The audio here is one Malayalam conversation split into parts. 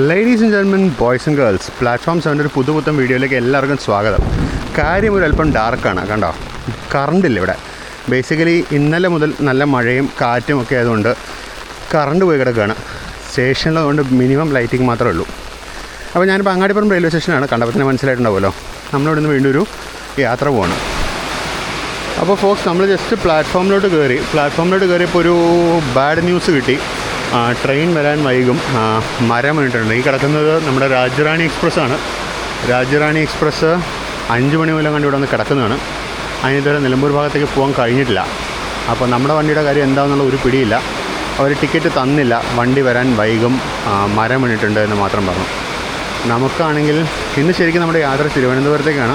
Ladies and gentlemen, boys and girls, platform 7 ഒരു പുതുപുത്തൻ വീഡിയോയിലേക്ക് എല്ലാവർക്കും സ്വാഗതം. കാര്യം ഒരു അല്പം ഡാർക്കാണ്, കണ്ടോ? കറണ്ടില്ല ഇവിടെ. ബേസിക്കലി ഇന്നലെ മുതൽ നല്ല മഴയും കാറ്റും ഒക്കെ ആയതുകൊണ്ട് കറണ്ട് പോയി കിടക്കുകയാണ്. സ്റ്റേഷനിലതുകൊണ്ട് മിനിമം ലൈറ്റിംഗ് മാത്രമേ ഉള്ളൂ. അപ്പോൾ ഞാനിപ്പോൾ അങ്ങാടിപ്പുറം റെയിൽവേ സ്റ്റേഷനാണ്. കണ്ടപ്പോൾ തന്നെ മനസ്സിലായിട്ടുണ്ടാവുമല്ലോ. നമ്മളിവിടെ നിന്ന് വീണ്ടും ഒരു യാത്ര പോവാണ്. അപ്പോൾ ഫോക്സ്, നമ്മൾ ജസ്റ്റ് പ്ലാറ്റ്ഫോമിലോട്ട് കയറിയപ്പോൾ ഒരു ബാഡ് ന്യൂസ് കിട്ടി. ട്രെയിൻ വരാൻ വൈകും, മരം വീണിട്ടുണ്ട്. ഈ കിടക്കുന്നത് നമ്മുടെ രാജ്യറാണി എക്സ്പ്രസ്സാണ്. രാജ്യറാണി എക്സ്പ്രസ് 5 മണി മുതൽ കണ്ട് ഇവിടെ വന്ന് കിടക്കുന്നതാണ്. അതിനിതുവരെ നിലമ്പൂർ ഭാഗത്തേക്ക് പോകാൻ കഴിഞ്ഞിട്ടില്ല. അപ്പോൾ നമ്മുടെ വണ്ടിയുടെ കാര്യം എന്താണെന്നുള്ള ഒരു പിടിയില്ല. അവർ ടിക്കറ്റ് തന്നില്ല, വണ്ടി വരാൻ വൈകും, മരം വീണിട്ടുണ്ട് എന്ന് മാത്രം പറഞ്ഞു. നമുക്കാണെങ്കിൽ ഇന്ന് ശരിക്കും നമ്മുടെ യാത്ര തിരുവനന്തപുരത്തേക്കാണ്.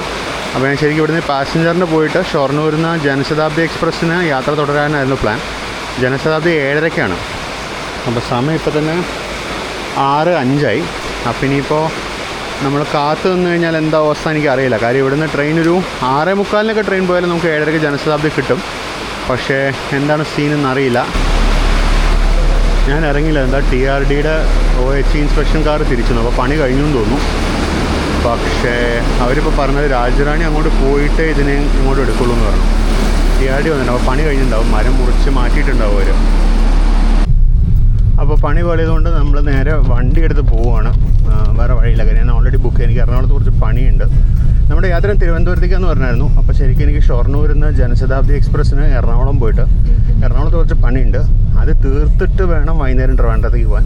അപ്പോൾ ഞാൻ ശരിക്കും ഇവിടുന്ന് പാസഞ്ചറിന് പോയിട്ട് ഷൊർണൂരിൽ നിന്ന് ജനശതാബ്ദി എക്സ്പ്രസ്സിന് യാത്ര തുടരാനായിരുന്നു പ്ലാൻ. ജനശതാബ്ദി 7:30-ക്കാണ്. അപ്പോൾ സമയം ഇപ്പോൾ തന്നെ 6:05. അപ്പോൾ ഇനിയിപ്പോൾ നമ്മൾ കാത്തു നിന്ന് കഴിഞ്ഞാൽ എന്താ അവസ്ഥ എനിക്കറിയില്ല. കാര്യം ഇവിടുന്ന് ട്രെയിൻ ഒരു 6:45-നൊക്കെ ട്രെയിൻ പോയാലും നമുക്ക് 7:30-ക്ക് ജനശതാബ്ദി കിട്ടും. പക്ഷേ എന്താണ് സീനെന്ന് അറിയില്ല. ഞാൻ ഇറങ്ങിയില്ല. എന്താ TRDയുടെ OH ഇൻസ്പെക്ഷൻ കാർ തിരിച്ചു. അപ്പോൾ പണി കഴിഞ്ഞു എന്ന് തോന്നുന്നു. പക്ഷേ അവരിപ്പോൾ പറഞ്ഞത് രാജ്യറാണി അങ്ങോട്ട് പോയിട്ടേ ഇതിനെ ഇങ്ങോട്ട് എടുക്കുള്ളൂ എന്ന് പറഞ്ഞു. TRD വന്നിട്ടുണ്ട്. അപ്പോൾ പണി കഴിഞ്ഞിട്ടുണ്ടാവും, മരം മുറിച്ച് മാറ്റിയിട്ടുണ്ടാവും അവർ. അപ്പോൾ പണി പോയതുകൊണ്ട് നമ്മൾ നേരെ വണ്ടി എടുത്ത് പോവുകയാണ്. വേറെ വഴിയില്ല. കാര്യം ഞാൻ ഓൾറെഡി ബുക്ക് ചെയ്ത് എനിക്ക് എറണാകുളത്ത് കുറച്ച് പണിയുണ്ട്. നമ്മുടെ യാത്ര തിരുവനന്തപുരത്തേക്കാന്ന് പറഞ്ഞായിരുന്നു. അപ്പോൾ ശരിക്കും എനിക്ക് ഷൊർണൂരിൽ നിന്ന് ജനശതാബ്ദി എക്സ്പ്രസ്സിന് എറണാകുളം പോയിട്ട് എറണാകുളത്ത് കുറച്ച് പണിയുണ്ട്. അത് തീർത്തിട്ട് വേണം വൈകുന്നേരം ട്രിവാൻഡ്രത്തേക്ക് പോകാൻ.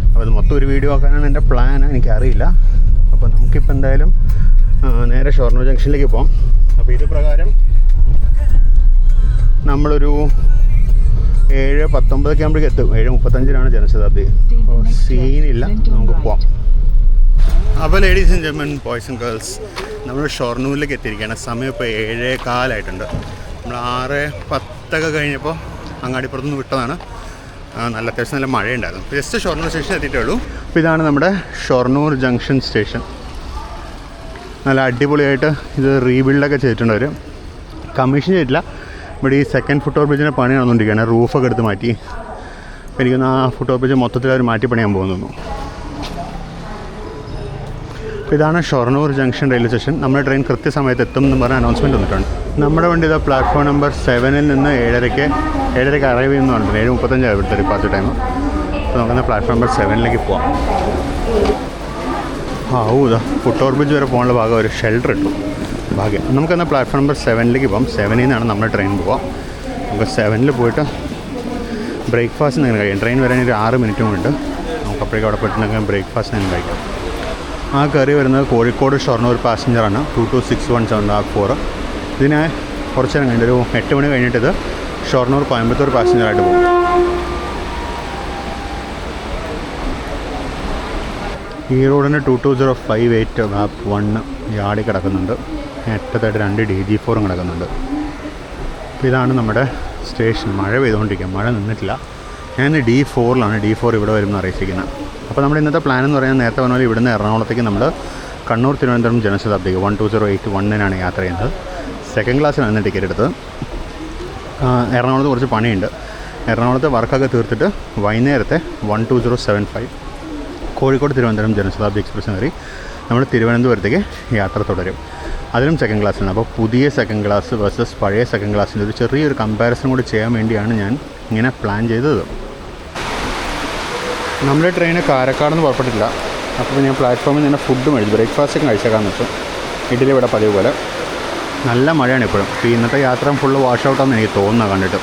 അപ്പോൾ അത് മൊത്തം ഒരു വീഡിയോ ആക്കാനാണ് എൻ്റെ പ്ലാൻ. എനിക്കറിയില്ല. അപ്പോൾ നമുക്കിപ്പോൾ എന്തായാലും നേരെ ഷൊർണൂർ ജംഗ്ഷനിലേക്ക് പോകാം. അപ്പോൾ ഇത് പ്രകാരം നമ്മളൊരു 7:19 ആകുമ്പോഴേക്ക് എത്തും. 7:35-നാണ് ജനശതാബ്ദി. അപ്പോൾ സീനില്ല, നമുക്ക് പോവാം. അപ്പോൾ ladies and gentlemen, boys and girls, നമ്മൾ ഷൊർണൂരിലേക്ക് എത്തിയിരിക്കുകയാണ്. സമയം ഇപ്പോൾ 7:15. നമ്മൾ 6:10 കഴിഞ്ഞപ്പോൾ അങ്ങാടിപ്പുറത്തുനിന്ന് വിട്ടതാണ്. അത്യാവശ്യം നല്ല മഴയുണ്ടായിരുന്നു. ജസ്റ്റ് ഷൊർണൂർ സ്റ്റേഷൻ എത്തിയിട്ടേ ഉള്ളൂ. അപ്പോൾ ഇതാണ് നമ്മുടെ ഷൊർണൂർ ജംഗ്ഷൻ സ്റ്റേഷൻ. നല്ല അടിപൊളിയായിട്ട് ഇത് റീബിൽഡൊക്കെ ചെയ്തിട്ടുണ്ട് അവർ. കമ്മീഷൻ ചെയ്തിട്ടില്ല. ഇവിടെ ഈ സെക്കൻഡ് ഫുട് ഓവർ ബ്രിഡ്ജിൻ്റെ പണി നടന്നുകൊണ്ടിരിക്കുകയാണ്. റൂഫൊക്കെ എടുത്ത് മാറ്റി. എനിക്കൊന്ന് ആ ഫുട് ഓവർ ബ്രിഡ്ജ് മൊത്തത്തിൽ അവർ മാറ്റി പണിയാൻ പോകുന്നു. അപ്പോൾ ഇതാണ് ഷൊർണൂർ ജംഗ്ഷൻ റെയിൽവേ സ്റ്റേഷൻ. നമ്മുടെ ട്രെയിൻ കൃത്യസമയത്ത് എത്തും എന്ന് പറഞ്ഞ അനൗൺസ്മെൻറ്റ് വന്നിട്ടുണ്ട്. നമ്മുടെ വണ്ടി ഇതാ പ്ലാറ്റ്ഫോം നമ്പർ 7-ൽ നിന്ന് 7:30 അറൈവ് ചെയ്യുമെന്ന് പറഞ്ഞിട്ടുണ്ട്. 7:35 ഇവിടുത്തെ ഡിപ്പാർച്ചർ ടൈം. അപ്പോൾ നമുക്കെന്നാൽ പ്ലാറ്റ്ഫോം നമ്പർ 7-ലേക്ക് പോവാം. ഇതാ ഫുട് ഓവർ ബ്രിഡ്ജ് വരെ പോകാനുള്ള ഭാഗം ഒരു ഷെൽട്ടർ ഇട്ടു. ഭാഗ്യം. നമുക്കെന്നാൽ പ്ലാറ്റ്ഫോം നമ്പർ 7-ലേക്ക് പോകാം. 7-ൽ നിന്നാണ് നമ്മുടെ ട്രെയിൻ പോവാം. നമുക്ക് 7-ൽ പോയിട്ട് ബ്രേക്ക്ഫാസ്റ്റ് എന്തെങ്കിലും കഴിയാം. ട്രെയിൻ വരാൻ ഒരു 6 മിനിറ്റും ഉണ്ട്. നമുക്ക് അപ്പോഴേക്കും അവിടെ പോയിട്ടുണ്ടെങ്കിൽ ബ്രേക്ക്ഫാസ്റ്റ് എന്തെങ്കിലും കഴിക്കാം. ആ കയറി വരുന്നത് കോഴിക്കോട് ഷൊർണൂർ പാസഞ്ചറാണ്. 226174. ഇതിന് കുറച്ച് നേരം കഴിഞ്ഞിട്ട് ഒരു 8 മണി കഴിഞ്ഞിട്ട് ഇത് ഷൊർണൂർ കോയമ്പത്തൂർ പാസഞ്ചറായിട്ട് പോകും. ഈ റോഡിന് 22058 മാപ്പ് 1 യാർഡിൽ കിടക്കുന്നുണ്ട്. അറ്റത്തായിട്ട് 2 DG4 കിടക്കുന്നുണ്ട്. അപ്പോൾ ഇതാണ് നമ്മുടെ സ്റ്റേഷൻ. മഴ പെയ്തുകൊണ്ടിരിക്കുക, മഴ നിന്നിട്ടില്ല. ഞാൻ D4-ലാണ്. D4 ഇവിടെ വരുമെന്ന് അറിയിച്ചിരിക്കുന്നത്. അപ്പോൾ നമ്മുടെ ഇന്നത്തെ പ്ലാൻ എന്ന് പറയുന്നത് നേരത്തെ പറഞ്ഞാൽ ഇവിടുന്ന് എറണാകുളത്തേക്ക് നമ്മൾ കണ്ണൂർ തിരുവനന്തപുരം ജനശതാബ്ദിക്ക് 12081-നാണ് യാത്ര ചെയ്യുന്നത്. സെക്കൻഡ് ക്ലാസ്സിലാണ് ഇന്ന് ടിക്കറ്റ് എടുത്തത്. എറണാകുളത്ത് കുറച്ച് പണിയുണ്ട്. എറണാകുളത്തെ വർക്കൊക്കെ തീർത്തിട്ട് വൈകുന്നേരത്തെ 12075 കോഴിക്കോട് തിരുവനന്തപുരം ജനശതാബ്ദി എക്സ്പ്രസ് കയറി നമ്മൾ തിരുവനന്തപുരത്തേക്ക് യാത്ര തുടരും. അതിലും സെക്കൻഡ് ക്ലാസ്സിലാണ്. അപ്പോൾ പുതിയ സെക്കൻഡ് ക്ലാസ് വേഴ്സസ് പഴയ സെക്കൻഡ് ക്ലാസ്സിൻ്റെ ഒരു ചെറിയൊരു കമ്പാരിസൺ കൂടി ചെയ്യാൻ വേണ്ടിയാണ് ഞാൻ ഇങ്ങനെ പ്ലാൻ ചെയ്തത്. നമ്മുടെ ട്രെയിന് കാരക്കാടെന്ന് പുറപ്പെട്ടിട്ടില്ല. അപ്പോൾ ഞാൻ പ്ലാറ്റ്ഫോമിൽ നിന്ന് ഫുഡ് മേടിച്ചു, ബ്രേക്ക്ഫാസ്റ്റൊക്കെ കഴിച്ചേക്കാമെന്ന് വെച്ചു. ഇഡ്ഡലി ഇവിടെ പതിവ് പോലെ. നല്ല മഴയാണ് ഇപ്പോഴും. അപ്പോൾ ഇന്നത്തെ യാത്ര ഫുള്ള് വാഷ് ഔട്ടാണെന്ന് എനിക്ക് തോന്നുന്നത് കണ്ടിട്ട്.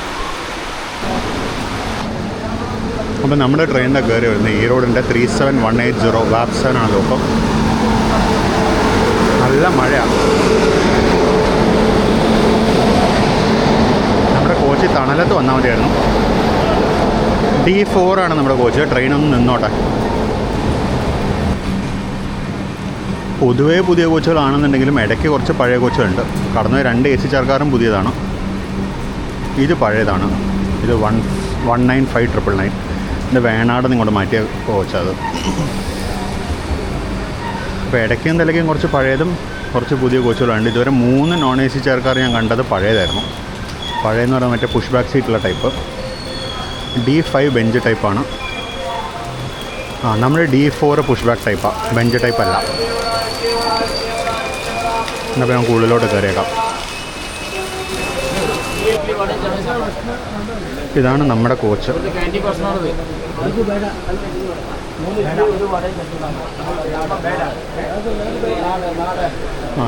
അപ്പോൾ നമ്മുടെ ട്രെയിനിൻ്റെ കയറി വരുന്നത് ഈ റോഡിൻ്റെ 37180 വാപ്പ് 7 ലോക്കം. നല്ല മഴയാണ്. നമ്മുടെ കോച്ച് തണലത്ത് വന്നാൽ മതിയായിരുന്നു. D4 നമ്മുടെ കോച്ച്. ട്രെയിനൊന്ന് നിന്നോട്ടെ. പൊതുവേ പുതിയ കോച്ചുകളാണെന്നുണ്ടെങ്കിലും ഇടയ്ക്ക് കുറച്ച് പഴയ കോച്ചുകളുണ്ട്. കടന്ന 2 AC ചാർക്കാരും പുതിയതാണ്. ഇത് പഴയതാണ്. ഇത് 195999. ഇത് വേണാട് നിങ്ങോട്ട് മാറ്റിയ കോച്ചത്. അപ്പോൾ ഇടയ്ക്കും തലയ്ക്കും കുറച്ച് പഴയതും കുറച്ച് പുതിയ കോച്ചുകളുണ്ട്. ഇതുവരെ 3 നോൺ AC ചാർക്കാർ ഞാൻ കണ്ടത് പഴയതായിരുന്നു. പഴയെന്ന് പറയുന്നത് മറ്റേ പുഷ് ബാക്ക് സീറ്റുള്ള ടൈപ്പ്. D5 ബെഞ്ച് ടൈപ്പാണ്. നമ്മുടെ D4 പുഷ് ബാക്ക് ടൈപ്പാണ്, ബെഞ്ച് ടൈപ്പ് അല്ല. എന്നാൽ ഞാൻ കൂടുതലോട്ട് കയറിയേക്കാം. ഇതാണ് നമ്മുടെ കോച്ച്.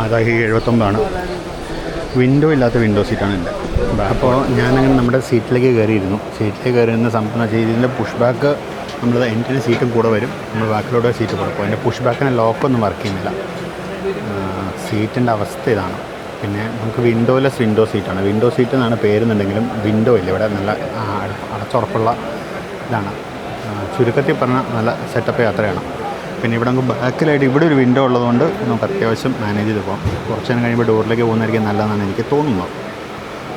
അതാ ഈ 79 വിൻഡോ ഇല്ലാത്ത വിൻഡോ സീറ്റാണ് എൻ്റെ. അപ്പോൾ ഞാനങ്ങനെ നമ്മുടെ സീറ്റിലേക്ക് കയറിയിരുന്നു. സീറ്റിലേക്ക് കയറിയിരുന്ന സമയത്ത് വെച്ചാൽ ഇതിൻ്റെ പുഷ് ബാക്ക് നമ്മൾ എൻ്റെ സീറ്റും കൂടെ വരും, നമ്മൾ ബാക്കിലോട്ട് സീറ്റ് കൊടുക്കും. അതിൻ്റെ പുഷ് ബാക്കിന് ലോക്കൊന്നും വർക്ക് ചെയ്യുന്നില്ല. സീറ്റിൻ്റെ അവസ്ഥ ഇതാണ്. പിന്നെ നമുക്ക് വിൻഡോലെസ് വിൻഡോ സീറ്റാണ്. വിൻഡോ സീറ്റ് എന്നാണ് പേരെന്നുണ്ടെങ്കിലും വിൻഡോ ഇല്ല ഇവിടെ. നല്ല അടച്ചുറപ്പുള്ള ഇതാണ്. ചുരുക്കത്തിൽ പറഞ്ഞാൽ നല്ല സെറ്റപ്പ് യാത്രയാണ്. പിന്നെ ഇവിടെ നമുക്ക് ബാക്കിലായിട്ട് ഇവിടെ ഒരു വിൻഡോ ഉള്ളതുകൊണ്ട് നമുക്ക് അത്യാവശ്യം മാനേജ് ചെയ്ത് പോകാം. കുറച്ച് നേരം കഴിയുമ്പോൾ ഡോറിലേക്ക് പോകുന്നതായിരിക്കും നല്ലതെന്നാണ് എനിക്ക് തോന്നുന്നത്.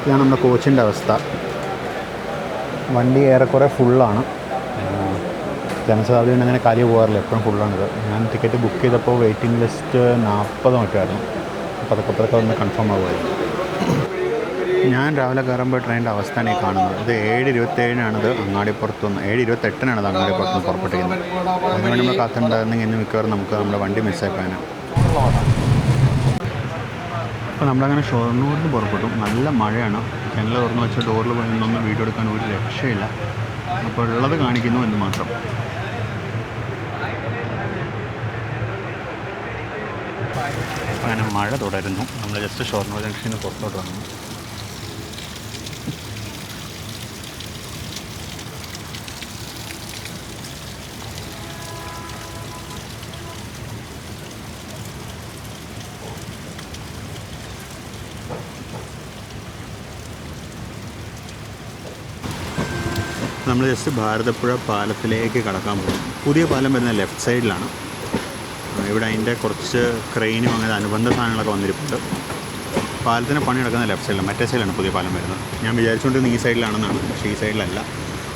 ഇതാണ് നമ്മുടെ കോച്ചിൻ്റെ അവസ്ഥ. വണ്ടി ഏറെക്കുറെ ഫുള്ളാണ്. ജനസാധ്യത അങ്ങനെ കാലി പോകാറില്ല, എപ്പോഴും ഫുള്ളാണിത്. ഞാൻ ടിക്കറ്റ് ബുക്ക് ചെയ്തപ്പോൾ വെയിറ്റിംഗ് ലിസ്റ്റ് 40 ഒക്കെ ആയിരുന്നു. അപ്പോൾ അതൊക്കെ ഒന്ന് കൺഫേം ആകുമായിരുന്നു. ഞാൻ രാവിലെ കയറുമ്പോൾ ട്രെയിനിൻ്റെ അവസ്ഥയാണ് ഈ കാണുന്നത്. ഇത് 7:27-നാണിത് അങ്ങാടിപ്പുറത്തുനിന്ന്, 7:28-നാണിത് അങ്ങാടിപ്പുറത്തുനിന്ന് പുറപ്പെട്ടിരിക്കുന്നത്. അതിനുവേണ്ടി നമ്മൾ കാത്തുണ്ടായിരുന്നെങ്കിൽ ഇന്ന് മിക്കവാറും നമുക്ക് നമ്മുടെ വണ്ടി മിസ്സാക്കാനാണ്. അപ്പോൾ നമ്മളങ്ങനെ ഷൊർണൂരിൽ നിന്ന് പുറപ്പെട്ടു. നല്ല മഴയാണ്. ജനൽ തുറന്ന് വെച്ച ഡോറിൽ പോയി നിന്നൊന്നും വീഡിയോ എടുക്കാൻ ഒരു രക്ഷയില്ല. അപ്പോൾ ഉള്ളത് കാണിക്കുന്നു എന്ന് മാത്രം. അങ്ങനെ മഴ തുടരുന്നു. നമ്മൾ ജസ്റ്റ് ഷൊർണൂർ ജംഗ്ഷനിൽ നിന്ന് പുറത്തോട്ട് വന്നു. നമ്മൾ ജസ്റ്റ് ഭാരതപ്പുഴ പാലത്തിലേക്ക് കടക്കാൻ പോകും. പുതിയ പാലം വരുന്ന ലെഫ്റ്റ് സൈഡിലാണ്. ഇവിടെ അതിൻ്റെ കുറച്ച് ക്രെയിനും അങ്ങനെ അനുബന്ധ സാധനങ്ങളൊക്കെ വന്നിരിപ്പുണ്ട്. പാലത്തിന് പണി നടക്കുന്ന ലെഫ്റ്റ് സൈഡിലാണ്, മറ്റേ സൈഡിലാണ് പുതിയ പാലം വരുന്നത്. ഞാൻ വിചാരിച്ചുകൊണ്ടിരുന്നത് ഈ സൈഡിലാണെന്നാണ്, പക്ഷേ ഈ സൈഡിലല്ല,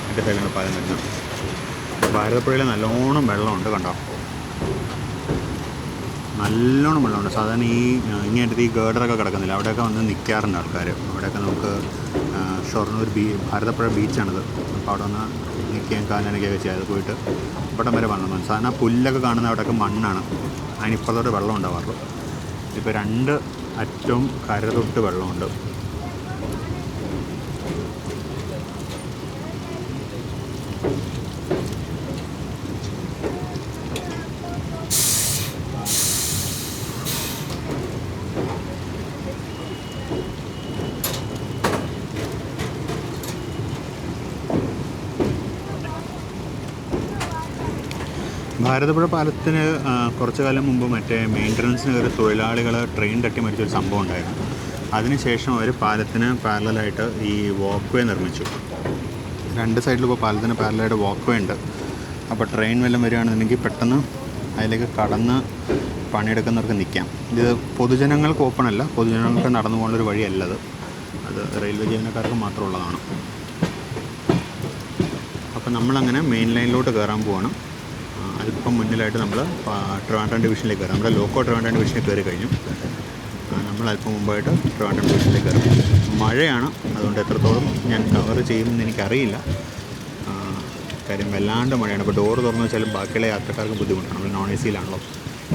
മറ്റേ സൈഡിലാണ് പാലം വരുന്നത്. ഭാരതപ്പുഴയിൽ നല്ലോണം വെള്ളമുണ്ട്, കണ്ടോ, നല്ലോണം വെള്ളമുണ്ട്. സാധാരണ ഇങ്ങനത്തെ ഈ ഗേഡറൊക്കെ കിടക്കുന്നില്ല, അവിടെയൊക്കെ വന്ന് നിൽക്കാറുണ്ട് ആൾക്കാർ. അവിടെയൊക്കെ നമുക്ക് ഷൊർണൂർ ഭാരതപ്പുഴ ബീച്ചാണിത്. അപ്പോൾ അവിടെ വന്ന് നിൽക്കുകയും കാലനയ്ക്കുകയൊക്കെ ചെയ്യാതെ പോയിട്ട് ഇവിടം വരെ വന്നു. സാധാരണ പുല്ലൊക്കെ കാണുന്ന അവിടെയൊക്കെ മണ്ണാണ്, അതിനിപ്പുറത്തോട്ട് വെള്ളം ഉണ്ടാവാറുള്ളൂ. ഇപ്പോൾ 2 അറ്റവും കര തൊട്ട് വെള്ളമുണ്ട്. ഭാരതപ്പുഴ പാലത്തിന് കുറച്ച് കാലം മുമ്പ് മറ്റേ മെയിൻ്റനൻസിന് കയറി തൊഴിലാളികൾ ട്രെയിൻ തട്ടി മരിച്ചൊരു സംഭവം ഉണ്ടായിരുന്നു. അതിനുശേഷം അവർ പാലത്തിന് പാരലായിട്ട് ഈ വാക്ക് വേ നിർമ്മിച്ചു. 2 സൈഡിലും ഇപ്പോൾ പാലത്തിന് പാരലായിട്ട് വാക്ക് വേ ഉണ്ട്. അപ്പോൾ ട്രെയിൻ വല്ലതും വരികയാണെന്നുണ്ടെങ്കിൽ പെട്ടെന്ന് അതിലേക്ക് കടന്ന് പണിയെടുക്കുന്നവർക്ക് നിൽക്കാം. ഇത് പൊതുജനങ്ങൾക്ക് ഓപ്പൺ അല്ല, പൊതുജനങ്ങൾക്ക് നടന്നു പോകുന്നൊരു വഴിയല്ലത്. അത് റെയിൽവേ ജീവനക്കാർക്ക് മാത്രമുള്ളതാണ്. അപ്പോൾ നമ്മളങ്ങനെ മെയിൻ ലൈനിലോട്ട് കയറാൻ പോവാണ്. അല്പം മുന്നിലായിട്ട് നമ്മൾ ട്രിവാൻഡ്രം ഡിവിഷനിലേക്ക് കയറാം. നമ്മുടെ ലോക്കോ ട്രിവാൻഡ്രം ഡിവിഷനിൽ കയറി കഴിഞ്ഞു. നമ്മൾ അല്പം മുമ്പായിട്ട് ട്രിവാൻഡ്രം ഡിവിഷനിലേക്ക് കയറും. മഴയാണ്, അതുകൊണ്ട് എത്രത്തോളം ഞാൻ കവർ ചെയ്യുമെന്ന് എനിക്കറിയില്ല. കാര്യം വല്ലാണ്ട് മഴയാണ്. ഇപ്പോൾ ഡോറ് തുറന്നു വെച്ചാലും ബാക്കിയുള്ള യാത്രക്കാർക്ക് ബുദ്ധിമുട്ടാണ്. നമ്മൾ നോൺ AC യിലാണല്ലോ.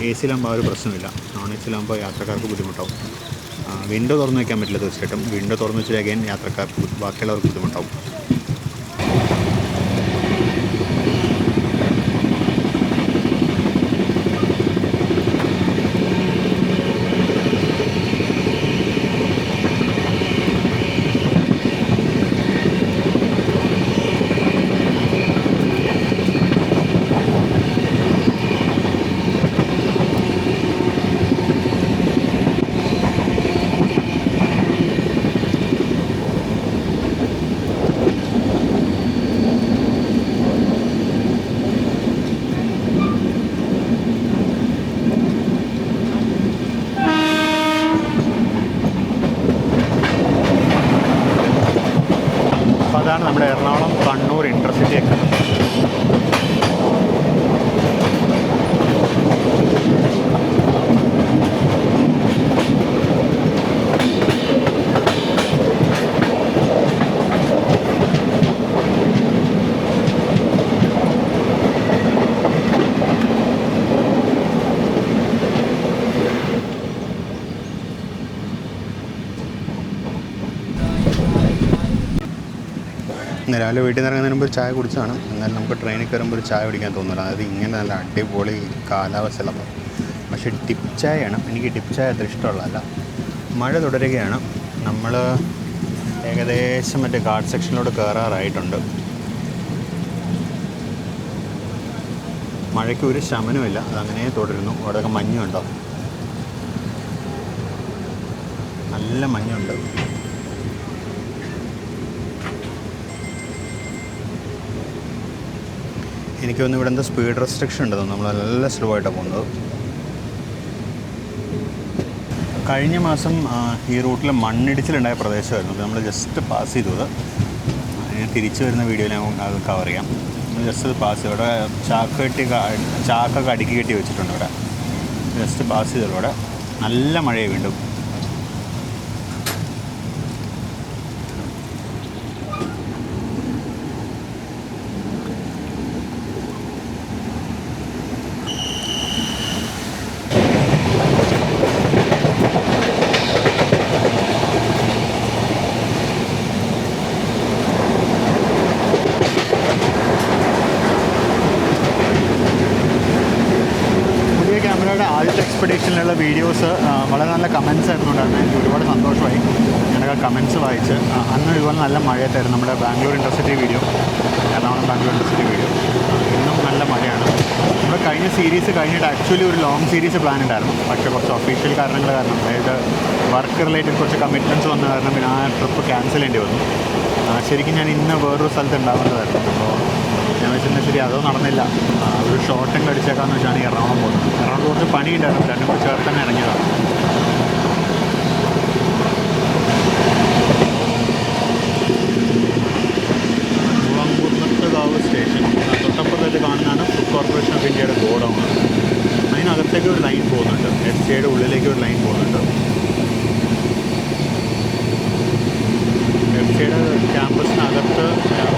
AC യിലാകുമ്പോൾ ആ ഒരു പ്രശ്നമില്ല, നോൺ AC യിലാകുമ്പോൾ യാത്രക്കാർക്ക് ബുദ്ധിമുട്ടാവും. വിൻഡോ തുറന്നു വയ്ക്കാൻ പറ്റില്ല തീർച്ചയായിട്ടും. വിൻഡോ തുറന്നു വെച്ചാൽ അഗൈൻ യാത്രക്കാർക്ക് ബാക്കിയുള്ളവർക്ക് ബുദ്ധിമുട്ടാവും. അതാണ് നമ്മുടെ എറണാകുളം കണ്ണൂർ ഇൻ്റർസിറ്റി ഒക്കെ. രാവിലെ വീട്ടിൽ നിന്ന് ഇറങ്ങുന്നതിന് മുമ്പ് ഒരു ചായ കുടിച്ചാണ്. എന്നാലും നമുക്ക് ട്രെയിനിൽ കയറുമ്പോൾ ഒരു ചായ കുടിക്കാൻ തോന്നില്ല. അതായത് ഇങ്ങനെ നല്ല അടിപൊളി കാലാവസ്ഥയുള്ളത്. പക്ഷേ ടിപ്പ് ചായയാണ്. എനിക്ക് ടിപ്പ് ചായ അത്ര ഇഷ്ടമുള്ളതല്ല. മഴ തുടരുകയാണ്. നമ്മൾ ഏകദേശം മറ്റേ ഗാർഡ് സെക്ഷനിലോട്ട് കയറാറായിട്ടുണ്ട്. മഴയ്ക്ക് ഒരു ശമനമില്ല, അതങ്ങനെ തുടരുന്നു. അവിടെയൊക്കെ മഞ്ഞുണ്ടോ? നല്ല മഞ്ഞുണ്ട്. എനിക്ക് തോന്നുന്നു ഇവിടെ എന്താ സ്പീഡ് റെസ്ട്രിക്ഷൻ ഉണ്ടെന്ന്. നമ്മൾ നല്ല സ്ലോ ആയിട്ടാണ് പോകുന്നത്. കഴിഞ്ഞ മാസം ഈ റൂട്ടിൽ മണ്ണിടിച്ചിലുണ്ടായ പ്രദേശമായിരുന്നു. അപ്പോൾ നമ്മൾ ജസ്റ്റ് പാസ് ചെയ്തത്. ഞാൻ തിരിച്ചു വരുന്ന വീഡിയോയിൽ ഞാൻ അത് കവർ ചെയ്യാം. ജസ്റ്റ് പാസ് ചെയ്തു. ഇവിടെ ചാക്കൊക്കെ അടുക്കി കെട്ടി വെച്ചിട്ടുണ്ട്. ഇവിടെ ജസ്റ്റ് പാസ് ചെയ്തതോടെ നല്ല മഴയാണ് വീണ്ടും. ക്യാമറയുടെ ആദ്യത്തെ എക്സ്പെഡിഷനിലുള്ള വീഡിയോസ് വളരെ നല്ല കമൻസ് ആയിരുന്നുണ്ടായിരുന്നു. എനിക്ക് ഒരുപാട് സന്തോഷമായി ഞാനൊക്കെ കമൻസ് വായിച്ച്. അന്ന് ഇതുപോലെ നല്ല മഴയത്തായിരുന്നു നമ്മുടെ Bangalore intercity video, Ernakulam Bangalore intercity video. ഇന്നും നല്ല മഴയാണ്. നമ്മുടെ കഴിഞ്ഞ സീരീസ് കഴിഞ്ഞിട്ട് ആക്ച്വലി ഒരു ലോങ് സീരീസ് പ്ലാൻ ഉണ്ടായിരുന്നു. പക്ഷേ കുറച്ച് ഒഫീഷ്യൽ കാരണങ്ങൾ കാരണം, അതായത് വർക്ക് റിലേറ്റഡ് കുറച്ച് കമ്മിറ്റ്മെൻറ്റ്സ് വന്ന കാരണം പിന്നെ ആ ട്രിപ്പ് ക്യാൻസൽ ചെയ്യേണ്ടി വന്നു. ശരിക്കും ഞാൻ ഇന്ന് വേറൊരു സ്ഥലത്ത് ഉണ്ടാവേണ്ടതായിരുന്നു. അപ്പോൾ ഞാൻ വെച്ചിട്ടുണ്ടെങ്കിൽ ശരി അതോ നടന്നില്ല. ഒരു ഷോർട്ടും കടിച്ചേക്കാമെന്ന് വെച്ചാണ് ഈ എറണാകുളം പോകുന്നത്. എറണാകുളം കുറച്ച് പണിയുണ്ടായിരുന്നു. രണ്ടും കൂടി ചേർത്ത് തന്നെ ഇറങ്ങിയതാണ്. മൂവാങ്കുന്നത്തുകാവ് സ്റ്റേഷൻ തൊട്ടപ്പുറത്തായിട്ട് കാണുന്നതാണ് ഫുഡ് കോർപ്പറേഷൻ ഓഫ് ഇന്ത്യയുടെ ഗോഡൗൺ. അതിനകത്തേക്ക് ഒരു ലൈൻ പോകുന്നുണ്ട്. എഫ് സിയുടെ ഉള്ളിലേക്ക് ഒരു ലൈൻ പോകുന്നുണ്ട്. എഫ് സിയുടെ ക്യാമ്പസിനകത്ത്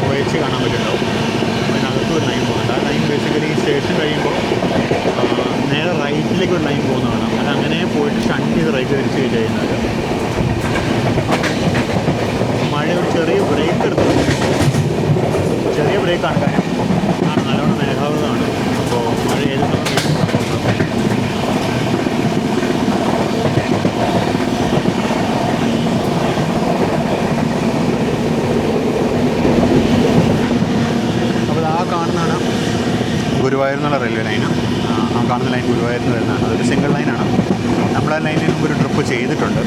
ഒഴിച്ച് കാണാൻ പറ്റുന്നുണ്ടാവും. അതിനകത്ത് ഒരു ലൈൻ പോകുന്നുണ്ട്. ആ ലൈൻ ബേസിക്കലി ഈ സ്റ്റേഷൻ കഴിയുമ്പോൾ നേരെ റൈറ്റിലേക്ക് ഒരു ലൈൻ പോകുന്നതാണ്. അതങ്ങനെ പോയിട്ട് ഷണ്ട് ചെയ്ത് റൈറ്റ് തിരിച്ച് ചെയ്യുന്നത്. മഴ ഒരു ചെറിയ ബ്രേക്ക് എടുത്തു. ചെറിയ ബ്രേക്കാണ്. കാര്യം നല്ലോണം മേഘാവൃതമാണ്. അപ്പോൾ മഴ ഏത് കാണുന്നതാണ് ഗുരുവായൂർ എന്നുള്ള റെയിൽവേ ലൈന്. ആ കാണുന്ന ലൈൻ ഗുരുവായൂരിൽ നിന്ന് വരുന്നതാണ്. അതൊരു സിംഗിൾ ലൈനാണ്. നമ്മൾ ആ ലൈനിൽ മുമ്പ് ഒരു ട്രിപ്പ് ചെയ്തിട്ടുണ്ട്.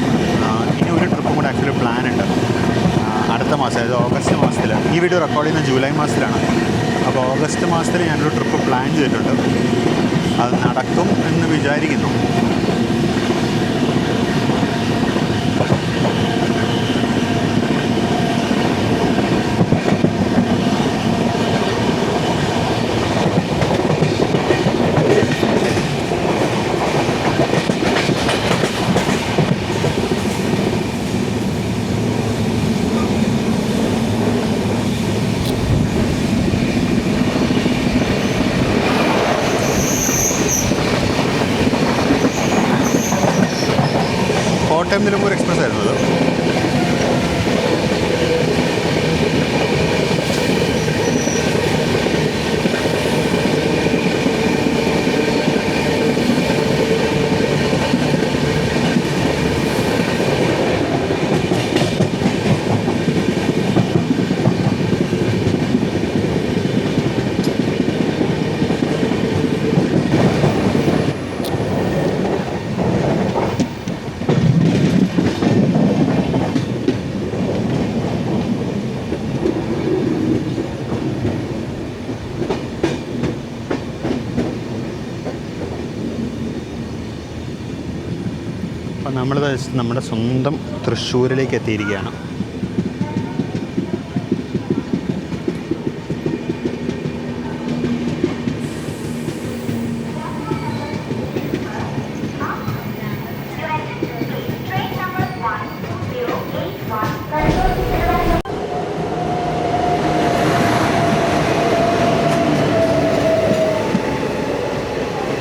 ഇനി ഒരു ട്രിപ്പും കൂടെ ആക്ച്വലി പ്ലാൻ ഉണ്ട് അടുത്ത മാസം, അതായത് ഓഗസ്റ്റ് മാസത്തിൽ. ഈ വീഡിയോ റെക്കോർഡ് ചെയ്യുന്ന ജൂലൈ മാസത്തിലാണ്. അപ്പോൾ ഓഗസ്റ്റ് മാസത്തിൽ ഞാനൊരു ട്രിപ്പ് പ്ലാൻ ചെയ്തിട്ടുണ്ട്. അത് നടക്കും എന്ന് വിചാരിക്കുന്നു. കോട്ടയം നിലമ്പൂർ എക്സ്പ്രസ് ആയിരുന്നു അത്. അപ്പം നമ്മൾ നമ്മുടെ സ്വന്തം തൃശ്ശൂരിലേക്ക് എത്തിയിരിക്കുകയാണ്.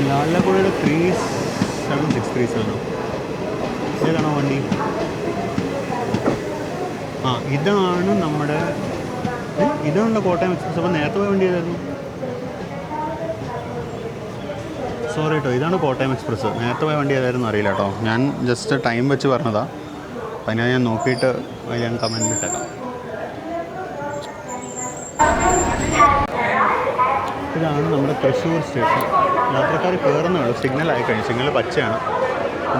ലാലപ്പുഴയുടെ 3763 ആണ്. ഏതാണോ വണ്ടി? ഇതാണ് നമ്മുടെ ഇതാണല്ലോ കോട്ടയം എക്സ്പ്രസ്. അപ്പോൾ നേരത്തെ പോയ വണ്ടി ഏതായിരുന്നു? സോറി കേട്ടോ, ഇതാണ് കോട്ടയം എക്സ്പ്രസ്. നേരത്തെ പോയ വണ്ടി ഏതായിരുന്നു അറിയില്ല കേട്ടോ. ഞാൻ ജസ്റ്റ് ടൈം വെച്ച് പറഞ്ഞതാണ്. അപ്പം അതിനെ ഞാൻ നോക്കിയിട്ട് ഞാൻ കമൻറ്റിൽ ഇട്ടേക്കാം. ഇതാണ് നമ്മുടെ തൃശ്ശൂർ സ്റ്റേഷൻ. യാത്രക്കാർ കയറുന്നേ ഉള്ളൂ. സിഗ്നൽ ആയിക്കഴിഞ്ഞു. സിഗ്നൽ പച്ചയാണ്.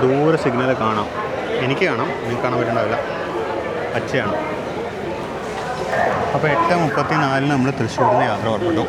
ദൂരെ സിഗ്നൽ കാണാം. എനിക്ക് കാണാം, നിങ്ങൾക്ക് കാണാൻ പറ്റുന്നുണ്ടാവില്ല. പച്ചയാണ്. അപ്പോൾ 8:34 നമ്മൾ തൃശ്ശൂരിൽ നിന്ന് യാത്ര പുറപ്പെട്ടു.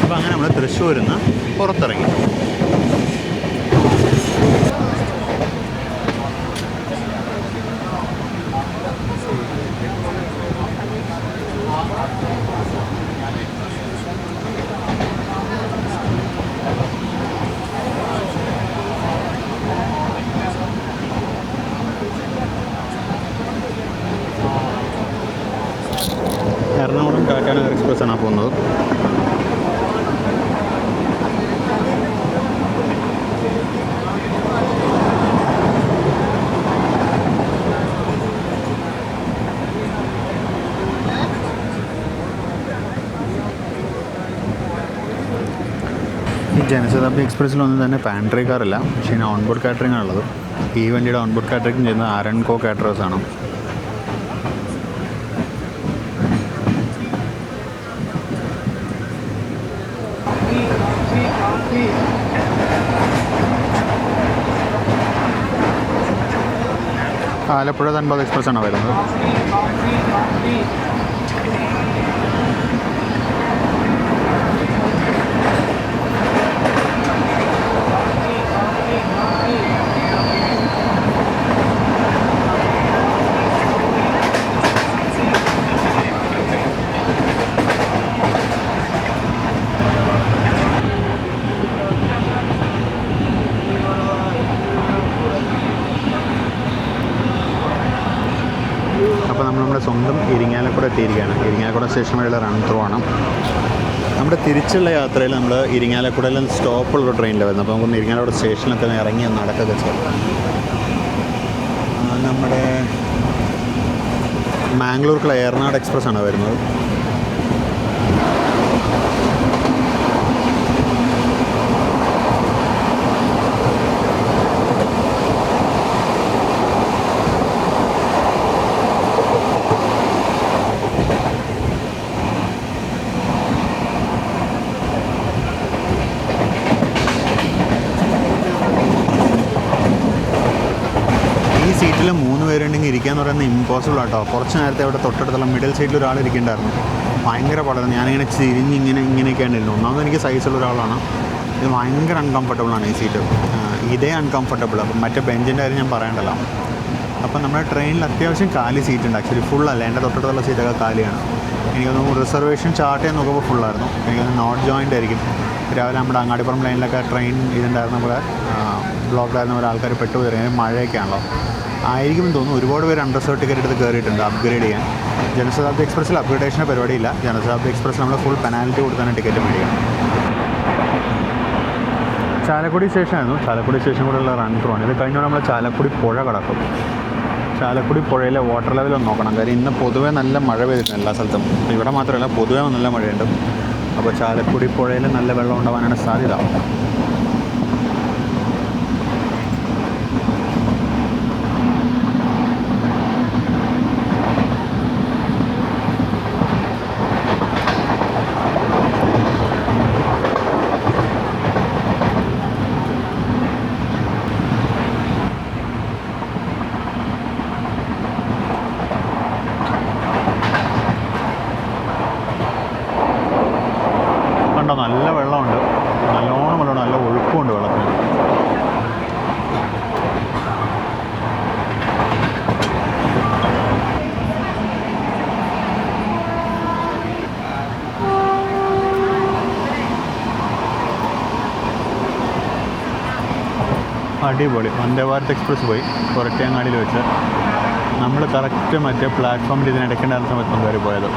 അപ്പോൾ അങ്ങനെ നമ്മൾ തൃശ്ശൂരിൽ നിന്ന് പുറത്തിറങ്ങി. എറണാകുളം ടാറ്റാനഗർ എക്സ്പ്രസ്സാണ് പോകുന്നത്. ഈ ജനശതാബ്ദി എക്സ്പ്രസ്സിലൊന്നും തന്നെ പാൻട്രി കാറില്ല, പക്ഷേ ഇതിന് ഓൺബോർഡ് കാറ്ററിംഗ് ആണുള്ളത്. ഈ വണ്ടിയുടെ ഓൺബോർഡ് കാറ്ററിംഗ് ചെയ്യുന്നത് ആരൻകോ കാറ്ററേഴ്സാണ്. ആലപ്പുഴ ധൻബാദ് എക്സ്പ്രസ്സാണ് വരുന്നത്. അപ്പോൾ നമ്മൾ നമ്മുടെ സ്വന്തം ഇരിങ്ങാലക്കുട എത്തിയിരിക്കുകയാണ്. ഇരിങ്ങാലക്കുട സ്റ്റേഷൻ വഴിയുള്ള റൺ ത്രൂ ആണ്. നമ്മുടെ തിരിച്ചുള്ള യാത്രയിൽ നമ്മൾ ഇരിങ്ങാലക്കുടയിൽ സ്റ്റോപ്പുള്ള ട്രെയിനിലാണ് വരുന്നത്. അപ്പോൾ നമുക്കൊന്ന് ഇരിങ്ങാലക്കുട സ്റ്റേഷനിലൊക്കെ ഇറങ്ങി നടക്കൊക്കെ ചെയ്യാം. നമ്മുടെ മാംഗ്ലൂർക്കുള്ള ഏറനാട് എക്സ്പ്രസ് ആണ് വരുന്നത്. സീറ്റിൽ 3 പേരുണ്ടെങ്കിൽ ഇരിക്കാന്ന് പറയുന്നത് ഇമ്പോസിബിൾ ആട്ടോ. കുറച്ച് നേരത്തെ അവിടെ തൊട്ടടുത്തുള്ള മിഡിൽ സീറ്റിൽ ഒരാൾ ഇരിക്കേണ്ടായിരുന്നു. ഭയങ്കര പാടായിരുന്നു. ഞാനിങ്ങനെ ചിരിഞ്ഞ് ഇങ്ങനെയൊക്കെയാണ് ഇരുന്നു. ഒന്നാമത് എനിക്ക് സൈസുള്ള ഒരാളാണ്. ഇത് ഭയങ്കര അൺകംഫർട്ടബിളാണ് ഈ സീറ്റ്. ഇതേ അൺകംഫർട്ടബിൾ. അപ്പം മറ്റേ ബെഞ്ചിൻ്റെ കാര്യം ഞാൻ പറയണ്ടല്ലോ. അപ്പം നമ്മുടെ ട്രെയിനിൽ അത്യാവശ്യം കാലി സീറ്റ് ഉണ്ട്. ആക്ച്വലി ഫുള്ളല്ല, എൻ്റെ തൊട്ടടുത്തുള്ള സീറ്റൊക്കെ കാലിയാണ്. എനിക്കൊന്ന് റിസർവേഷൻ ചാർട്ട് ചെയ്യാൻ നോക്കുമ്പോൾ ഫുള്ളായിരുന്നു. എനിക്കൊന്ന് നോട്ട് ജോയിൻ്റ് ആയിരിക്കും. രാവിലെ നമ്മുടെ അങ്ങാടിപ്പുറം ലൈനിലൊക്കെ ട്രെയിൻ ഇതുണ്ടായിരുന്ന പോലെ ബ്ലോക്കിലായിരുന്ന പോലെ ആൾക്കാർ പെട്ടുപോയി. മഴയൊക്കെ ആണല്ലോ, ആയിരിക്കുമെന്ന് തോന്നുന്നു. ഒരുപാട് പേര് അണ്ടർസേർട്ട് ടിക്കറ്റ് എടുത്ത് കയറിയിട്ടുണ്ട് അപ്ഗ്രേഡ് ചെയ്യാൻ. ജനശതാബ്ദി എക്സ്പ്രസ്സിൽ അപ്ഗ്രേഡേഷൻ്റെ പരിപാടിയില്ല. ജനശതാബ്ദി എക്സ്പ്രസ് നമ്മൾ ഫുൾ പെനാൽറ്റി കൊടുത്താണ് ടിക്കറ്റ് മേടിക്കണം. ചാലക്കുടി സ്റ്റേഷനായിരുന്നു. ചാലക്കുടി സ്റ്റേഷൻ കൂടെയുള്ള റൺ ത്രൂ ആണ്. ഇത് കഴിഞ്ഞാൽ നമ്മൾ ചാലക്കുടി പുഴ കടക്കും. ചാലക്കുടി പുഴയിലെ വാട്ടർ ലെവൽ ഒന്ന് നോക്കണം. കാര്യം ഇന്ന് പൊതുവേ നല്ല മഴ പെയ്തിട്ടുണ്ട് എല്ലാ സ്ഥലത്തും. ഇവിടെ മാത്രമല്ല, പൊതുവേ നല്ല മഴയുണ്ട്. അപ്പോൾ ചാലക്കുടി പുഴയിൽ നല്ല വെള്ളം ഉണ്ടാവാനാണ് സാധ്യത. കണ്ടോ നല്ല വെള്ളമുണ്ട്, നല്ലോണം വെള്ളമുണ്ട്, നല്ല ഒഴുക്കുമുണ്ട് വെള്ളത്തിന്. അടിപൊളി. വന്ദേ ഭാരത് എക്സ്പ്രസ് പോയി കൊരട്ടിയങ്ങാടിയിൽ വെച്ച്. നമ്മൾ കറക്റ്റ് മറ്റേ പ്ലാറ്റ്ഫോമിൽ ഇതിനിടയ്ക്കേണ്ട സമയത്ത് കയറി പോയത്.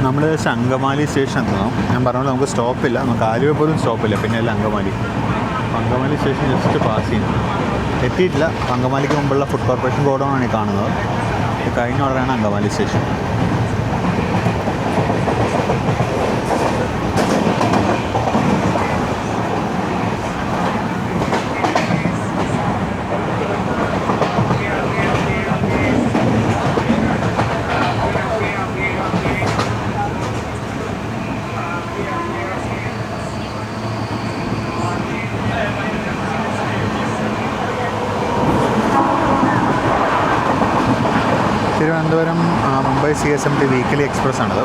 നമ്മൾ അങ്കമാലി സ്റ്റേഷൻ എത്തണം. ഞാൻ പറഞ്ഞത് നമുക്ക് സ്റ്റോപ്പില്ല, നമുക്ക് ആലുവ പോലും സ്റ്റോപ്പില്ല, പിന്നെ അല്ല Angamaly. Angamaly station just pass ചെയ്യുന്നു, എത്തിയിട്ടില്ല. അങ്കമാലിക്ക് മുമ്പുള്ള ഫുഡ് കോർപ്പറേഷൻ ഗോഡൗണാണ് ഈ കാണുന്നത്. കഴിഞ്ഞ ഉടനെയാണ് Angamaly station. Thiruvananthapuram Mumbai CSMT weekly express ആണത്.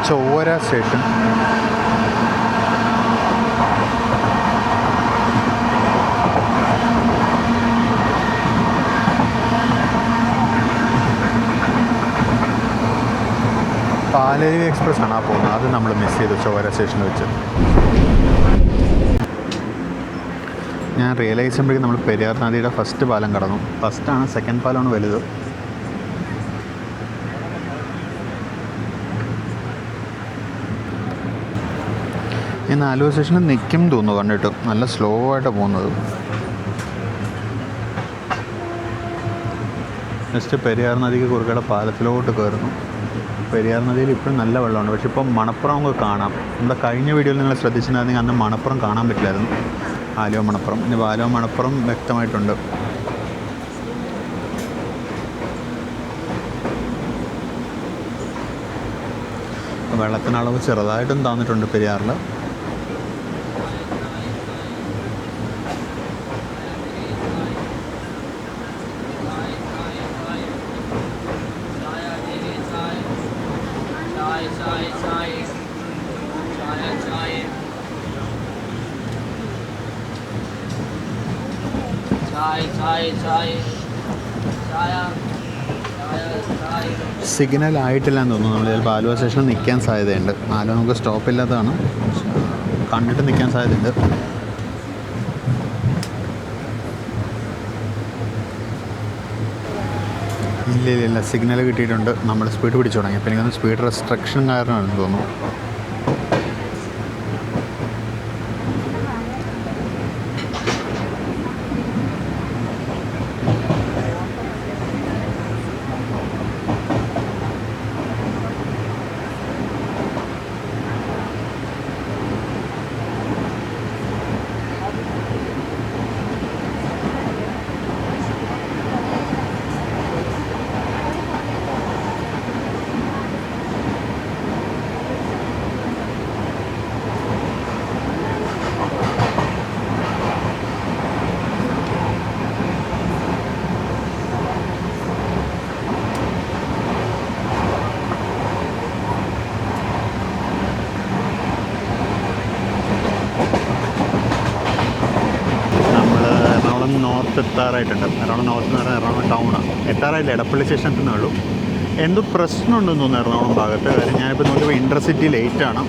ചൊവ്വര സ്റ്റേഷൻ. പാലേരി എക്സ്പ്രസ് ആണ് പോകുന്നത്, അത് നമ്മൾ മിസ് ചെയ്തു ചൊവ്വര സ്റ്റേഷനിൽ വെച്ച്. ഞാൻ റിയലൈസ് ചെയ്യുമ്പോഴേക്കും നമ്മൾ പെരിയാർ നദിയുടെ ഫസ്റ്റ് പാലം കടന്നു. ഫസ്റ്റാണ്, സെക്കൻഡ് പാലമാണ് വലുത്. ഞാൻ ആലുവ സ്റ്റേഷനിൽ നിൽക്കും തോന്നുന്നു കണ്ടിട്ട്. നല്ല സ്ലോ ആയിട്ടാണ് പോകുന്നത്. ജസ്റ്റ് പെരിയാർ നദിക്ക് കുറുകയുടെ പാലത്തിലോട്ട് കയറുന്നു. പെരിയാർ നദിയിൽ ഇപ്പോഴും നല്ല വെള്ളമുണ്ട്, പക്ഷെ ഇപ്പം മണപ്പുറം നമുക്ക് കാണാം. നമ്മുടെ കഴിഞ്ഞ വീഡിയോയിൽ നിങ്ങൾ ശ്രദ്ധിച്ചിട്ടുണ്ടെങ്കിൽ അന്ന് മണപ്പുറം കാണാൻ പറ്റില്ലായിരുന്നു. ആലുവ മണപ്പുറം. ഇനി ആലുവ മണപ്പുറം വ്യക്തമായിട്ടുണ്ട്. വെള്ളത്തിനളവ് ചെറുതായിട്ടും താന്നിട്ടുണ്ട് പെരിയാറിൽ. സിഗ്നൽ ആയിട്ടില്ലെന്ന് തോന്നുന്നു. നമ്മൾ ചിലപ്പോൾ ആലുവ സ്റ്റേഷനിൽ നിൽക്കാൻ സാധ്യതയുണ്ട്. ആലുവ നമുക്ക് സ്റ്റോപ്പില്ലാത്തതാണ്, കണ്ടിട്ട് നിൽക്കാൻ സാധ്യതയുണ്ട്. ഇല്ല, സിഗ്നൽ കിട്ടിയിട്ടുണ്ട്. നമ്മൾ സ്പീഡ് പിടിച്ചു തുടങ്ങി. അപ്പോൾ എനിക്കൊന്ന് സ്പീഡ് റെസ്ട്രിക്ഷൻ കാരണമാണെന്ന് തോന്നുന്നു. നോർത്ത് എത്താറായിട്ടുണ്ട്. എറണാകുളം നോർത്ത് എന്ന് പറഞ്ഞാൽ എറണാകുളം ടൗണാണ്. എത്താറായില്ല, എടപ്പള്ളി സ്റ്റേഷൻ എത്തുന്നേ ഉള്ളൂ. എന്തോ പ്രശ്നമുണ്ടെന്ന് തോന്നുന്നു എറണാകുളം ഭാഗത്ത്. കാര്യം ഞാനിപ്പോൾ നോക്കിയപ്പോൾ ഇൻ്റർസിറ്റി ലേറ്റാണ്.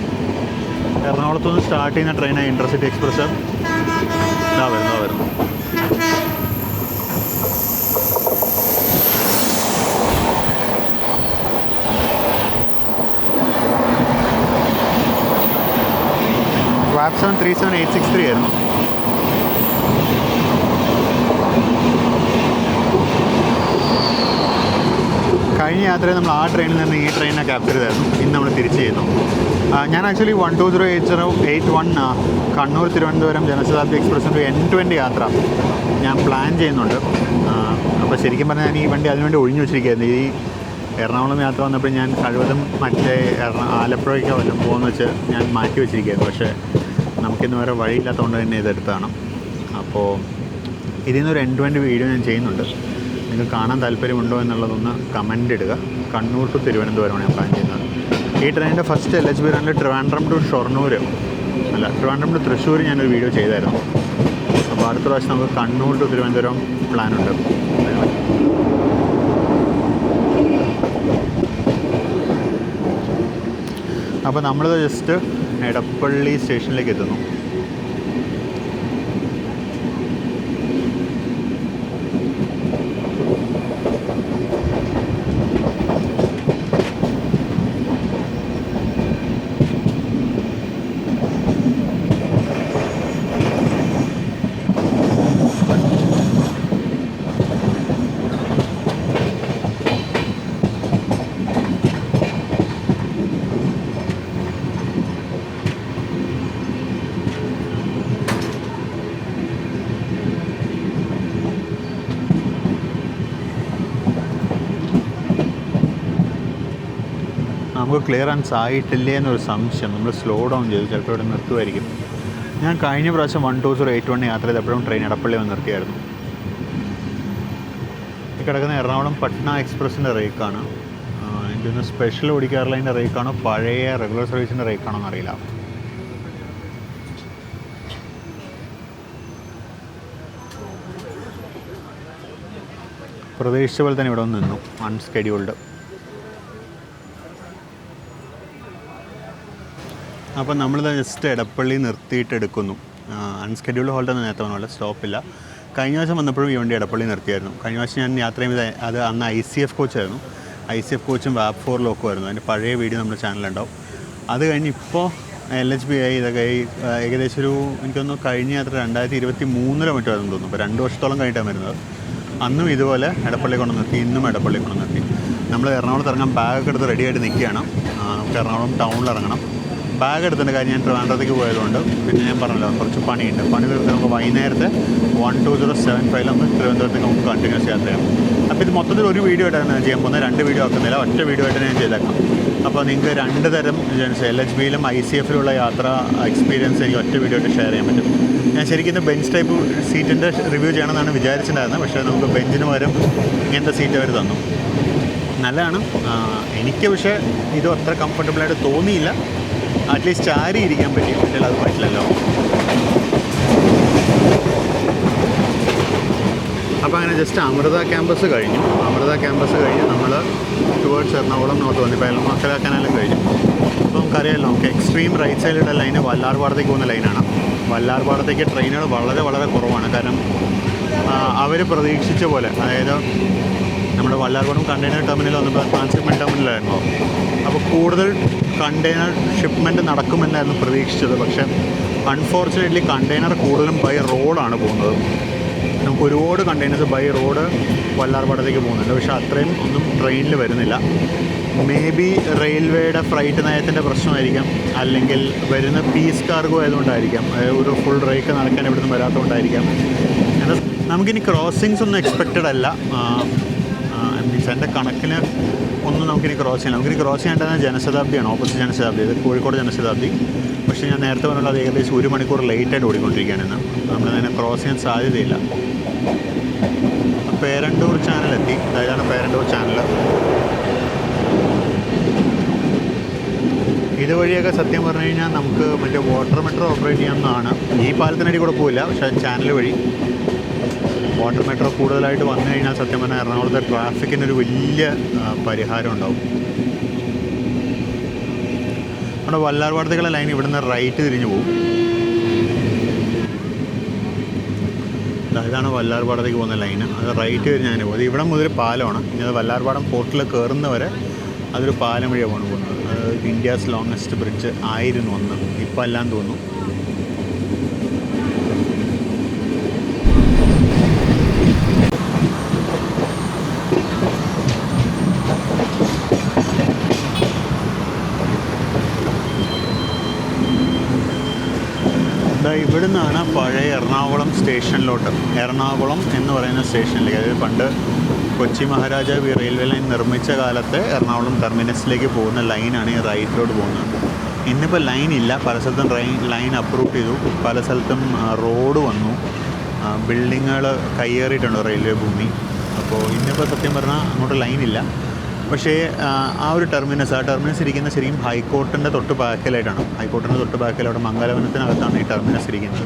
എറണാകുളത്തുനിന്ന് സ്റ്റാർട്ട് ചെയ്യുന്ന ട്രെയിനാണ് ഇൻ്റർസിറ്റി എക്സ്പ്രസ്. വരുന്നു. വാപ്സൺ 37863 ആയിരുന്നു. കഴിഞ്ഞ യാത്രയിൽ നമ്മൾ ആ ട്രെയിനിൽ നിന്ന് ഈ ട്രെയിനിനെ ക്യാപ്ചർ ചെയ്തായിരുന്നു. ഇന്ന് നമ്മൾ തിരിച്ച് ചെയ്യുന്നു. ഞാൻ ആക്ച്വലി 1208081 കണ്ണൂർ തിരുവനന്തപുരം ജനശതാബ്ദി എക്സ്പ്രസിൻ്റെ N20 യാത്ര ഞാൻ പ്ലാൻ ചെയ്യുന്നുണ്ട്. അപ്പോൾ ശരിക്കും പറഞ്ഞാൽ ഞാൻ ഈ വണ്ടി അതിനുവേണ്ടി ഒഴിഞ്ഞു വെച്ചിരിക്കുകയായിരുന്നു. ഈ എറണാകുളം യാത്ര വന്നപ്പോൾ ഞാൻ കഴിവതും മറ്റേ ആലപ്പുഴയ്ക്കോ വല്ലതും പോകുമെന്ന് വെച്ച് ഞാൻ മാറ്റി വെച്ചിരിക്കുകയായിരുന്നു. പക്ഷേ നമുക്കിന്ന് വേറെ വഴിയില്ലാത്തതുകൊണ്ട് തന്നെ ഇതെടുത്താണ്. അപ്പോൾ ഇതിൽ നിന്നൊരു N20 വീഡിയോ ഞാൻ ചെയ്യുന്നുണ്ട്. നിങ്ങൾക്ക് കാണാൻ താല്പര്യമുണ്ടോ എന്നുള്ളതൊന്ന് കമൻ്റ് ഇടുക. കണ്ണൂർ ടു തിരുവനന്തപുരമാണ് ഞാൻ പ്ലാൻ ചെയ്യുന്നത്. ഈ ട്രെയിനിൻ്റെ ഫസ്റ്റ് LHB റണ്ണിൽ ട്രിവാൻഡ്രം ടു ട്രിവാൻഡ്രം ടു തൃശ്ശൂർ ഞാനൊരു വീഡിയോ ചെയ്തായിരുന്നു. അപ്പോൾ അടുത്ത പ്രാവശ്യം നമുക്ക് കണ്ണൂർ ടു തിരുവനന്തപുരം പ്ലാനുണ്ട്. അപ്പോൾ നമ്മളിത് ജസ്റ്റ് എടപ്പള്ളി സ്റ്റേഷനിലേക്ക് എത്തുന്നു. നമുക്ക് ക്ലിയറൻസ് ആയിട്ടില്ലേ എന്നൊരു സംശയം. നമ്മൾ സ്ലോ ഡൗൺ ചെയ്തു, ചിലപ്പോൾ ഇവിടെ നിർത്തുമായിരിക്കും. ഞാൻ കഴിഞ്ഞ പ്രാവശ്യം 12081 യാത്ര ചെയ്തപ്പോഴും ട്രെയിൻ എടപ്പള്ളി വന്ന് നിർത്തിയായിരുന്നു. ഈ കിടക്കുന്ന എറണാകുളം പട്ന എക്സ്പ്രസിൻ്റെ റേക്കാണ്. എനിക്കൊന്ന് സ്പെഷ്യൽ ഓടിക്കാറുള്ള അതിൻ്റെ റേക്കാണോ പഴയ റെഗുലർ സർവീസിൻ്റെ റേക്കാണോ എന്നറിയില്ല. പ്രതീക്ഷിച്ച പോലെ തന്നെ ഇവിടെ വന്ന് നിന്നു, അൺസ്കെഡ്യൂൾഡ്. അപ്പോൾ നമ്മളിത് ജസ്റ്റ് എടപ്പള്ളി നിർത്തിയിട്ട് എടുക്കുന്നു. അൺസ്കെഡ്യൂൾഡ് ഹോൾഡൊന്നും നേരത്തെ വന്നുള്ള സ്റ്റോപ്പില്ല. കഴിഞ്ഞ ദിവസം വന്നപ്പോഴും ഈ വണ്ടി എടപ്പള്ളി നിർത്തിയായിരുന്നു. കഴിഞ്ഞ പ്രാവശ്യം ഞാൻ യാത്ര ചെയ്യുമ്പോൾ അത് അന്ന് ICF കോച്ചായിരുന്നു. ICF കോച്ചും വാപ്പ് 4 ലോക്കുമായിരുന്നു. അതിൻ്റെ പഴയ വീഡിയോ നമ്മുടെ ചാനലുണ്ടാവും. അത് കഴിഞ്ഞ് ഇപ്പോൾ LHB ആയി ഇതൊക്കെ ഏകദേശം ഒരു എനിക്കൊന്ന് കഴിഞ്ഞ യാത്ര 2023 മറ്റോ ആയിരുന്നു തോന്നുന്നു. അപ്പോൾ 2 വർഷത്തോളം കഴിഞ്ഞിട്ടാണ് വരുന്നത്. അന്നും ഇതുപോലെ എടപ്പള്ളി കൊണ്ട് നിർത്തി, ഇന്നും എടപ്പള്ളി കൊണ്ട് നിർത്തി. നമ്മൾ എറണാകുളത്ത് ഇറങ്ങാൻ ബാഗൊക്കെ എടുത്ത് റെഡിയായിട്ട് നിൽക്കുകയാണ്. നമുക്ക് എറണാകുളം ടൗണിൽ ഇറങ്ങണം. ബാഗ് എടുത്തിൻ്റെ കാര്യം ഞാൻ ട്രിവാൻഡ്രത്തേക്ക് പോയതുകൊണ്ട് പിന്നെ ഞാൻ പറഞ്ഞല്ലോ കുറച്ച് പണിയുണ്ട്. പണി തീർത്ത് നമുക്ക് വൈകുന്നേരത്തെ 12075 നമുക്ക് തിരുവനന്തപുരത്തേക്ക് നമുക്ക് കണ്ടിന്യൂസ് യാത്ര ചെയ്യാം. അപ്പോൾ ഇത് മൊത്തത്തിൽ ഒരു വീഡിയോ ആയിട്ടാണ് ഞാൻ ചെയ്യാൻ പോകുന്നത്. 2 വീഡിയോ ആക്കുന്നില്ല, ഒറ്റ വീഡിയോ ആയിട്ട് ഞാൻ ചെയ്തേക്കാം. അപ്പോൾ നിങ്ങൾക്ക് 2 തരം LHBയിലും ICFിലുള്ള യാത്ര എക്സ്പീരിയൻസ് എനിക്ക് ഒറ്റ വീഡിയോ ആയിട്ട് ഷെയർ ചെയ്യാൻ പറ്റും. ഞാൻ ശരിക്കും ഇന്ന് ബെഞ്ച് ടൈപ്പ് സീറ്റിൻ്റെ റിവ്യൂ ചെയ്യണമെന്നാണ് വിചാരിച്ചിട്ടുണ്ടായിരുന്നത്. പക്ഷേ നമുക്ക് ബെഞ്ചിന് പകരം ഇങ്ങനത്തെ സീറ്റ് അവർ തന്നു. നല്ലതാണ്. എനിക്ക് പക്ഷേ ഇത് അത്ര കംഫർട്ടബിളായിട്ട് തോന്നിയില്ല. അറ്റ്ലീസ്റ്റ് ചാരി ഇരിക്കാൻ പറ്റി, പക്ഷേ അത് പറ്റില്ലല്ലോ. അപ്പോൾ അങ്ങനെ ജസ്റ്റ് അമൃത ക്യാമ്പസ് കഴിഞ്ഞു. നമ്മൾ ടുവേർഡ്സ് എറണാകുളം നോട്ട് വന്നു. ഇപ്പോൾ എലമക്കല കനാലും കഴിഞ്ഞു. അപ്പോൾ നമുക്കറിയാമല്ലോ, നമുക്ക് എക്സ്ട്രീം റൈറ്റ് സൈഡിലുള്ള ലൈന് വല്ലാർപാടത്തേക്ക് പോകുന്ന ലൈനാണ്. വല്ലാർപാടത്തേക്ക് ട്രെയിനുകൾ വളരെ വളരെ കുറവാണ്. കാരണം അവർ പ്രതീക്ഷിച്ച പോലെ, അതായത് നമ്മുടെ വല്ലാർപാടം കണ്ടെയ്നർ ടെർമിനൽ വന്നപ്പോൾ ട്രാൻസ്ഷിപ്മെൻറ്റ് ടെർമിനലായിരുന്നു. അപ്പോൾ കൂടുതൽ കണ്ടെയ്നർ ഷിപ്മെൻറ്റ് നടക്കുമെന്നായിരുന്നു പ്രതീക്ഷിച്ചത്. പക്ഷേ അൺഫോർച്ചുനേറ്റ്ലി കണ്ടെയ്നർ കൂടുതലും ബൈ റോഡാണ് പോകുന്നത്. നമുക്ക് ഒരുപാട് കണ്ടെയ്നേഴ്സ് ബൈ റോഡ് വല്ലാർപാടത്തേക്ക് പോകുന്നുണ്ട്. പക്ഷേ അത്രയും ഒന്നും ട്രെയിനിൽ വരുന്നില്ല. മേ ബി റെയിൽവേയുടെ ഫ്രൈറ്റ് നയത്തിൻ്റെ പ്രശ്നമായിരിക്കാം, അല്ലെങ്കിൽ വരുന്ന പീസ് കാർഗോ ആയതുകൊണ്ടായിരിക്കാം, ഒരു ഫുൾ റേക്ക് നടക്കാൻ ഇവിടുന്ന് വരാത്തതുകൊണ്ടായിരിക്കാം. നമുക്കിനി ക്രോസിങ്സ് ഒന്നും എക്സ്പെക്റ്റഡ് അല്ല. മീൻസ് എൻ്റെ കണക്കിന് ഒന്നും നമുക്കിനി ക്രോസ് ചെയ്യണം. നമുക്കിനി ക്രോസ് ചെയ്യേണ്ടത് ജനശതാബ്ദിയാണ്, ഓപ്പോസിറ്റ് ജനശതാബ്ദി. ഇത് കോഴിക്കോട് ജനശതാബ്ദി. പക്ഷേ ഞാൻ നേരത്തെ പറഞ്ഞുള്ളത് ഏകദേശം 1 മണിക്കൂർ ലേറ്റായിട്ട് ഓടിക്കൊണ്ടിരിക്കുകയാണെന്ന്. നമ്മളതിനെ ക്രോസ് ചെയ്യാൻ സാധ്യതയില്ല. പേരണ്ടൂർ ചാനലെത്തി. അതായതാണ് പേരണ്ടൂർ ചാനൽ. ഇതുവഴിയൊക്കെ സത്യം പറഞ്ഞു കഴിഞ്ഞാൽ നമുക്ക് മറ്റേ വാട്ടർ മെട്രോ ഓപ്പറേറ്റ് ചെയ്യാവുന്നതാണ്. ഈ പാലത്തിനടി കൂടെ പോവില്ല, പക്ഷേ ചാനൽ വഴി വാട്ടർ മെട്രോ കൂടുതലായിട്ട് വന്നു കഴിഞ്ഞാൽ സത്യം പറഞ്ഞാൽ എറണാകുളത്തെ ട്രാഫിക്കിനൊരു വലിയ പരിഹാരം ഉണ്ടാവും. നമ്മുടെ വല്ലാർപാടത്തേക്കുള്ള ലൈൻ ഇവിടുന്ന് റൈറ്റ് തിരിഞ്ഞു പോകും. ഇതാണ് വല്ലാർപാടത്തേക്ക് പോകുന്ന ലൈന്. അത് റൈറ്റ് തിരിഞ്ഞ് അങ്ങനെ പോകും. അത് ഇവിടെ മുതൽ പാലമാണ്. ഇനി അത് വല്ലാർപാടം പോർട്ടിൽ കയറുന്നവരെ അതൊരു പാലം വഴിയാണ് പോകുന്നത്. അത് ഇന്ത്യാസ് ലോങ്ങസ്റ്റ് ബ്രിഡ്ജ് ആയിരുന്നു അന്ന്, ഇപ്പം അല്ലാന്ന് തോന്നുന്നു. ഇവിടെ നിന്നാണ് പഴയ എറണാകുളം സ്റ്റേഷനിലോട്ട്, എറണാകുളം എന്ന് പറയുന്ന സ്റ്റേഷനിലേക്ക്, അതായത് പണ്ട് കൊച്ചി മഹാരാജാവ് റെയിൽവേ ലൈൻ നിർമ്മിച്ച കാലത്ത് എറണാകുളം ടെർമിനസിലേക്ക് പോകുന്ന ലൈനാണ് ഈ റൈറ്റിലോട്ട് പോകുന്നത്. ഇന്നിപ്പോൾ ലൈൻ ഇല്ല, പല സ്ഥലത്തും ലൈൻ അപ്രൂവ് ചെയ്തു, പല സ്ഥലത്തും റോഡ് വന്നു, ബിൽഡിങ്ങുകൾ കയ്യേറിയിട്ടുണ്ട് റെയിൽവേ ഭൂമി. അപ്പോൾ ഇന്നിപ്പോൾ സത്യം പറഞ്ഞാൽ അങ്ങോട്ട് ലൈനില്ല. പക്ഷേ ആ ടെർമിനസ് ഇരിക്കുന്ന ശരിക്കും ഹൈക്കോർട്ടിൻ്റെ തൊട്ട് ബാക്കിലായിട്ടാണ്. ഹൈക്കോർട്ടിൻ്റെ തൊട്ട് ബാക്കിൽ അവിടെ മംഗലവനത്തിനകത്താണ് ഈ ടെർമിനസ് ഇരിക്കുന്നത്.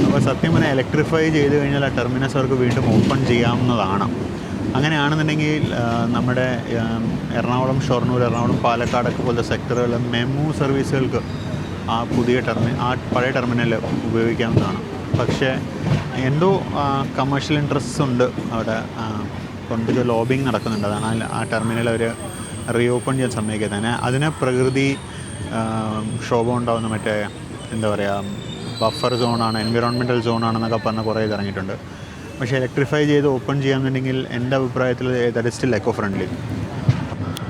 അപ്പോൾ സത്യം പറഞ്ഞാൽ ഇലക്ട്രിഫൈ ചെയ്ത് കഴിഞ്ഞാൽ ആ ടെർമിനസ് അവർക്ക് വീണ്ടും ഓപ്പൺ ചെയ്യാവുന്നതാണ്. അങ്ങനെയാണെന്നുണ്ടെങ്കിൽ നമ്മുടെ എറണാകുളം ഷൊർണൂർ, എറണാകുളം പാലക്കാടൊക്കെ പോലത്തെ സെക്ടറുകൾ മെമു സർവീസുകൾക്ക് ആ പഴയ ടെർമിനൽ ഉപയോഗിക്കാവുന്നതാണ്. പക്ഷേ എന്തോ കമേഴ്ഷ്യൽ ഇൻട്രസ്റ്റ് ഉണ്ട് അവിടെ, കൊണ്ടൊരു ലോബിങ് നടക്കുന്നുണ്ട്. അതാണ് ആ ടെർമിനൽ അവർ റീഓപ്പൺ ചെയ്യാൻ സമ്മതിക്കുന്നത്. തന്നെ അതിന് പ്രകൃതി ക്ഷോഭം ഉണ്ടാകുന്ന മറ്റേ എന്താ പറയുക ബഫർ സോണാണ്, എൻവിറോൺമെൻറ്റൽ സോണാണെന്നൊക്കെ പറഞ്ഞ് കുറേ ഇത് ഇറങ്ങിയിട്ടുണ്ട്. പക്ഷേ ഇലക്ട്രിഫൈ ചെയ്ത് ഓപ്പൺ ചെയ്യാമെന്നുണ്ടെങ്കിൽ എൻ്റെ അഭിപ്രായത്തിൽ that is still eco friendly.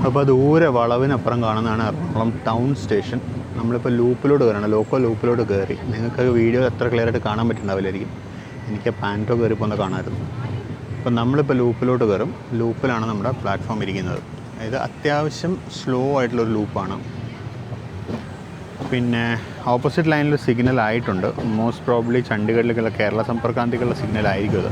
അപ്പോൾ ദൂരെ വളവിനപ്പുറം കാണുന്നതാണ് എറണാകുളം ടൗൺ സ്റ്റേഷൻ. നമ്മളിപ്പോൾ ലൂപ്പിലോട്ട് കയറണം, ലോക്കോ ലൂപ്പിലോട്ട് കയറി. നിങ്ങൾക്ക് വീഡിയോ എത്ര ക്ലിയർ ആയിട്ട് കാണാൻ പറ്റുന്നുണ്ടാവില്ലായിരിക്കും. എനിക്ക് പാൻറ്റോ കയറിപ്പോൾ ഒന്ന് കാണാമായിരുന്നു. അപ്പോൾ നമ്മളിപ്പോൾ ലൂപ്പിലോട്ട് കയറും. ലൂപ്പിലാണ് നമ്മുടെ പ്ലാറ്റ്ഫോം ഇരിക്കുന്നത്. ഇത് അത്യാവശ്യം സ്ലോ ആയിട്ടുള്ളൊരു ലൂപ്പാണ്. പിന്നെ ഓപ്പോസിറ്റ് ലൈനിൽ സിഗ്നൽ ആയിട്ടുണ്ട്. മോസ്റ്റ് പ്രോബ്ലി ചണ്ഡീഗഡിലേക്കുള്ള കേരള സമ്പർക്രാന്തിക്കുള്ള സിഗ്നൽ ആയിരിക്കും ഇത്.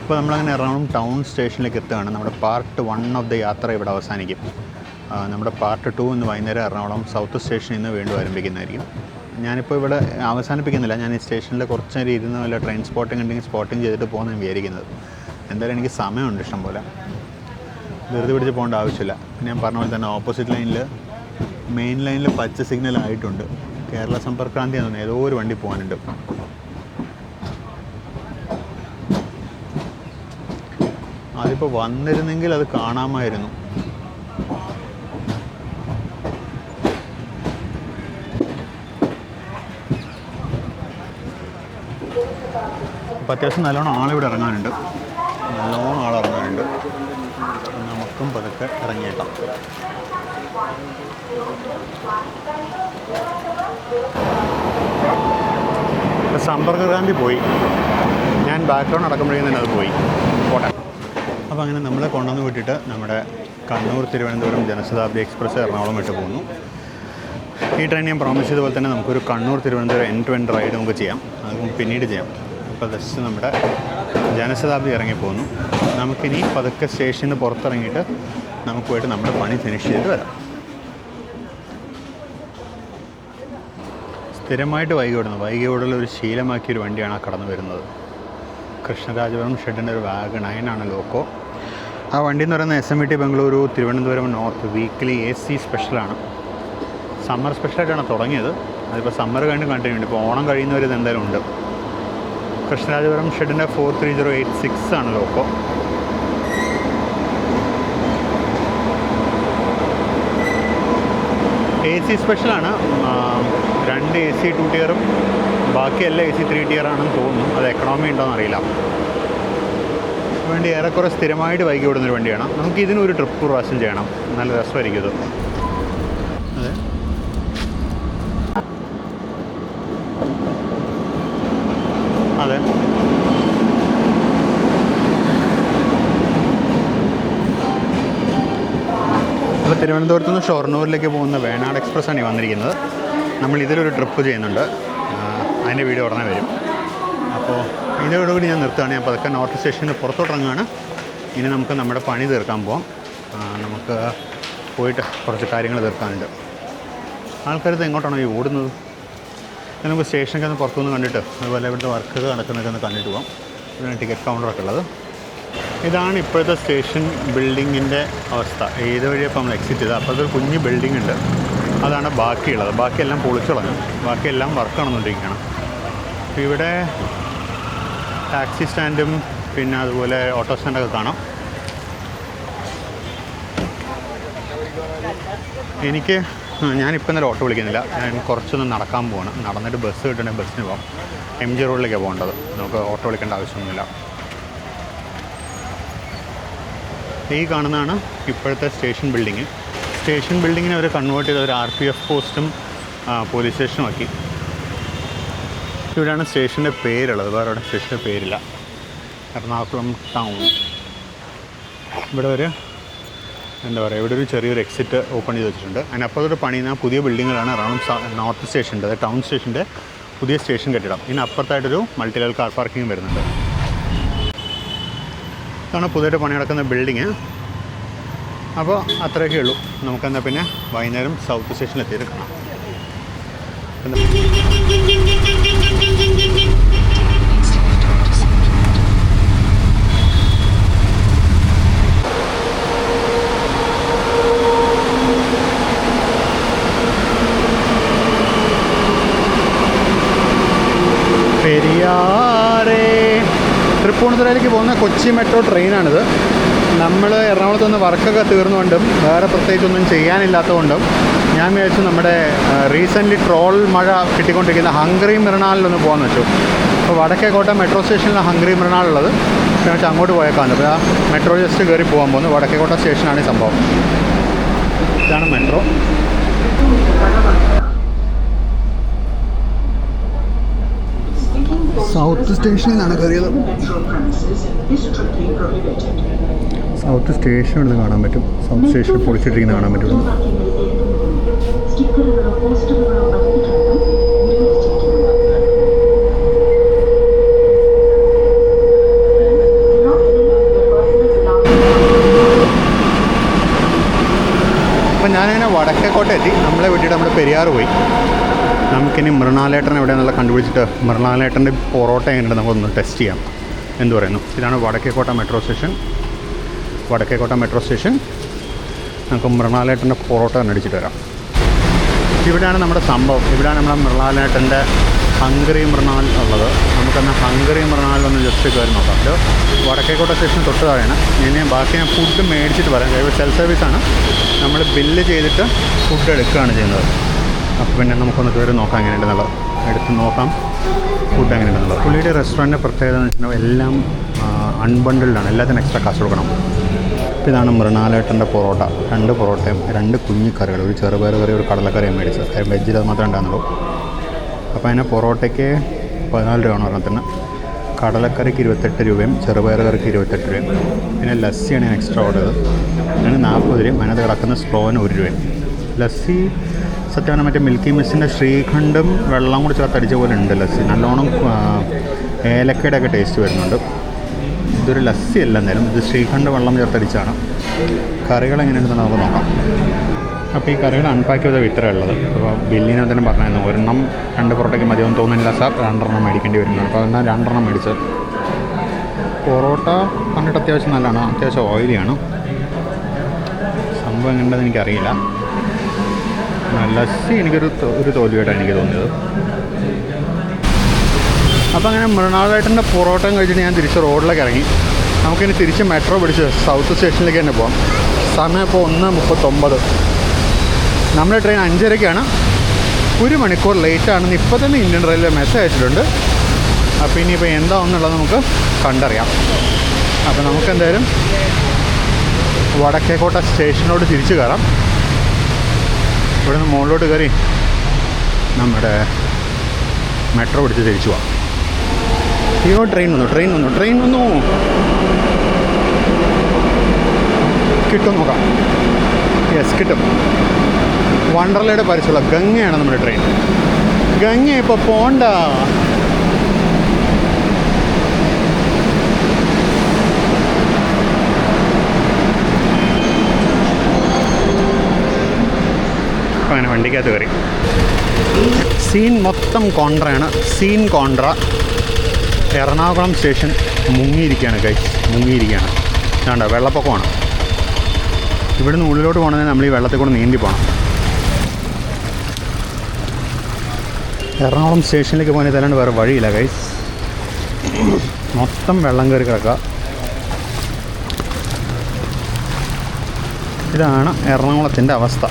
ഇപ്പോൾ നമ്മളങ്ങനെ എറണാകുളം ടൗൺ സ്റ്റേഷനിലേക്ക് എത്തുകയാണ്. നമ്മുടെ പാർട്ട് 1 ഓഫ് ദ യാത്ര ഇവിടെ അവസാനിക്കും. നമ്മുടെ പാർട്ട് 2 ഇന്ന് വൈകുന്നേരം എറണാകുളം സൗത്ത് സ്റ്റേഷനിൽ നിന്ന് വീണ്ടും ആരംഭിക്കുന്നതായിരിക്കും. ഞാനിപ്പോൾ ഇവിടെ അവസാനിപ്പിക്കുന്നില്ല. ഞാൻ ഈ സ്റ്റേഷനിൽ കുറച്ച് നേരം ഇരുന്ന് വല്ല ട്രെയിൻ സ്പോട്ടിംഗ് ഉണ്ടെങ്കിൽ സ്പോട്ടിംഗ് ചെയ്തിട്ട് പോകുന്നതാണ് വിചാരിക്കുന്നത്. എന്തായാലും എനിക്ക് സമയമുണ്ട് ഇഷ്ടം പോലെ, ധൃതി പിടിച്ച് പോകേണ്ട ആവശ്യമില്ല. ഞാൻ പറഞ്ഞ പോലെ തന്നെ ഓപ്പോസിറ്റ് ലൈനിൽ മെയിൻ ലൈനിൽ പച്ച സിഗ്നൽ ആയിട്ടുണ്ട്. കേരള സമ്പർക്രാന്തി എന്ന് പറഞ്ഞാൽ ഏതോ ഒരു വണ്ടി പോകാനുണ്ട്. അതിപ്പോൾ വന്നിരുന്നെങ്കിൽ അത് കാണാമായിരുന്നു. അപ്പോൾ അത്യാവശ്യം നല്ലോണം ആളിവിടെ ഇറങ്ങാനുണ്ട്, നല്ലോണം ആളിറങ്ങാനുണ്ട്. നമുക്കും പതുക്കെ ഇറങ്ങിയേക്കാം. സമ്പർക്ക്രാന്തി പോയി. ഞാൻ ബാക്ക്ഗ്രൗണ്ട് അടക്കുമ്പോഴേക്കും തന്നെ അത് പോയി. പോട്ടെ. അപ്പോൾ അങ്ങനെ നമ്മളെ കൊണ്ടുവന്ന് വിട്ടിട്ട് നമ്മുടെ കണ്ണൂർ തിരുവനന്തപുരം ജനശതാബ്ദി എക്സ്പ്രസ് എറണാകുളം വിട്ട് പോകുന്നു. ഈ ട്രെയിൻ ഞാൻ പ്രോമിസ് ചെയ്തതുപോലെ തന്നെ നമുക്കൊരു Kannur Thiruvananthapuram end to end ride നമുക്ക് ചെയ്യാം. അത് നമുക്ക് പിന്നീട് ചെയ്യാം. ഇപ്പോൾ ജസ്റ്റ് നമ്മുടെ ജനശതാബ്ദി ഇറങ്ങിപ്പോകുന്നു. നമുക്കിനി പതുക്കെ സ്റ്റേഷനിൽ നിന്ന് പുറത്തിറങ്ങിയിട്ട് നമുക്ക് പോയിട്ട് നമ്മുടെ പണി ഫിനിഷ് ചെയ്തിട്ട് വരാം. സ്ഥിരമായിട്ട് വൈകി ഓടലൊരു ശീലമാക്കിയൊരു വണ്ടിയാണ് കടന്നു വരുന്നത്. കൃഷ്ണരാജപുരം ഷെഡിൻ്റെ ഒരു വാഗൺ 9 ആണ് ലോക്കോ. ആ വണ്ടി എന്ന് പറയുന്നത് SMVT Bengaluru Thiruvananthapuram north weekly AC സ്പെഷ്യലാണ്. സമ്മർ സ്പെഷ്യലായിട്ടാണ് തുടങ്ങിയത്. അതിപ്പോൾ സമ്മർ കഴിഞ്ഞ് കണ്ടിന്യൂ ഉണ്ട്. ഇപ്പോൾ ഓണം കഴിയുന്നവർ ഇത് എന്തായാലും ഉണ്ട്. കൃഷ്ണരാജപുരം ഷെഡിൻ്റെ 43086 ആണ് ലോക്കോ. AC സ്പെഷ്യലാണ്. 2 AC 2 tier-ഉം ബാക്കിയെല്ലാം AC 3 tier ആണെന്ന് തോന്നുന്നു. അത് എക്കണോമി ഉണ്ടോയെന്ന് അറിയില്ല. വണ്ടി ഏറെക്കുറെ സ്ഥിരമായിട്ട് വൈകി ഓടുന്നൊരു വണ്ടിയാണ്. നമുക്ക് ഇതിനൊരു ട്രിപ്പ് പ്രാവശ്യം ചെയ്യണം, നല്ല രസമായിരിക്കും ഇത്. അതെ അപ്പോൾ തിരുവനന്തപുരത്ത് നിന്ന് ഷൊർണൂരിലേക്ക് പോകുന്ന വേണാട് എക്സ്പ്രസ്സാണ് ഈ വന്നിരിക്കുന്നത്. നമ്മൾ ഇതിലൊരു ട്രിപ്പ് ചെയ്യുന്നുണ്ട്. അതിൻ്റെ വീഡിയോ ഉടനെ വരും. അപ്പോൾ ഇതോടുകൂടി ഞാൻ നിർത്തുകയാണ്. ഞാൻ പതുക്കെ നോർത്ത് സ്റ്റേഷന് പുറത്തോട്ടിറങ്ങുകയാണ്. ഇനി നമുക്ക് നമ്മുടെ പണി തീർക്കാൻ പോകാം. നമുക്ക് പോയിട്ട് കുറച്ച് കാര്യങ്ങൾ തീർക്കാനുണ്ട്. ആൾക്കാരിത് എങ്ങോട്ടാണോ ഈ ഓടുന്നത്? നമുക്ക് സ്റ്റേഷനൊക്കെ ഒന്ന് പുറത്തുനിന്ന് കണ്ടിട്ട് അതുപോലെ ഇവിടുത്തെ വർക്കൊക്കെ നടക്കുന്നതൊക്കെ ഒന്ന് കണ്ടിട്ട് പോകാം. ഇതാണ് ടിക്കറ്റ് കൗണ്ടറൊക്കെ ഉള്ളത്. ഇതാണ് ഇപ്പോഴത്തെ സ്റ്റേഷൻ ബിൽഡിങ്ങിൻ്റെ അവസ്ഥ. ഏത് വഴിയപ്പോൾ നമ്മൾ എക്സിറ്റ് ചെയ്തത്. അപ്പോൾ അതൊരു കുഞ്ഞ് ബിൽഡിംഗ് ഉണ്ട്, അതാണ് ബാക്കിയുള്ളത്. ബാക്കിയെല്ലാം പൊളിച്ചു കളഞ്ഞു, ബാക്കിയെല്ലാം വർക്ക് നടന്നുകൊണ്ടിരിക്കുകയാണ്. അപ്പോൾ ഇവിടെ ടാക്സി സ്റ്റാൻഡും പിന്നെ അതുപോലെ ഓട്ടോ സ്റ്റാൻഡൊക്കെ കാണാം. ഞാനിപ്പോൾ ഇന്നലെ ഓട്ടോ വിളിക്കുന്നില്ല, ഞാൻ കുറച്ചൊന്ന് നടക്കാൻ പോവാണ്. നടന്നിട്ട് ബസ് കിട്ടണമെങ്കിൽ ബസ്സിന് പോകാം. MG റോഡിലേക്കാണ് പോകേണ്ടത്, നമുക്ക് ഓട്ടോ വിളിക്കേണ്ട ആവശ്യമൊന്നുമില്ല. ഈ കാണുന്നതാണ് ഇപ്പോഴത്തെ സ്റ്റേഷൻ ബിൽഡിങ്. സ്റ്റേഷൻ ബിൽഡിങ്ങിനെ അവർ കൺവേർട്ട് ചെയ്ത ഒരു RPF പോസ്റ്റും പോലീസ് സ്റ്റേഷനും ആക്കി. ഇവിടെയാണ് സ്റ്റേഷൻ്റെ പേരുള്ളത്, വേറെ അവിടെ സ്റ്റേഷൻ്റെ പേരില്ല. എറണാകുളം ടൗൺ. ഇവിടെ ഒരു ഇവിടെ ഒരു ചെറിയൊരു എക്സിറ്റ് ഓപ്പൺ ചെയ്ത് വെച്ചിട്ടുണ്ട്. അതിനപ്പുറത്തോട്ട് പണിയുന്ന പുതിയ ബിൽഡിങ്ങുകളാണ് എറണാകുളം നോർത്ത് സ്റ്റേഷൻ്റെ, അതായത് ടൗൺ സ്റ്റേഷൻ്റെ പുതിയ സ്റ്റേഷൻ കെട്ടിടം. ഇതിനപ്പുറത്തായിട്ടൊരു മൾട്ടി ലെവൽ കാർ പാർക്കിംഗ് വരുന്നുണ്ട്. ഇതാണ് പുതിയതായിട്ട് പണി നടക്കുന്ന ബിൽഡിങ്. അപ്പോൾ അത്രയൊക്കെ ഉള്ളൂ. നമുക്കെന്നാൽ പിന്നെ വൈകുന്നേരം സൗത്ത് സ്റ്റേഷനിലെത്തിയിട്ട് കാണാം. പെരിയാറേ തൃപ്പൂണിത്തുറയിലേക്ക് പോകുന്ന കൊച്ചി മെട്രോ ട്രെയിനാണിത്. നമ്മൾ എറണാകുളത്ത് നിന്ന് വർക്കൊക്കെ തീർന്നുകൊണ്ടും വേറെ പ്രത്യേകിച്ചൊന്നും ചെയ്യാനില്ലാത്തതുകൊണ്ടും ഞാൻ വിചാരിച്ചു നമ്മുടെ റീസെൻ്റ്ലി ട്രോൾ മഴ കിട്ടിക്കൊണ്ടിരിക്കുന്ന ഹംഗറി മൃണാളിലൊന്ന് പോകാമെന്ന് വെച്ചു. അപ്പോൾ വടക്കേക്കോട്ട മെട്രോ സ്റ്റേഷനിലാണ് ഹംഗറി മൃണാളുള്ളത്. ഞാൻ വെച്ചാൽ അങ്ങോട്ട് പോയേക്കാണ്. അപ്പോൾ ആ മെട്രോ ജസ്റ്റ് കയറി പോകാൻ പോകുന്നു. വടക്കേക്കോട്ട സ്റ്റേഷനാണ് ഈ സംഭവം. ഇതാണ് മെട്രോ. സൗത്ത് സ്റ്റേഷനിൽ നിന്നാണ് കയറിയത്. സൗത്ത് സ്റ്റേഷൻ ഇവിടുന്ന് കാണാൻ പറ്റും. സൗത്ത് സ്റ്റേഷൻ പൊളിച്ചിട്ടിരിക്കുന്ന കാണാൻ പറ്റും. അപ്പം ഞാനിങ്ങനെ വടക്കേക്കോട്ട എത്തി. നമ്മളെ വിട്ടിട്ട് നമ്മൾ പെരിയാർ പോയി. നമുക്കിനി മൃണാലേട്ടൻ എവിടെയാണെന്നുള്ള കണ്ടുപിടിച്ചിട്ട് മൃണാലേട്ടൻ്റെ പൊറോട്ട എങ്ങനെയുണ്ട് നമുക്കൊന്ന് ടെസ്റ്റ് ചെയ്യാം. എന്ത് പറയുന്നു? ഇതാണ് Vadakkekotta metro station. Vadakkekotta metro station. നമുക്ക് മൃണാലേട്ടൻ്റെ പൊറോട്ട കണ്ടടിച്ചിട്ട് വരാം. ഇവിടെയാണ് നമ്മുടെ സംഭവം. ഇവിടെയാണ് നമ്മുടെ മൃണാലേട്ടൻ്റെ ഹംഗറി മൃണാൽ ഉള്ളത്. നമുക്കെന്നാൽ ഹംഗറി മൃണാലൊന്ന് ജസ്റ്റ് കയറി നോക്കാം. ഇത് വടക്കേക്കോട്ട സ്റ്റേഷൻ തൊട്ട് താഴെയാണ്. ഞാൻ ബാക്കി ഞാൻ ഫുഡ് മേടിച്ചിട്ട് പറയാം. സെൽഫ് സർവീസാണ്. നമ്മൾ ബില്ല് ചെയ്തിട്ട് ഫുഡ് എടുക്കുകയാണ് ചെയ്യുന്നത്. അപ്പോൾ പിന്നെ നമുക്കൊന്ന് കയറി നോക്കാം എങ്ങനെയുണ്ടെന്നുള്ളത്. എടുത്ത് നോക്കാം ഫുഡ് എങ്ങനെയുണ്ടെന്നുള്ളത്. പുള്ളിയുടെ റെസ്റ്റോറൻറ്റിൻ്റെ പ്രത്യേകത എന്ന് വെച്ചിട്ടുണ്ടെങ്കിൽ എല്ലാം അൺബണ്ടിൽഡാണ്. എല്ലാത്തിനും എക്സ്ട്രാ കാശ് കൊടുക്കണം. അപ്പോൾ ഇതാണ് മൃണാലേട്ടൻ്റെ പൊറോട്ട. 2 പൊറോട്ടയും 2 കുഞ്ഞു കറികൾ, ഒരു ചെറുപയർ കറി, ഒരു കടലക്കറിയും മേടിച്ചത്. കാര്യം വെജിൽ അത് മാത്രമേ ഉണ്ടാകുന്നുള്ളൂ. അപ്പോൾ അതിനെ പൊറോട്ടയ്ക്ക് 14 രൂപയാണ് ഒരെണ്ണത്തിന്. കടലക്കറിക്ക് 28 രൂപയും ചെറുപയർ കറിക്ക് 28 രൂപയും. പിന്നെ ലസ്സിയാണ് ഞാൻ എക്സ്ട്രാ ഓർഡർ ചെയ്തത്. അതിന് 40 രൂപയും. അതിനകത്ത് കിടക്കുന്ന സ്ട്രോന് 1 രൂപയും. ലസ്സി സത്യമാണ് മറ്റേ മിൽക്കി മിസ്സിൻ്റെ ശ്രീഖണ്ഡും വെള്ളം കൂടി ചേർത്തടിച്ച പോലെ ഉണ്ട് ലസ്സി. നല്ലോണം ഏലക്കയുടെ ഒക്കെ ടേസ്റ്റ് വരുന്നുണ്ട്. ഇതൊരു ലസ്സി അല്ല, എന്തായാലും ഇത് ശ്രീഖണ്ഡ് വെള്ളം ചേർത്തടിച്ചാണ്. കറികൾ എങ്ങനെയുണ്ടെന്ന് നമുക്ക് നോക്കാം. അപ്പോൾ ഈ കറികൾ അൺപാക്ക് ചെയ്ത ഇത്ര ഉള്ളത്. അപ്പോൾ ബില്ലിനെ തന്നെ പറഞ്ഞായിരുന്നു ഒരെണ്ണം 2 പൊറോട്ടയ്ക്ക് മതിയൊന്നും തോന്നുന്നില്ല സാർ, 2 മേടിക്കേണ്ടി വരുന്നുണ്ട്. അപ്പോൾ എന്നാൽ 2 മേടിച്ചത്. പൊറോട്ട കണ്ടിട്ട് അത്യാവശ്യം നല്ലതാണ്, അത്യാവശ്യം ഓയിലിയാണ്. സംഭവം എങ്ങനെയുണ്ടെന്ന് എനിക്കറിയില്ല. ലസ്സി എനിക്കൊരു തോൽവിയായിട്ടാണ് എനിക്ക് തോന്നിയത്. അപ്പോൾ അങ്ങനെ മൃണാലേട്ടൻ്റെ പൊറോട്ടയും കഴിച്ചിട്ട് ഞാൻ തിരിച്ച് റോഡിലേക്ക് ഇറങ്ങി. നമുക്കിനി തിരിച്ച് മെട്രോ പിടിച്ച് സൗത്ത് സ്റ്റേഷനിലേക്ക് തന്നെ പോകാം. സമയം ഇപ്പോൾ 1:39. നമ്മുടെ ട്രെയിൻ 5:30-ക്കാണ്. 1 മണിക്കൂർ ലേറ്റാണെന്ന് ഇപ്പോൾ തന്നെ ഇന്ത്യൻ റെയിൽവേ മെസ്സേജ് അയച്ചിട്ടുണ്ട്. അപ്പോൾ ഇനിയിപ്പോൾ എന്താണെന്നുള്ളത് നമുക്ക് കണ്ടറിയാം. അപ്പോൾ നമുക്കെന്തായാലും വടക്കേക്കോട്ട സ്റ്റേഷനോട് തിരിച്ച് കയറാം. ഇവിടെ നിന്ന് മുകളിലോട്ട് കയറി നമ്മുടെ മെട്രോ പിടിച്ച് തിരിച്ചു പോവാം. അയ്യോ ട്രെയിൻ വന്നു. കിട്ടും നോക്കാം. യെസ് കിട്ടും. വണ്ടർലയുടെ പരിസരമുള്ള ഗംഗയാണ് നമ്മുടെ ട്രെയിൻ. ഗംഗ ഇപ്പോൾ പോണ്ട. ഇപ്പം അങ്ങനെ വണ്ടിക്കകത്ത് കയറി. സീൻ മൊത്തം കോൺട്രയാണ്. Scene contra. എറണാകുളം സ്റ്റേഷൻ മുങ്ങിയിരിക്കുകയാണ് ഗൈസ്, മുങ്ങിയിരിക്കുകയാണ്. കണ്ടോ, വെള്ളപ്പൊക്കമാണ്. ഇവിടുന്ന് ഉള്ളിലോട്ട് പോകണമെങ്കിൽ നമ്മൾ ഈ വെള്ളത്തിൽ കൂടെ നീന്തി പോകണം. എറണാകുളം സ്റ്റേഷനിലേക്ക് പോകാൻ തരാണ്ട് വേറെ വഴിയില്ല ഗൈസ്. മൊത്തം വെള്ളം കയറി കിടക്കുക. ഇതാണ് എറണാകുളത്തിൻ്റെ അവസ്ഥ.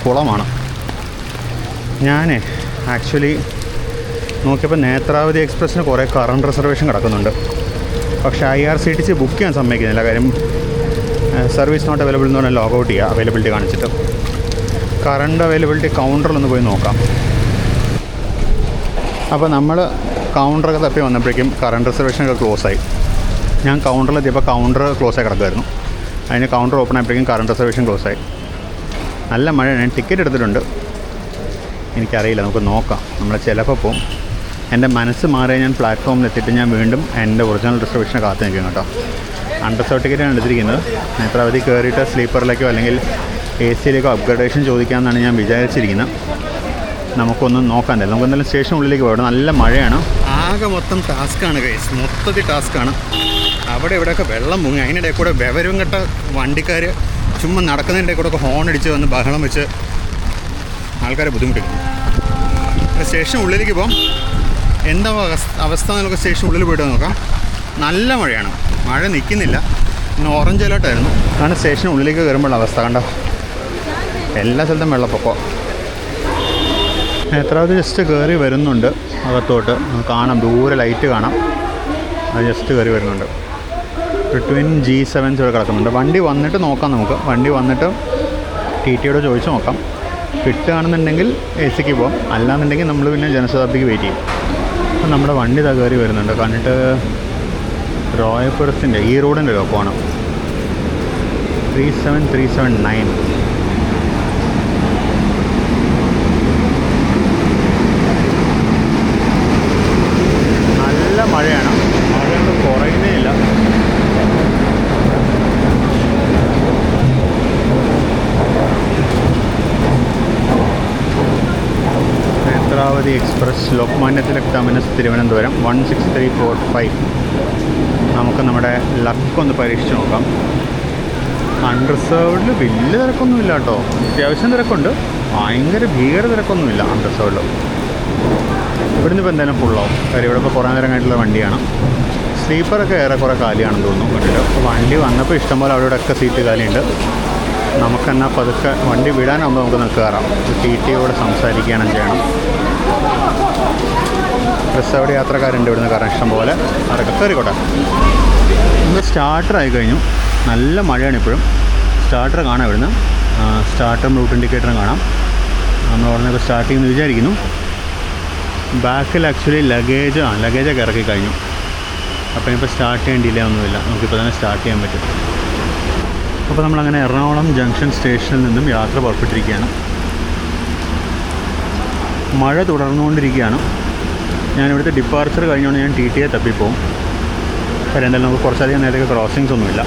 കുളമാണ്. ഞാൻ ആക്ച്വലി നോക്കിയപ്പോൾ നേത്രാവതി എക്സ്പ്രസ്സിന് കുറേ കറണ്ട് റിസർവേഷൻ കിടക്കുന്നുണ്ട്. പക്ഷേ IRCTC ബുക്ക് ചെയ്യാൻ സമ്മതിക്കുന്നില്ല. കാര്യം സർവീസ് നോട്ട് അവൈലബിൾ എന്ന് പറഞ്ഞാൽ ലോഗൗട്ട് ചെയ്യുക അവൈലബിലിറ്റി കാണിച്ചിട്ട്. കറണ്ട് അവൈലബിലിറ്റി കൗണ്ടറിലൊന്ന് പോയി നോക്കാം. അപ്പോൾ നമ്മൾ കൗണ്ടറൊക്കെ തപ്പി വന്നപ്പോഴേക്കും കറണ്ട് റിസർവേഷനൊക്കെ ക്ലോസായി. ഞാൻ കൗണ്ടറിലെത്തിയപ്പോൾ കൗണ്ടർ ക്ലോസായി കിടക്കുമായിരുന്നു. അതിന് കൗണ്ടർ ഓപ്പൺ ആയപ്പോഴേക്കും കറണ്ട് റിസർവേഷൻ ക്ലോസായി. നല്ല മഴ. ഞാൻ ടിക്കറ്റ് എടുത്തിട്ടുണ്ട്. എനിക്കറിയില്ല, നമുക്ക് നോക്കാം. നമ്മൾ ചിലപ്പോൾ പോകും. എൻ്റെ മനസ്സ് മാറിയാൽ ഞാൻ പ്ലാറ്റ്ഫോമിലെത്തിയിട്ട് ഞാൻ വീണ്ടും എൻ്റെ ഒറിജിനൽ റിസർവേഷനെ കാത്തു നിൽക്കും കേട്ടോ. അണ്ടർസർവ് ടിക്കറ്റാണ് എടുത്തിരിക്കുന്നത്. നേത്രാവതി കയറിയിട്ട് സ്ലീപ്പറിലേക്കോ അല്ലെങ്കിൽ AC-യിലേക്കോ അപ്ഗ്രഡേഷൻ ചോദിക്കാമെന്നാണ് ഞാൻ വിചാരിച്ചിരിക്കുന്നത്. നമുക്കൊന്നും നോക്കാൻ തരില്ല. നമുക്ക് എന്തായാലും സ്റ്റേഷൻ ഉള്ളിലേക്ക് പോകണം. നല്ല മഴയാണ്. ആകെ മൊത്തം ടാസ്ക്കാണ് ഗൈസ്, മൊത്തത്തിൽ ടാസ്ക്കാണ്. അവിടെ ഇവിടെയൊക്കെ വെള്ളം മുങ്ങി. അതിനിടെ കൂടെ വിവരം കെട്ട വണ്ടിക്കാർ ചുമ്മാ നടക്കുന്നതിൻ്റെ കൂടെ ഒക്കെ ഹോൺ അടിച്ച് വന്ന് ബഹളം വെച്ച് ആൾക്കാരെ ബുദ്ധിമുട്ടിക്കുന്നു. സ്റ്റേഷൻ ഉള്ളിലേക്ക് പോകാം. എന്താ അവസ്ഥ എന്നൊക്കെ സ്റ്റേഷൻ ഉള്ളിൽ പോയിട്ട് നോക്കാം. നല്ല മഴയാണ്, മഴ നിൽക്കുന്നില്ല. ഇന്ന് ഓറഞ്ച് അലേർട്ടായിരുന്നു. അതാണ് സ്റ്റേഷൻ ഉള്ളിലേക്ക് കയറുമ്പോഴുള്ള അവസ്ഥ. കണ്ടോ, എല്ലാ സ്ഥലത്തും വെള്ളപ്പൊക്കം. നേത്രാവതി ജസ്റ്റ് കയറി വരുന്നുണ്ട് അകത്തോട്ട്. കാണാം, ദൂരെ ലൈറ്റ് കാണാം. അത് ജസ്റ്റ് കയറി വരുന്നുണ്ട്. ട്വിൻ G7s ഇവിടെ കിടക്കുന്നുണ്ട്. വണ്ടി വന്നിട്ട് നോക്കാം നമുക്ക്. വണ്ടി വന്നിട്ട് TTയോട് ചോദിച്ച് നോക്കാം. കിട്ടുകയാണെന്നുണ്ടെങ്കിൽ AC-ക്ക് പോകാം. അല്ലാന്നുണ്ടെങ്കിൽ നമ്മൾ പിന്നെ ജനശതാബ്ദിക്ക് വെയിറ്റ് ചെയ്യും. അപ്പം നമ്മുടെ വണ്ടി ഇതാ കയറി വരുന്നുണ്ട്. കണ്ടിട്ട് റോയപുരത്തിൻ്റെ ഈ റോഡിൻ്റെ ലോക്കമാണ് 37379. നല്ല മഴയാണ്. മഴയൊന്നും കുറയുന്നേ ഇല്ല. Netravati express Lokmanya Tilak terminus Thiruvananthapuram 16345. നമുക്ക് നമ്മുടെ ലക്കൊന്ന് പരീക്ഷിച്ച് നോക്കാം. അൺറിസർവ്ഡിൽ വലിയ തിരക്കൊന്നുമില്ല കേട്ടോ. അത്യാവശ്യം തിരക്കുണ്ട്. ഭയങ്കര ഭീകര തിരക്കൊന്നുമില്ല അൺറിസർവ്ഡിൽ. ഇവിടുന്ന് ഇപ്പോൾ എന്തായാലും ഫുള്ളാവും. കാര്യം ഇവിടെ ഇപ്പോൾ കുറേ നേരം കഴിഞ്ഞിട്ടുള്ള വണ്ടിയാണ്. സ്ലീപ്പറൊക്കെ ഏറെക്കുറെ കാലിയാണെന്ന് തോന്നുന്നു കണ്ടിട്ട്. അപ്പോൾ വണ്ടി വന്നപ്പോൾ ഇഷ്ടംപോലെ അവിടെ ഇവിടെയൊക്കെ സീറ്റ് കാലിയുണ്ട്. നമുക്കെന്നാൽ പതുക്കെ വണ്ടി വിടാനാകുമ്പോൾ നമുക്ക് കയറാം. TTയോട് സംസാരിക്കുകയാണ് ചെയ്യണം. റിസർവ്ഡ് യാത്രക്കാരുണ്ട് ഇവിടുന്ന് കയറാൻ ഇഷ്ടം പോലെ. അതൊക്കെ കയറിക്കോട്ടെ. ഇന്ന് സ്റ്റാർട്ടറായി കഴിഞ്ഞു. നല്ല മഴയാണ് ഇപ്പോഴും. സ്റ്റാർട്ടർ കാണാം ഇവിടുന്ന്. സ്റ്റാർട്ടറും റൂട്ട് ഇൻഡിക്കേറ്ററും കാണാം. നമ്മൾ ഉടനെ ഇപ്പോൾ സ്റ്റാർട്ട് ചെയ്യുമെന്ന് വിചാരിക്കുന്നു. ബാക്കിൽ ആക്ച്വലി ലഗേജൊക്കെ ഇറക്കി കഴിഞ്ഞു. അപ്പോൾ ഇപ്പോൾ സ്റ്റാർട്ട് ചെയ്യേണ്ടിയില്ല ഒന്നുമില്ല. നമുക്കിപ്പോൾ തന്നെ സ്റ്റാർട്ട് ചെയ്യാൻ പറ്റും. അപ്പോൾ നമ്മളങ്ങനെ എറണാകുളം ജംഗ്ഷൻ സ്റ്റേഷനിൽ നിന്നും യാത്ര പുറപ്പെട്ടിരിക്കുകയാണ്. മഴ തുടർന്നുകൊണ്ടിരിക്കുകയാണ്. ഞാനിവിടുത്തെ ഡിപ്പാർച്ചർ കഴിഞ്ഞുകൊണ്ട് ഞാൻ TTയെ തപ്പിപ്പോവും. കാര്യം എന്തായാലും നമുക്ക് കുറച്ചധികം നേരത്തേക്ക് ക്രോസിങ്സ് ഒന്നുമില്ല.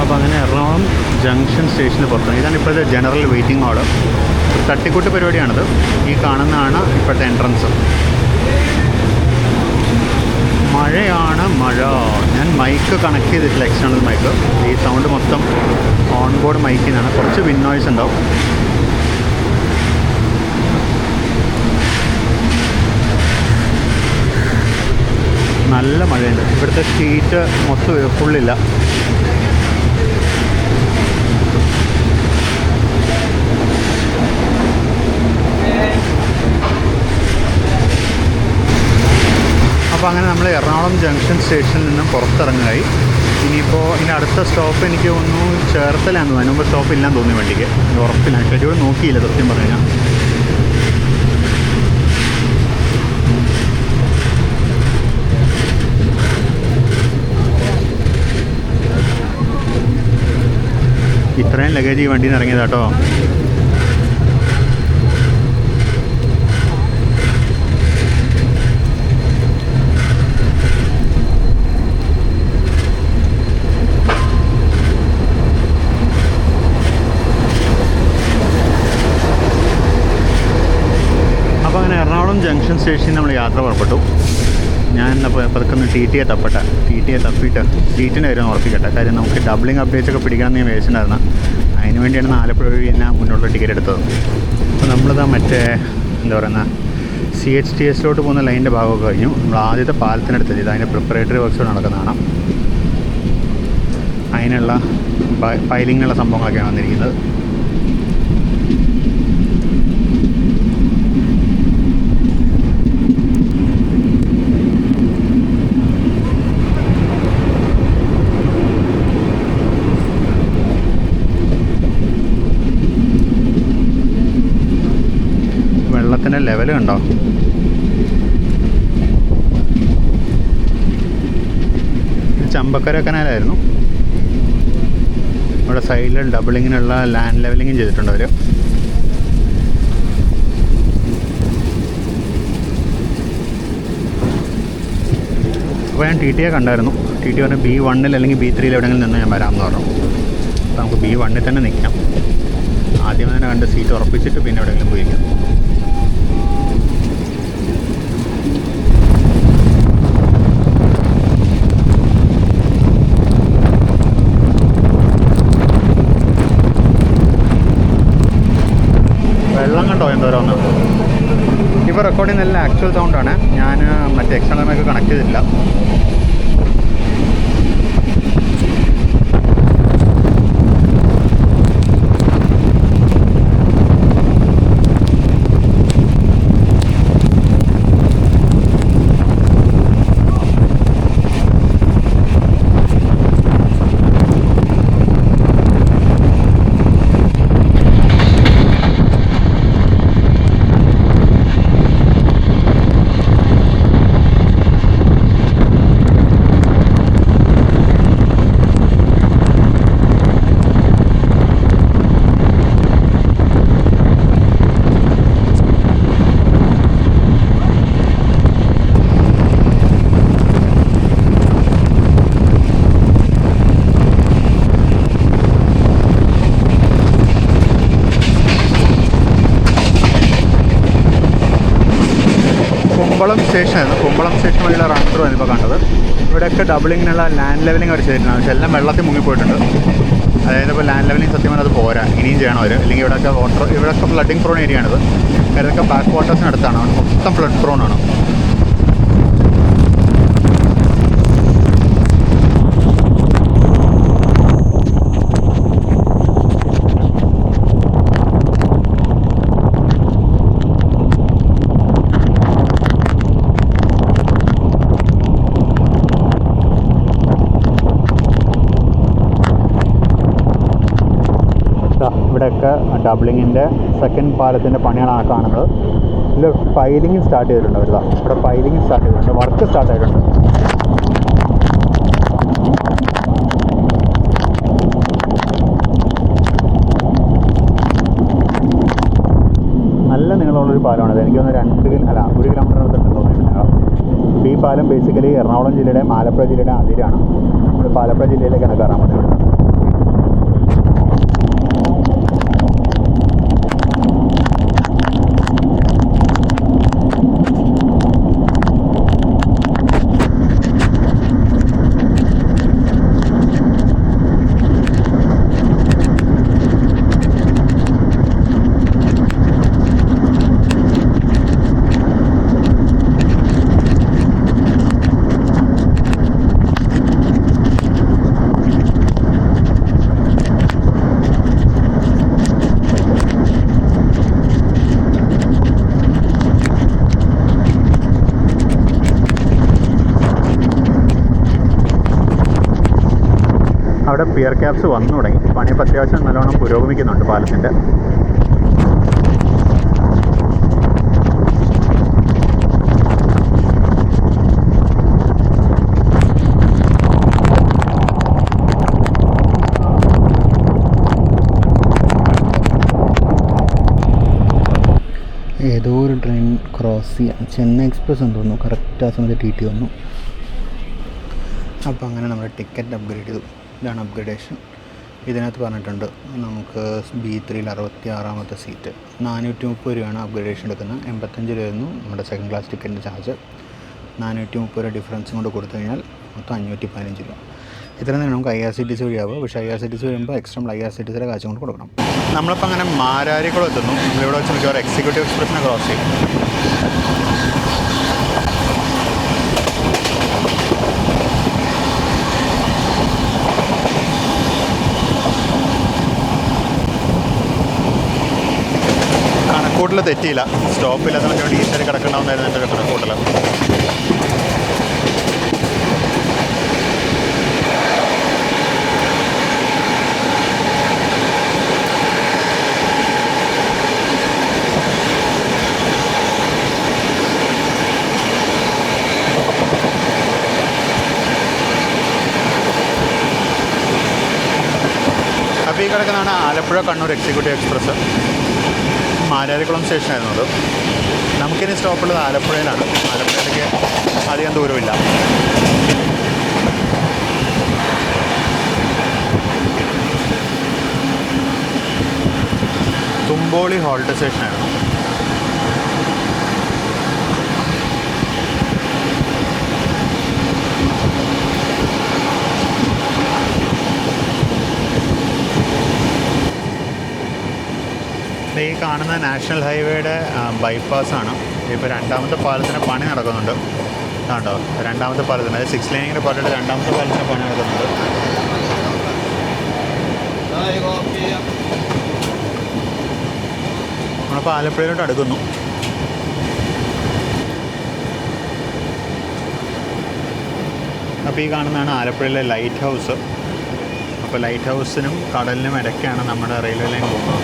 അപ്പോൾ അങ്ങനെ എറണാകുളം ജംഗ്ഷൻ സ്റ്റേഷന് പുറത്താണ്. ഇതാണ് ഇപ്പോഴത്തെ ജനറൽ വെയിറ്റിംഗ് ഹാള്. തട്ടിക്കൂട്ട് പരിപാടിയാണിത്. ഈ കാണുന്നതാണ് ഇപ്പോഴത്തെ എൻട്രൻസ്. മഴയാണ് മഴ. ഞാൻ മൈക്ക് കണക്ട് ചെയ്തിട്ടില്ല, എക്സ്റ്റേണൽ മൈക്ക്. ഈ സൗണ്ട് മൊത്തം ഓൺ ബോർഡ് മൈക്കിൽ നിന്നാണ്. കുറച്ച് വിൻ നോയ്സ് ഉണ്ടാവും. നല്ല മഴയുണ്ട്. ഇവിടുത്തെ സീറ്റ് മൊത്തം ഫുള്ളില്ല. അപ്പോൾ അങ്ങനെ നമ്മൾ എറണാകുളം ജംഗ്ഷൻ സ്റ്റേഷനിൽ നിന്നും പുറത്തിറങ്ങായി. ഇനിയിപ്പോൾ ഇതിൻ്റെ അടുത്ത സ്റ്റോപ്പ് എനിക്ക് തോന്നുന്നു ചേർത്തലാന്ന് തോന്നുന്നു. അതിന് മുമ്പ് സ്റ്റോപ്പ് ഇല്ലാന്ന് തോന്നി വണ്ടിക്ക്. ഉറപ്പില്ല, ഷെഡ്യൂൾ നോക്കിയില്ല സത്യം പറഞ്ഞു കഴിഞ്ഞാൽ. ഇത്രയും ലഗേജ് ഈ വണ്ടിയിൽ നിന്ന് ഇറങ്ങിയതാട്ടോ. സ്റ്റേഷനിൽ നമ്മൾ യാത്ര പുറപ്പെട്ടു. ഞാൻ അപ്പോൾ പതുക്കെ ഒന്ന് ടി ടിയെ തപ്പിയിട്ട് സീറ്റിൻ്റെ കാര്യം ഉറപ്പിക്കട്ടെ. കാര്യം നമുക്ക് ഡബ്ലിംഗ് അപ്ഡേറ്റ്സ് ഒക്കെ പിടിക്കണം എന്ന് വിചാരിച്ചിട്ടുണ്ടായിരുന്നു. അതിന് വേണ്ടിയാണ് ആലപ്പുഴ വഴി തന്നെ മുന്നോട്ടുള്ള ടിക്കറ്റ് എടുത്തത്. അപ്പോൾ നമ്മളിതാ മറ്റേ എന്താ പറയുന്ന CHTS പോകുന്ന ലൈനിൻ്റെ ഭാഗമൊക്കെ കഴിഞ്ഞു. നമ്മൾ ആദ്യത്തെ പാലത്തിനടുത്ത് ഇത് അതിൻ്റെ പ്രിപ്പറേറ്ററി വർക്ക്സ് നടക്കുന്നതാണ്. അതിനുള്ള ഫയലിങ്ങുള്ള സംഭവങ്ങളൊക്കെയാണ് വന്നിരിക്കുന്നത്. വെള്ളത്തിൻ്റെ ലെവൽ കണ്ടോ? ചമ്പക്കര കനാലായിരുന്നു. ഇവിടെ സൈഡിൽ ഡബിളിങ്ങിനുള്ള ലാൻഡ് ലെവലിങ്ങും ചെയ്തിട്ടുണ്ട് അവർ. അപ്പോൾ ഞാൻ TTയെ കണ്ടായിരുന്നു. TT പറഞ്ഞ് B1 അല്ലെങ്കിൽ B3 എവിടെയെങ്കിലും നിന്ന് ഞാൻ വരാമെന്ന് പറഞ്ഞു. അപ്പോൾ നമുക്ക് B1 തന്നെ നിൽക്കാം. ആദ്യം തന്നെ കണ്ട് സീറ്റ് ഉറപ്പിച്ചിട്ട് പിന്നെ എവിടെയെങ്കിലും പോയിരിക്കാം. വെള്ളം കണ്ടോ എന്തോരോന്ന്. ഇപ്പോൾ റെക്കോർഡ് ചെയ്യുന്ന ആക്ച്വൽ സൗണ്ടാണ്. ഞാൻ മറ്റേ എക്സ്റ്റേണൽ മൈക്ക് കണക്ട് ചെയ്തിട്ടില്ല. കുമ്പളം സ്റ്റേഷനായിരുന്നു. കുമ്പളം സ്റ്റേഷൻ വഴിയുള്ള റണ്ണറുമാണ് ഇപ്പോൾ കണ്ടത്. ഇവിടെയൊക്കെ ഡബിളിങ്ങിനുള്ള ലാൻഡ് ലെവലിംഗ് അവർ ചെയ്തിട്ടുണ്ട്. പക്ഷേ എല്ലാം വെള്ളത്തിൽ മുങ്ങിപ്പോയിട്ടുണ്ട്. അതായത് ഇപ്പോൾ ലാൻഡ് ലെവലിംഗ് സത്യം പറഞ്ഞാൽ അത് പോരാ, ഇനിയും ചെയ്യണം അവർ. അല്ലെങ്കിൽ ഇവിടെയൊക്കെ ഫ്ലഡിങ് പ്രോൺ ഏരിയ ആണിത്. ഇതൊക്കെ ബാക്ക് വാട്ടേഴ്സിനടുത്താണ്. മൊത്തം ഫ്ലഡ് പ്രോൺ ആണ്. ഇവിടെയൊക്കെ ഡബിളിങ്ങിൻ്റെ സെക്കൻഡ് പാലത്തിൻ്റെ പണിയാണ് കാണുന്നത്. ഇതിൽ പൈലിങ് സ്റ്റാർട്ട് ചെയ്തിട്ടുണ്ട്. അവർ ഇവിടെ പൈലിങ് സ്റ്റാർട്ട് ചെയ്തിട്ടുണ്ട്. വർക്ക് സ്റ്റാർട്ട് ആയിട്ടുണ്ട്. നല്ല നീളമുള്ളൊരു പാലമാണിത്. എനിക്ക് തോന്നുന്നു 1 കിലോമീറ്ററിനടുത്തുണ്ട് തോന്നുന്നുണ്ട്. ഈ പാലം ബേസിക്കലി എറണാകുളം ജില്ലയുടെ ആലപ്പുഴ ജില്ലയുടെ അതിരാണ്. നമ്മൾ ആലപ്പുഴ ജില്ലയിലേക്കാണ് കയറാൻ പോകുന്നത്. അവിടെ പിയർ ക്യാപ്സ് വന്നു തുടങ്ങി. പണിയപ്പോൾ അത്യാവശ്യം നല്ലോണം പുരോഗമിക്കുന്നുണ്ട് പാലത്തിൻ്റെ. ഏതോ ഒരു ട്രെയിൻ ക്രോസ് ചെയ്യാം. ചെന്നൈ എക്സ്പ്രസ് എന്ന് തോന്നുന്നു. കറക്റ്റ് ആ സമയത്ത് TT വന്നു. അപ്പോൾ അങ്ങനെ നമ്മൾ ടിക്കറ്റ് അപ്ഗ്രേഡ് ചെയ്തു. ഇതാണ് അപ്ഗ്രേഡേഷൻ. ഇതിനകത്ത് പറഞ്ഞിട്ടുണ്ട് നമുക്ക് B3 66ാമത്തെ സീറ്റ് 430 രൂപയാണ് അപ്ഗ്രേഡേഷൻ എടുക്കുന്നത്. 85 രൂപയായിരുന്നു നമ്മുടെ സെക്കൻഡ് ക്ലാസ് ടിക്കറ്റിൻ്റെ ചാർജ്. 430 രൂപ ഡിഫറൻസും കൊണ്ട് കൊടുത്തു കഴിഞ്ഞാൽ മൊത്തം 515 രൂപ. ഇത്ര തന്നെ നമുക്ക് IRCTC വഴിയാവും. പക്ഷേ IRCTC വരുമ്പോൾ എക്സ്ട്രാ നമ്മൾ IRCTCയുടെ കാശ് കൊണ്ട് കൊടുക്കണം. നമ്മളിപ്പോൾ അങ്ങനെ മാരാരിക്കുളം എത്തുന്നു. നമ്മളിവിടെ വെച്ച് മിക്കവാറും എക്സിക്യൂട്ടീവ് എക്സ്പ്രസ്സിനെ ക്രോസ് ചെയ്യും. കണക്കൂട്ടിൽ തെറ്റിയില്ല. സ്റ്റോപ്പില്ലാത്തതിനൊക്കെ വേണ്ടി ഈശ്വരി കിടക്കണമെന്നായിരുന്നു എൻ്റെ ഒരു കണക്കൂട്ടൽ. അപ്പോൾ ഈ കിടക്കുന്നതാണ് ആലപ്പുഴ കണ്ണൂർ എക്സിക്യൂട്ടീവ് എക്സ്പ്രസ്. മാരാരിക്കുളം സ്റ്റേഷനായിരുന്നു അത്. നമുക്കിനി സ്റ്റോപ്പുള്ളത് ആലപ്പുഴയിലാണ്. ആലപ്പുഴയിലേക്ക് അധികം ദൂരമില്ല. തുമ്പോളി ഹോൾട്ട് സ്റ്റേഷനായിരുന്നു. ഈ കാണുന്ന നാഷണൽ ഹൈവേയുടെ ബൈപ്പാസാണ്. ഇപ്പോൾ രണ്ടാമത്തെ പാലത്തിന് പണി നടക്കുന്നുണ്ട്. കണ്ടോ, രണ്ടാമത്തെ പാലത്തിന്, അതായത് 6 ലൈനിങ്ങിൻ്റെ പാട്ടിട്ട് രണ്ടാമത്തെ പാലത്തിന് പണി നടക്കുന്നുണ്ട്. നമ്മളിപ്പോൾ ആലപ്പുഴയിലോട്ട് അടുക്കുന്നു. അപ്പോൾ ഈ കാണുന്നതാണ് ആലപ്പുഴയിലെ ലൈറ്റ് ഹൗസ്. അപ്പോൾ ലൈറ്റ് ഹൗസിനും കടലിനും ഇടയ്ക്കാണ് നമ്മുടെ റെയിൽവേ ലൈൻ പോകുന്നത്.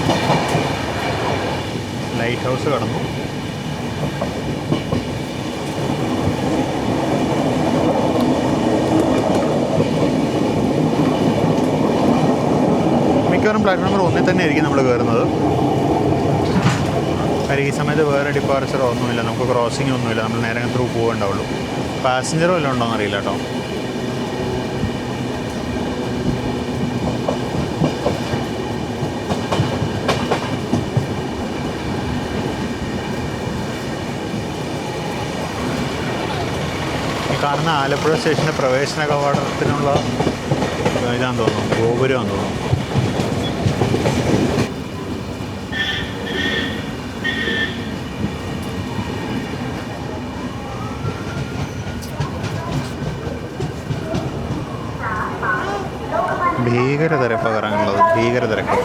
ലൈറ്റ് ഹൗസ് കടന്നു. മിക്കവാറും പ്ലാറ്റ്ഫോം നമ്പർ 1 തന്നെ ആയിരിക്കും നമ്മൾ കയറുന്നത്. കാര്യം ഈ സമയത്ത് വേറെ ഡിപ്പാർച്ചറോ ഒന്നുമില്ല, നമുക്ക് ക്രോസിംഗ് ഒന്നുമില്ല. നമ്മൾ നേരെ ത്രൂ പോകേണ്ടാവുള്ളൂ. പാസഞ്ചറോ വല്ലതും ഉണ്ടോയെന്ന് അറിയില്ല കേട്ടോ. കാണുന്ന ആലപ്പുഴ സ്റ്റേഷൻ്റെ പ്രവേശന കവാടത്തിനുള്ള ഇതാണെന്ന് തോന്നുന്നു, ഗോപുരമാണെന്ന് തോന്നുന്നു. ഭീകര തിരക്കാണ് കറങ്ങുന്നത്, ഭീകര തിരക്ക്.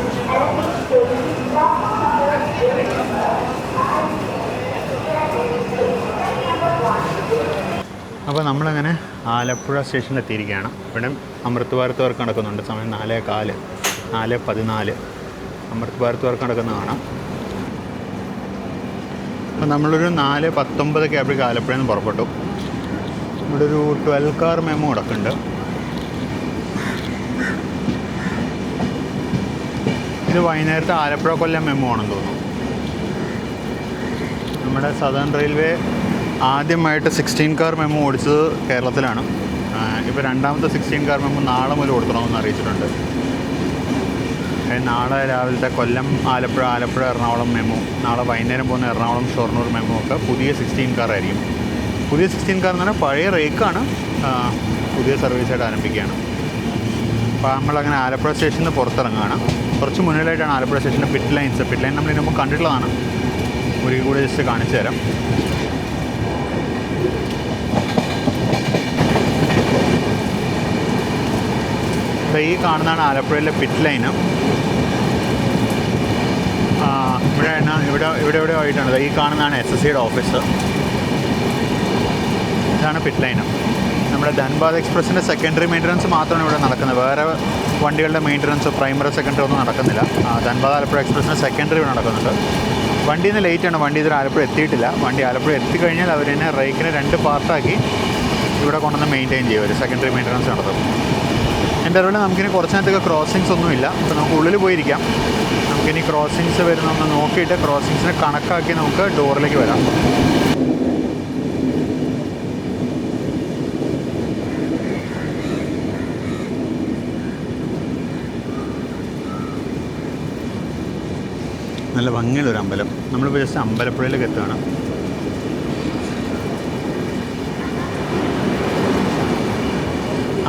അപ്പോൾ നമ്മളങ്ങനെ ആലപ്പുഴ സ്റ്റേഷനിൽ എത്തിയിരിക്കുകയാണ്. ഇവിടെ അമൃത് ഭാരത് വർക്ക് നടക്കുന്നുണ്ട്. സമയം 4:15, 4:14 അമൃത് ഭാരത് വർക്ക് നടക്കുന്ന കാണാം. അപ്പോൾ നമ്മളൊരു 4:19 ആയപ്പോഴേക്കും ആലപ്പുഴയിൽ നിന്ന് പുറപ്പെട്ടു. ഇവിടെ ഒരു 12 കാർ മെമ്മോ കിടക്കുന്നുണ്ട്. ഇത് വൈകുന്നേരത്തെ ആലപ്പുഴ കൊല്ലം മെമ്മോ ആണെന്ന് തോന്നുന്നു. നമ്മുടെ സദേൺ റെയിൽവേ ആദ്യമായിട്ട് 16 കാർ മെമ്മോ ഓടിച്ചത് കേരളത്തിലാണ്. ഇപ്പോൾ രണ്ടാമത്തെ 16 കാർ മെമ്മോ നാളെ മുതൽ കൊടുക്കണമെന്ന് അറിയിച്ചിട്ടുണ്ട്. നാളെ രാവിലത്തെ കൊല്ലം ആലപ്പുഴ, ആലപ്പുഴ എറണാകുളം മെമ്മോ, നാളെ വൈകുന്നേരം പോകുന്ന എറണാകുളം ഷൊർണൂർ മെമ്മോ ഒക്കെ പുതിയ 16 കാർ ആയിരിക്കും. പുതിയ 16 കാർ എന്ന് പറഞ്ഞാൽ പഴയ റേക്കാണ്, പുതിയ സർവീസായിട്ട് ആരംഭിക്കുകയാണ്. അപ്പോൾ നമ്മളങ്ങനെ ആലപ്പുഴ സ്റ്റേഷനിൽ നിന്ന് പുറത്തിറങ്ങുകയാണ്. കുറച്ച് മുന്നിലായിട്ടാണ് ആലപ്പുഴ സ്റ്റേഷൻ്റെ പിറ്റ് ലൈൻസ്. പിറ്റ് ലൈൻ നമ്മൾ ഇതിനുമ്പോൾ കണ്ടിട്ടുള്ളതാണ്. ഒരിക്കൽ കൂടി ജസ്റ്റ് കാണിച്ചു തരാം. ഈ കാണുന്നതാണ് ആലപ്പുഴയിലെ പിറ്റ് ലൈന്. ഇവിടെ ആയിട്ടാണ്. ഈ കാണുന്നതാണ് SSCയുടെ ഓഫീസ്. ഇതാണ് പിറ്റ് ലൈന്. നമ്മുടെ ധൻബാദ് എക്സ്പ്രസിൻ്റെ സെക്കൻഡറി മെയിൻ്റനൻസ് മാത്രമാണ് ഇവിടെ നടക്കുന്നത്. വേറെ വണ്ടികളുടെ മെയിൻ്റനൻസ് പ്രൈമറി സെക്കൻഡറി ഒന്നും നടക്കുന്നില്ല. ധൻബാദ് ആലപ്പുഴ എക്സ്പ്രസിൻ്റെ സെക്കൻഡറി ഇവിടെ നടക്കുന്നുണ്ട്. വണ്ടി ഇന്ന് ലേറ്റാണ്. വണ്ടി ഇതിൽ ആലപ്പുഴ എത്തിയിട്ടില്ല. വണ്ടി ആലപ്പുഴ എത്തിക്കഴിഞ്ഞാൽ അവർ തന്നെ റേക്കിനെ 2 പാർട്ടാക്കി ഇവിടെ കൊണ്ടുവന്ന് മെയിൻറ്റെയിൻ ചെയ്യും. ഒരു സെക്കൻഡറി മെയിൻ്റനൻസ് നടത്തും. എൻ്റെ അറിവിൽ നമുക്കിനി കുറച്ച് നേരത്തേക്ക് ക്രോസിങ്സ് ഒന്നുമില്ല. അപ്പോൾ നമുക്ക് ഉള്ളിൽ പോയിരിക്കാം. നമുക്കിനി ക്രോസിങ്സ് വരുന്നൊന്ന് നോക്കിയിട്ട് ക്രോസിങ്സിനെ കണക്കാക്കി നമുക്ക് ഡോറിലേക്ക് വരാം. നല്ല ഭംഗിയുള്ളൊരു അമ്പലം. നമ്മളിപ്പോൾ ജസ്റ്റ് അമ്പലപ്പുഴയിലേക്ക് എത്തുകയാണ്.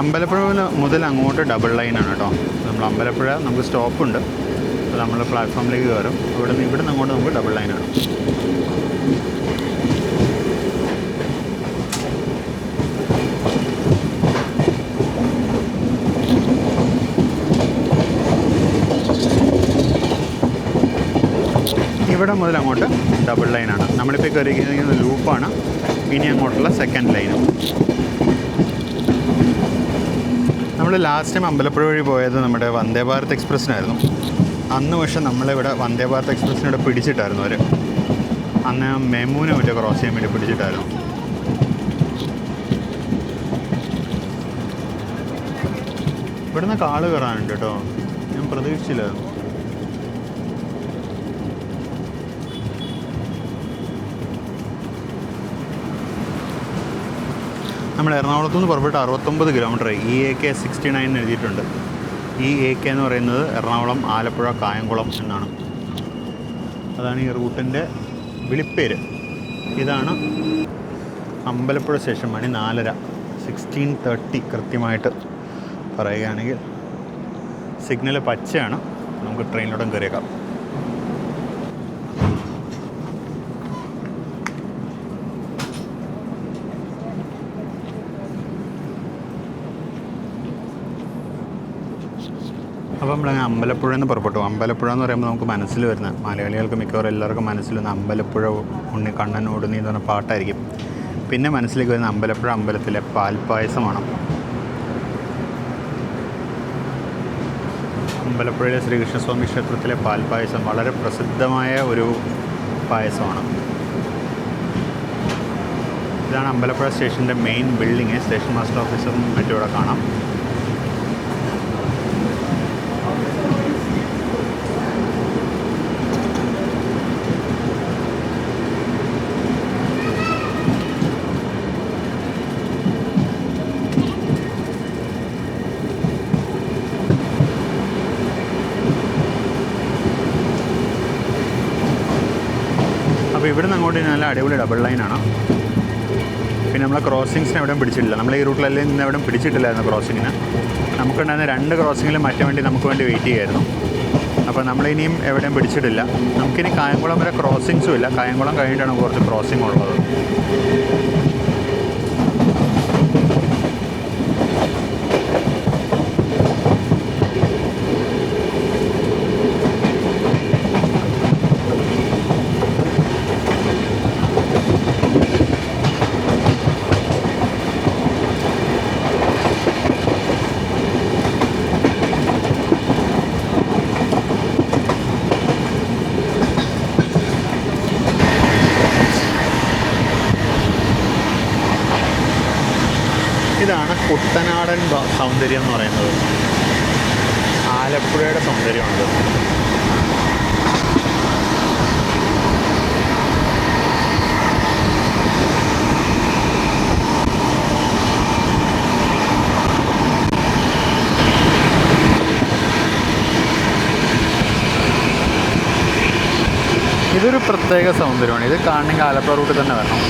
അമ്പലപ്പുഴ മുതൽ അങ്ങോട്ട് ഡബിൾ ലൈനാണ് കേട്ടോ. നമ്മൾ അമ്പലപ്പുഴ നമുക്ക് സ്റ്റോപ്പുണ്ട്, അപ്പോൾ നമ്മൾ പ്ലാറ്റ്ഫോമിലേക്ക് കയറും. ഇവിടെ നിന്ന് അങ്ങോട്ട് നമുക്ക് ഡബിൾ ലൈനാണ്. ഇവിടെ മുതൽ അങ്ങോട്ട് ഡബിൾ ലൈനാണ്. നമ്മളിപ്പോൾ കയറിയിരിക്കുന്ന ലൂപ്പാണ്. ഇനി അങ്ങോട്ടുള്ള സെക്കൻഡ് ലൈനും. നമ്മൾ ലാസ്റ്റ് ടൈം അമ്പലപ്പുഴ വഴി പോയത് നമ്മുടെ വന്ദേ ഭാരത് എക്സ്പ്രസ്സിനായിരുന്നു. അന്ന് പക്ഷേ നമ്മളിവിടെ വന്ദേ ഭാരത് എക്സ്പ്രസ്സിനിവിടെ പിടിച്ചിട്ടായിരുന്നു അവർ. അന്ന് മെമൂനെ മറ്റേ ക്രോസ് ചെയ്യാൻ വേണ്ടി പിടിച്ചിട്ടായിരുന്നു. ഇവിടുന്ന് കാള് കയറാനുണ്ട് കേട്ടോ, ഞാൻ പ്രതീക്ഷിച്ചില്ലായിരുന്നു. നമ്മൾ എറണാകുളത്തു നിന്ന് പുറപ്പെട്ട് 69 കിലോമീറ്റർ. EAK 69 എഴുതിയിട്ടുണ്ട്. EAK എന്ന് പറയുന്നത് എറണാകുളം, ആലപ്പുഴ, കായംകുളം എന്നാണ്. അതാണ് ഈ റൂട്ടിൻ്റെ വിളിപ്പേര്. ഇതാണ് അമ്പലപ്പുഴ സ്റ്റേഷൻ. മണി 4:30, 16:30 കൃത്യമായിട്ട് പറയുകയാണെങ്കിൽ. സിഗ്നൽ പച്ചയാണ്. നമുക്ക് ട്രെയിനിലോട്ടും കയറിയേക്കാം. അപ്പോൾ നമ്മളങ്ങനെ അമ്പലപ്പുഴയിൽ നിന്ന് പുറപ്പെട്ടു. അമ്പലപ്പുഴ എന്ന് പറയുമ്പോൾ നമുക്ക് മനസ്സിൽ വരുന്ന, മലയാളികൾക്ക് മിക്കവാറും എല്ലാവർക്കും മനസ്സിൽ വരുന്ന അമ്പലപ്പുഴ ഉണ്ണി കണ്ണൻ ഓടുന്നി എന്ന് പറഞ്ഞ പാട്ടായിരിക്കും. പിന്നെ മനസ്സിലേക്ക് വരുന്ന അമ്പലപ്പുഴ അമ്പലത്തിലെ പാൽപ്പായസമാണ്. അമ്പലപ്പുഴയിലെ ശ്രീകൃഷ്ണസ്വാമി ക്ഷേത്രത്തിലെ പാൽപ്പായസം വളരെ പ്രസിദ്ധമായ ഒരു പായസമാണ്. ഇതാണ് അമ്പലപ്പുഴ സ്റ്റേഷൻ്റെ മെയിൻ ബിൽഡിങ്. സ്റ്റേഷൻ മാസ്റ്റർ ഓഫീസറും മറ്റും ഇവിടെ കാണാം. അപ്പോൾ ഇവിടെ നിന്ന് അങ്ങോട്ട് നല്ല അടിപൊളി ഡബിൾ ലൈനാണ്. പിന്നെ നമ്മളെ ക്രോസിങ്സിന് എവിടെയും പിടിച്ചിട്ടില്ല. നമ്മൾ ഈ റൂട്ടിലെല്ലാം നിന്ന് എവിടെയും പിടിച്ചിട്ടില്ലായിരുന്നു ക്രോസിങ്ങിന്. നമുക്കുണ്ടായിരുന്ന 2 ക്രോസിങ്ങിലും മറ്റു വേണ്ടി നമുക്ക് വേണ്ടി വെയിറ്റ് ചെയ്യായിരുന്നു. അപ്പോൾ നമ്മളിനിയും എവിടെയും പിടിച്ചിട്ടില്ല. നമുക്കിനി കായംകുളം വരെ ക്രോസിങ്സും ഇല്ല. കായംകുളം കഴിഞ്ഞിട്ടാണ് കുറച്ച് ക്രോസിംഗ് ഉള്ളത്. ഇതാണ് കുട്ടനാടൻ സൗന്ദര്യം എന്ന് പറയുന്നത്. ആലപ്പുഴയുടെ സൗന്ദര്യമാണത്. ഇതൊരു പ്രത്യേക സൗന്ദര്യമാണ്. ഇത് കാണണമെങ്കിൽ ആലപ്പുഴ റൂട്ടിൽ തന്നെ വരണം.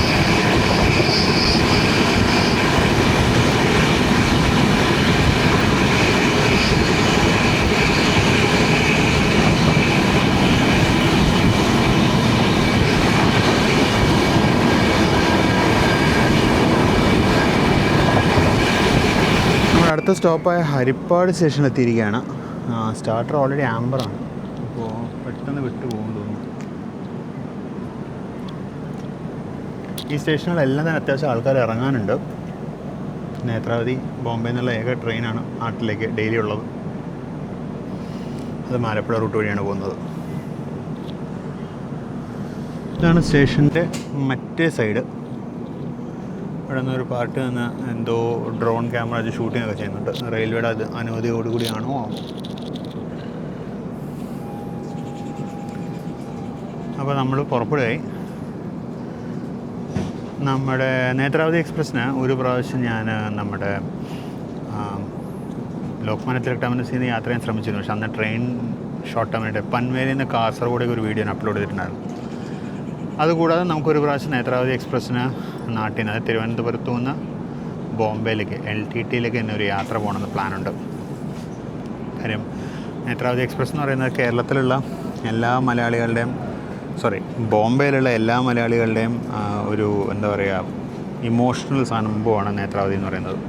അടുത്ത സ്റ്റോപ്പായ ഹരിപ്പാട് സ്റ്റേഷനിൽ എത്തിയിരിക്കുകയാണ്. സ്റ്റാർട്ടർ ഓൾറെഡി ആംബറാണ്, അപ്പോൾ പെട്ടെന്ന് വിട്ടു പോകും തോന്നുന്നു. ഈ സ്റ്റേഷനിലെല്ലാം തന്നെ അത്യാവശ്യം ആൾക്കാർ ഇറങ്ങാനുണ്ട്. നേത്രാവതി ബോംബെ എന്നുള്ള ഏക ട്രെയിനാണ് നാട്ടിലേക്ക് ഡെയിലി ഉള്ളത്. അത് ആലപ്പുഴ റൂട്ട് വഴിയാണ് പോകുന്നത്. ഇതാണ് സ്റ്റേഷൻ്റെ മറ്റേ സൈഡ്. ഇവിടെ നിന്നൊരു പാർട്ടി നിന്ന് എന്തോ ഡ്രോൺ ക്യാമറ വെച്ച് ഷൂട്ടിംഗ് ഒക്കെ ചെയ്യുന്നുണ്ട്. റെയിൽവേയുടെ അത് അനുമതിയോടുകൂടിയാണോ ആവും. അപ്പോൾ നമ്മൾ പുറപ്പെടുകയായി. നമ്മുടെ നേത്രാവതി എക്സ്പ്രസ്സിന് ഒരു പ്രാവശ്യം ഞാൻ നമ്മുടെ ലോക്മാന്യ തിലക് ടെർമിനസിൽ നിന്ന് യാത്ര ചെയ്യാൻ ശ്രമിച്ചിരുന്നു. പക്ഷെ അന്ന് ട്രെയിൻ ഷോർട്ട് ടേമിൻ്റെ. പൻവേലിൽ നിന്ന് കാസർഗോഡേക്ക് ഒരു വീഡിയോ അപ്ലോഡ് ചെയ്തിട്ടുണ്ടായിരുന്നു. അതുകൂടാതെ നമുക്കൊരു പ്രാവശ്യം നേത്രാവതി എക്സ്പ്രസ്സിന് നാട്ടിൽ നിന്ന് തിരുവനന്തപുരത്തു നിന്ന് ബോംബെയിലേക്ക് LTTയിലേക്ക് തന്നെ ഒരു യാത്ര പോകണമെന്ന് പ്ലാനുണ്ട്. കാര്യം നേത്രാവതി എക്സ്പ്രസ് എന്ന് പറയുന്നത് കേരളത്തിലുള്ള എല്ലാ മലയാളികളുടെയും ബോംബെയിലുള്ള എല്ലാ മലയാളികളുടെയും ഒരു എന്താ പറയുക ഇമോഷണൽ സംഭവമാണ് നേത്രാവതി എന്ന് പറയുന്നത്.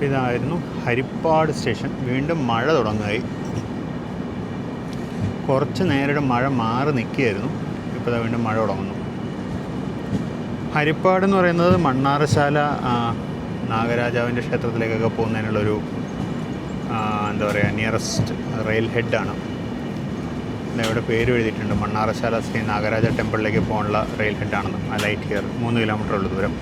ഇതായിരുന്നു ഹരിപ്പാട് സ്റ്റേഷൻ. വീണ്ടും മഴ തുടങ്ങുകയായി. കുറച്ച് നേരം മഴ മാറി നിൽക്കുകയായിരുന്നു. ഇപ്പോൾ വീണ്ടും മഴ തുടങ്ങുന്നു. ഹരിപ്പാട് എന്ന് പറയുന്നത് മണ്ണാറശാല നാഗരാജാവിൻ്റെ ക്ഷേത്രത്തിലേക്കൊക്കെ പോകുന്നതിനുള്ളൊരു എന്താ പറയുക നിയറസ്റ്റ് റെയിൽ ഹെഡാണ്. ഇവിടെ പേര് എഴുതിയിട്ടുണ്ട്, മണ്ണാറശാല ശ്രീ നാഗരാജ ടെമ്പിളിലേക്ക് പോകാനുള്ള റെയിൽ ഹെഡാണെന്ന്. ആ ലൈറ്റ് ഹിയർ 3 കിലോമീറ്റർ ഉള്ള ദൂരം.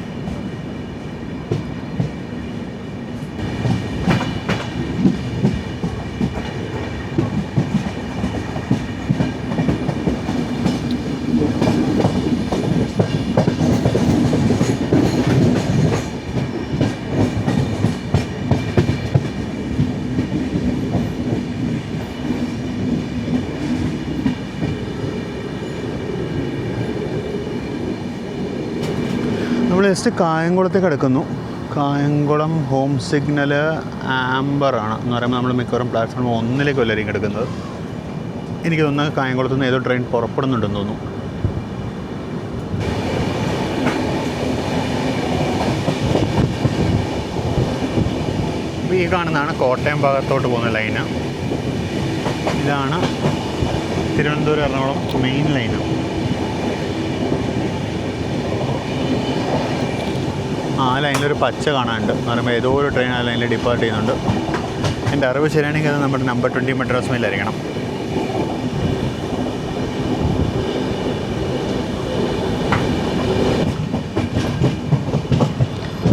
നമ്മൾ ജസ്റ്റ് കായംകുളത്തേക്ക് കിടക്കുന്നു. കായംകുളം ഹോം സിഗ്നൽ ആംബറാണ് എന്ന് പറയുമ്പോൾ നമ്മൾ മിക്കവാറും പ്ലാറ്റ്ഫോം 1 വല്ലരും കിടക്കുന്നത്. എനിക്ക് തോന്നുന്നത് കായംകുളത്ത് നിന്ന് ഏതോ ട്രെയിൻ പുറപ്പെടുന്നുണ്ടെന്ന് തോന്നുന്നു. ഈ കാണുന്നതാണ് കോട്ടയം ഭാഗത്തോട്ട് പോകുന്ന ലൈന്. ഇതാണ് തിരുവനന്തപുരം എറണാകുളം മെയിൻ ലൈന്. ആ ലൈനിലൊരു പച്ച കാണാനുണ്ട് എന്ന് പറയുമ്പോൾ ഏതോ ഒരു ട്രെയിൻ ആ ലൈനിൽ ഡിപ്പാർട്ട് ചെയ്യുന്നുണ്ട്. എൻ്റെ അറിവ് ശരിയാണെങ്കിൽ അത് നമ്മുടെ നമ്പർ 20 മദ്രാസ് മെയിലായിരിക്കണം.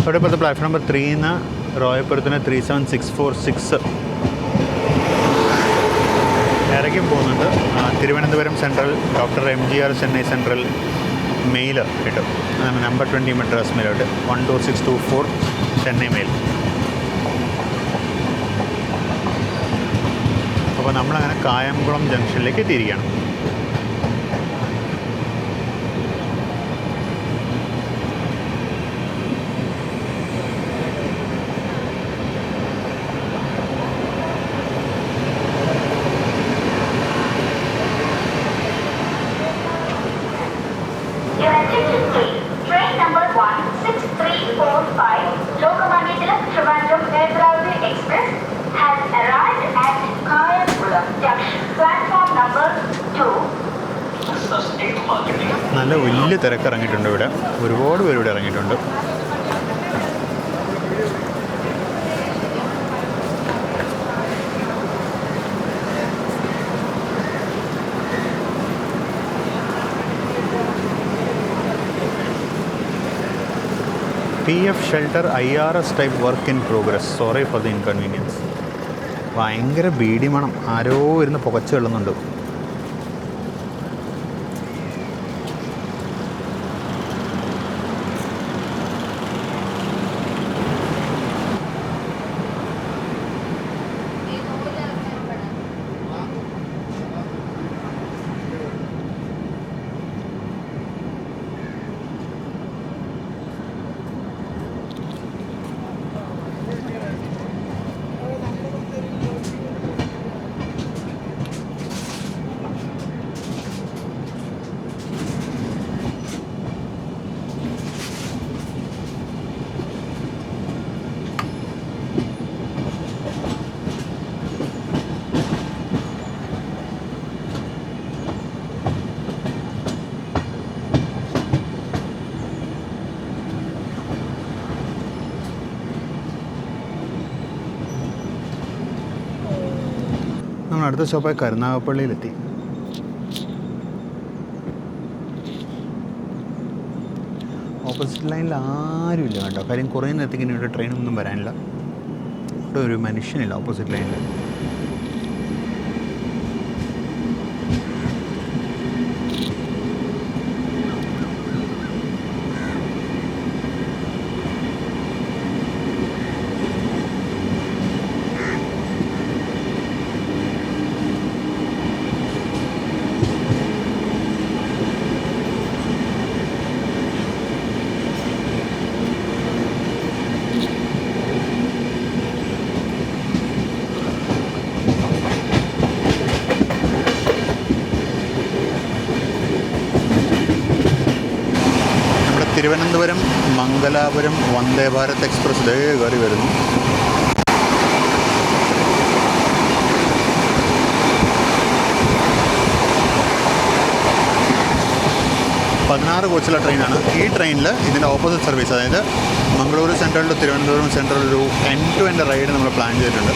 അവിടെ ഇപ്പോഴത്തെ പ്ലാറ്റ്ഫോം നമ്പർ 3 നിന്ന് റോയപ്പുരത്തിന് 37646 ഇറങ്ങി പോകുന്നുണ്ട്. Thiruvananthapuram central, doctor MGR Chennai central mail കിട്ടും. നമ്പർ 20 മദ്രാസ് മെയിലോട്ട് 12624 ചെന്നൈ മെയിൽ. അപ്പോൾ നമ്മളങ്ങനെ കായംകുളം ജംഗ്ഷനിലേക്ക് എത്തിയിരിക്കുകയാണ്. Train number 16345 Lokmanya Tilak Trivandrum Netravati Express has arrived at Kayankulam Junction, platform number 2. നല്ല വലിയ തിരക്ക് ഇറങ്ങിയിട്ടുണ്ട് ഇവിടെ. ഒരുപാട് പേര് ഇവിടെ ഇറങ്ങിയിട്ടുണ്ട്. PF shelter IRS type work in progress. Sorry for the inconvenience. ഭയങ്കര ബീഡി മണം. ആരോ ഇരുന്ന് പുകച്ച് വെള്ളുന്നുണ്ട്. നമ്മൾ അടുത്ത സ്റ്റോപ്പായി കരുനാഗപ്പള്ളിയിലെത്തി. ഓപ്പോസിറ്റ് ലൈനിൽ ആരുമില്ല കേട്ടോ. കാര്യം കുറേ നേരത്തേക്ക് ഇനി ഇവിടെ ട്രെയിനൊന്നും വരാനില്ല. ഇവിടെ ഒരു മനുഷ്യനില്ല ഓപ്പോസിറ്റ് ലൈനിൽ. തിരുവനന്തപുരം മംഗലാപുരം വന്ദേ ഭാരത് എക്സ്പ്രസ് ഇതേ കയറി വരുന്നു. പതിനാറ് കോച്ചുള്ള ട്രെയിനാണ്. ഈ ട്രെയിനിൽ ഇതിൻ്റെ ഓപ്പോസിറ്റ് സർവീസ്, അതായത് Mangaluru central to Thiruvananthapuram central ഒരു എൻഡ് ടു എൻഡ് റൈഡ് നമ്മൾ പ്ലാൻ ചെയ്തിട്ടുണ്ട്.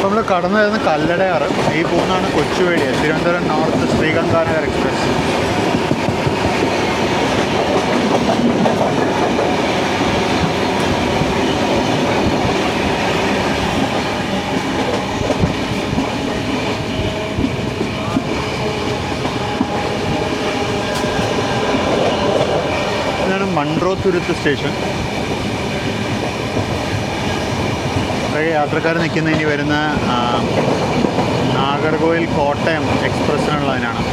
നമ്മൾ കടന്നു വരുന്ന കല്ലടയാറ്. ഈ പോകുന്നതാണ് കൊച്ചുവേളി, തിരുവനന്തപുരം നോർത്ത് ശ്രീഗംഗാനഗർ എക്സ്പ്രസ്. ഇതാണ് മൺട്രോത്തുരുത്ത് സ്റ്റേഷൻ. യാത്രക്കാർ നിൽക്കുന്ന ഇനി വരുന്ന നാഗർകോവിൽ കോട്ടയം എക്സ്പ്രസ്സിനുള്ളതിനാണ്.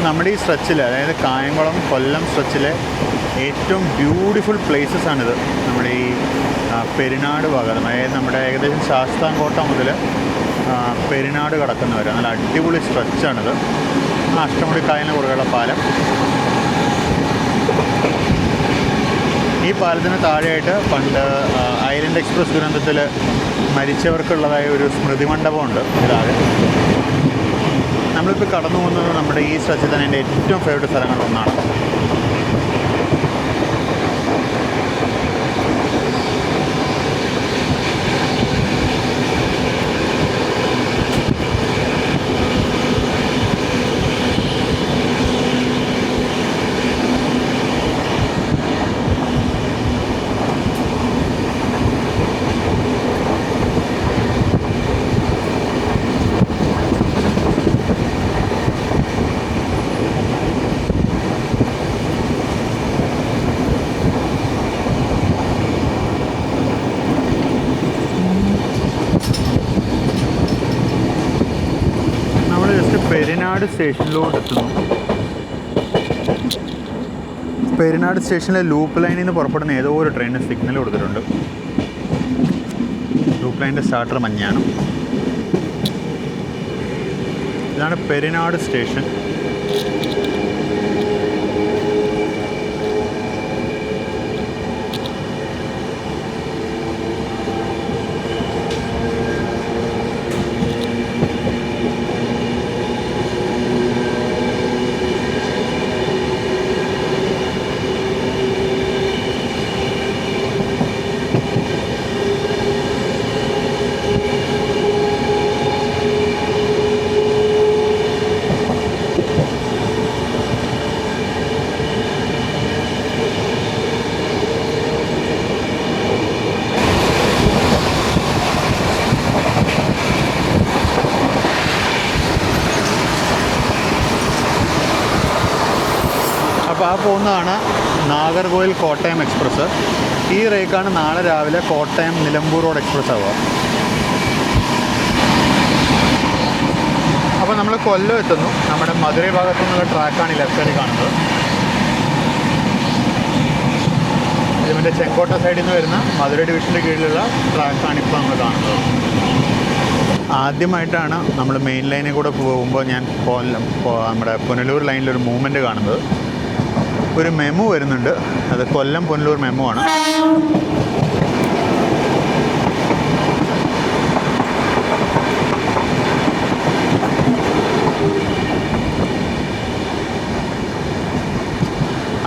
നമ്മുടെ ഈ സ്ട്രെച്ചിൽ, അതായത് കായംകുളം കൊല്ലം സ്ട്രെച്ചിലെ ഏറ്റവും ബ്യൂട്ടിഫുൾ പ്ലേസസാണിത്. നമ്മുടെ ഈ പെരിനാട് ഭാഗം, അതായത് നമ്മുടെ ഏകദേശം ശാസ്താംകോട്ട മുതൽ പെരിനാട് കടക്കുന്നവരെ നല്ല അടിപൊളി സ്ട്രെച്ചാണിത്. അഷ്ടമുടി കായലിന് കുറുകെയുള്ള പാലം. ഈ പാലത്തിന് താഴെയായിട്ട് പണ്ട് ഐലൻഡ് എക്സ്പ്രസ് ദുരന്തത്തിൽ മരിച്ചവർക്കുള്ളതായ ഒരു സ്മൃതി മണ്ഡപമുണ്ട് ഇതിലാകെ. നമ്മളിപ്പോൾ കടന്നു പോകുന്നത് നമ്മുടെ ഈ സ്ട്രെച്ചിൽ തന്നെ എൻ്റെ ഏറ്റവും ഫേവറേറ്റ് സ്ഥലങ്ങളിലൊന്നാണ്. പെരിനാട് സ്റ്റേഷനിലോട്ട് എത്തുന്നു. പെരിനാട് സ്റ്റേഷനിലെ ലൂപ്പ് ലൈനിൽ നിന്ന് പുറപ്പെടുന്ന ഏതോ ഒരു ട്രെയിനിന് സിഗ്നൽ കൊടുത്തിട്ടുണ്ട്. ലൂപ്പ് ലൈനിൻ്റെ സ്റ്റാർട്ടർ മഞ്ഞാണ്. ഇതാണ് പെരിനാട് സ്റ്റേഷൻ. അപ്പോൾ ആ പോകുന്നതാണ് നാഗർകോവിൽ കോട്ടയം എക്സ്പ്രസ്. ഈ റേക്കാണ് നാളെ രാവിലെ കോട്ടയം നിലമ്പൂർ റോഡ് എക്സ്പ്രസ് ആവുക. അപ്പോൾ നമ്മൾ കൊല്ലം എത്തുന്നു. നമ്മുടെ മധുരൈ ഭാഗത്തു നിന്നുള്ള ട്രാക്കാണ് ഈ ലെഫ്റ്റ് സൈഡിൽ കാണുന്നത്. ഇതിൻ്റെ ചെങ്കോട്ട സൈഡിൽ നിന്ന് വരുന്ന മധുരൈ ഡിവിഷൻ്റെ കീഴിലുള്ള ട്രാക്കാണ് ഇപ്പോൾ നമ്മൾ കാണുന്നത്. ആദ്യമായിട്ടാണ് നമ്മൾ മെയിൻ ലൈനിൽ കൂടെ പോകുമ്പോൾ ഞാൻ നമ്മുടെ പുനലൂർ ലൈനിലൊരു മൂവ്മെൻറ്റ് കാണുന്നത്. ഒരു മെമു വരുന്നുണ്ട്, അത് കൊല്ലം പുനലൂർ മെമു ആണ്.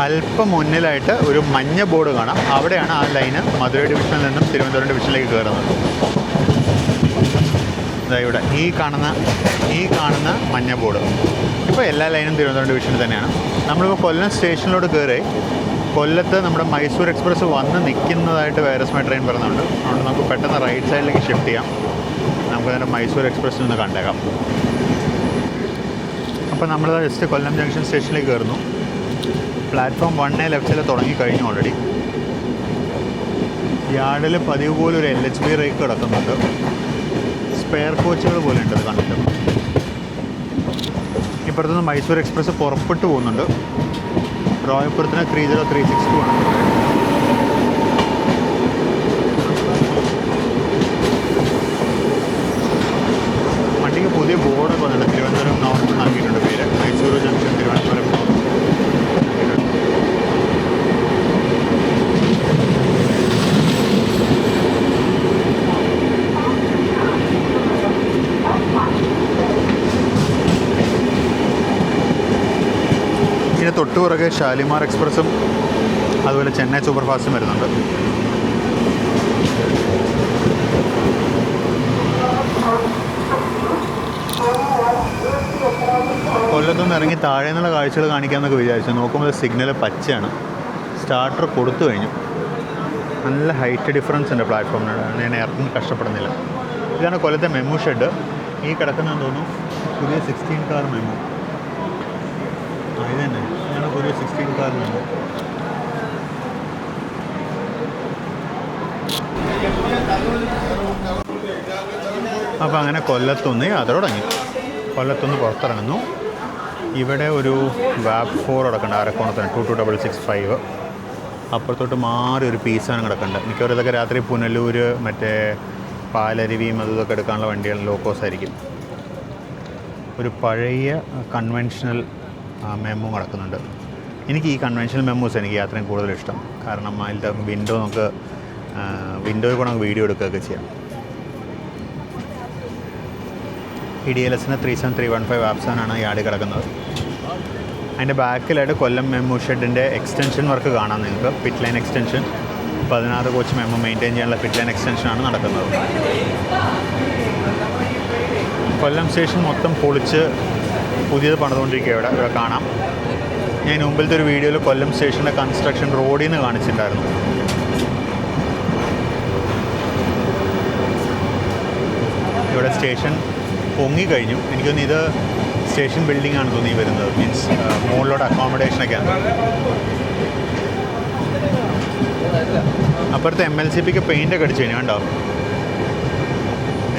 അല്പം മുന്നിലായിട്ട് ഒരു മഞ്ഞ ബോർഡ് കാണാം. അവിടെയാണ് ആ ലൈന് മധുരൈ ഡിവിഷനിൽ നിന്നും തിരുവനന്തപുരം ഡിവിഷനിലേക്ക് കയറുന്നത്. ഇവിടെ ഈ കാണുന്ന മഞ്ഞ ബോർഡ്. ഇപ്പോൾ എല്ലാ ലൈനും തിരുവനന്തപുരം ഡിവിഷനിൽ തന്നെയാണ്. നമ്മളിപ്പോൾ കൊല്ലം സ്റ്റേഷനിലോട്ട് കയറി കൊല്ലത്ത് നമ്മുടെ മൈസൂർ എക്സ്പ്രസ് വന്ന് നിൽക്കുന്നതായിട്ട് വൈറസ്മൈ ട്രെയിൻ പറയുന്നുണ്ട്. അതുകൊണ്ട് നമുക്ക് പെട്ടെന്ന് റൈറ്റ് സൈഡിലേക്ക് ഷിഫ്റ്റ് ചെയ്യാം. നമുക്ക് അതിൻ്റെ മൈസൂർ എക്സ്പ്രസ്സിൽ നിന്ന് കണ്ടേക്കാം. അപ്പോൾ നമ്മൾ ജസ്റ്റ് കൊല്ലം ജംഗ്ഷൻ സ്റ്റേഷനിലേക്ക് കയറുന്നു. പ്ലാറ്റ്ഫോം 1A ലെഫ്റ്റിൽ തുടങ്ങിക്കഴിഞ്ഞു ഓൾറെഡി. യാർഡിൽ പതിവ് പോലെ ഒരു LHB റേക്ക് കിടക്കുന്നുണ്ട്. സ്പെയർ കോച്ചുകൾ പോലെ ഉണ്ട് അത് കണ്ടിട്ട്. ഇപ്പുറത്തുനിന്ന് മൈസൂർ എക്സ്പ്രസ് പുറപ്പെട്ടു പോകുന്നുണ്ട്. റോയപ്പുറത്തിന് 30362 ആണ്. വണ്ടിക്ക് പുതിയ ബോർഡൊക്കെ വന്നിട്ടുണ്ട്. തിരുവനന്തപുരം നോർത്ത് ആക്കിയിട്ടുണ്ട് പേര്. Mysore junction Thiruvananthapuram north. ഇതിന് തൊട്ടുപുറകെ ഷാലിമാർ എക്സ്പ്രസ്സും അതുപോലെ ചെന്നൈ സൂപ്പർ ഫാസ്റ്റും വരുന്നുണ്ട്. കൊല്ലത്തുനിന്ന് ഇറങ്ങി താഴെ നിന്നുള്ള കാഴ്ചകൾ കാണിക്കാമെന്നൊക്കെ വിചാരിച്ചു. നോക്കുമ്പോൾ സിഗ്നൽ പച്ചയാണ്. സ്റ്റാർട്ടർ കൊടുത്തു കഴിഞ്ഞു. നല്ല ഹൈറ്റ് ഡിഫറൻസ് ഉണ്ട് പ്ലാറ്റ്ഫോമിനോട്. ഞാൻ ഇറങ്ങി കഷ്ടപ്പെടുന്നില്ല. ഇതാണ് കൊല്ലത്തെ മെമു ഷെഡ്. ഈ കിടക്കുന്നതെന്ന് തോന്നുന്നു പുതിയ 16 കാർ മെമു. ഇത് തന്നെ ഞാൻ പുതിയ 16 കാർ മെമു. അപ്പോൾ അങ്ങനെ കൊല്ലത്തുനിന്ന് യാത്ര തുടങ്ങി. കൊല്ലത്തുനിന്ന് പുറത്തിറങ്ങുന്നു. ഇവിടെ ഒരു വാബ് 4 കിടക്കുന്നുണ്ട് അരക്കോണത്തിന് 22665. അപ്പുറത്തോട്ട് മാറി ഒരു പീസാണ് കിടക്കുന്നുണ്ട്. മിക്കവാറും ഇതൊക്കെ രാത്രി പുനലൂർ മറ്റേ പാലരുവിയും അതൊക്കെ എടുക്കാനുള്ള വണ്ടികൾ ലോക്കോസ് ആയിരിക്കും. ഒരു പഴയ കൺവെൻഷണൽ മെമ്മോ കിടക്കുന്നുണ്ട്. എനിക്ക് ഈ കൺവെൻഷണൽ മെമ്മോസ് എനിക്ക് യാത്രയും കൂടുതൽ ഇഷ്ടം. കാരണം അതിൻ്റെ വിൻഡോയിൽ കൂടെ നമുക്ക് വീഡിയോ എടുക്കുകയൊക്കെ ചെയ്യാം. EDLSന് 37315 ആപ്സാനാണ് യാർഡിൽ കിടക്കുന്നത്. അതിൻ്റെ ബാക്കിലായിട്ട് കൊല്ലം മെമ്മോ ഷെഡിൻ്റെ എക്സ്റ്റൻഷൻ വർക്ക് കാണാം നിങ്ങൾക്ക്. Pit line extension 16 coach MEMU maintain ചെയ്യാനുള്ള പിറ്റ് ലൈൻ എക്സ്റ്റൻഷനാണ് നടക്കുന്നത്. കൊല്ലം സ്റ്റേഷൻ മൊത്തം പൊളിച്ച് പുതിയത് പണിതുകൊണ്ടിരിക്കുക. ഇവിടെ കാണാം. ഞാൻ മുമ്പിലത്തെ ഒരു വീഡിയോയിൽ കൊല്ലം സ്റ്റേഷൻ്റെ കൺസ്ട്രക്ഷൻ റോഡിൽ നിന്ന് കാണിച്ചിട്ടുണ്ടായിരുന്നു. ഇവിടെ സ്റ്റേഷൻ പൊങ്ങിക്കഴിഞ്ഞു. എനിക്കൊന്ന് ഇത് സ്റ്റേഷൻ ബിൽഡിംഗ് ആണ് തോന്നി വരുന്നത്. മീൻസ് മുകളിലോട്ട് അക്കോമഡേഷനൊക്കെയാണ്. അപ്പുറത്തെ MLCPക്ക് പെയിൻ്റൊക്കെ അടിച്ചു കഴിഞ്ഞു. കണ്ടോ,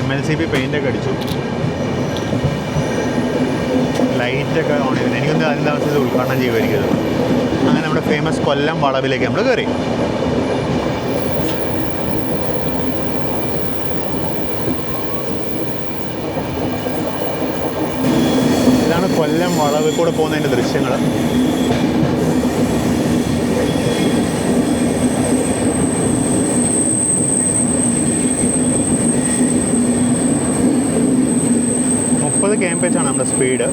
MLCP പെയിൻ്റൊക്കെ അടിച്ചു. ലൈറ്റൊക്കെ ഓൺ ചെയ്തു. എനിക്കൊന്ന് അതിൻ്റെ അവസ്ഥയിൽ ഉദ്ഘാടനം ചെയ്യുമായിരിക്കും. അങ്ങനെ നമ്മുടെ ഫേമസ് കൊല്ലം വളവിലേക്ക് നമ്മൾ കയറി. ഇതാണ് കൊല്ലം വളവിൽ കൂടെ പോകുന്നതിൻ്റെ ദൃശ്യങ്ങൾ. kmph ആണ് നമ്മുടെ സ്പീഡ്.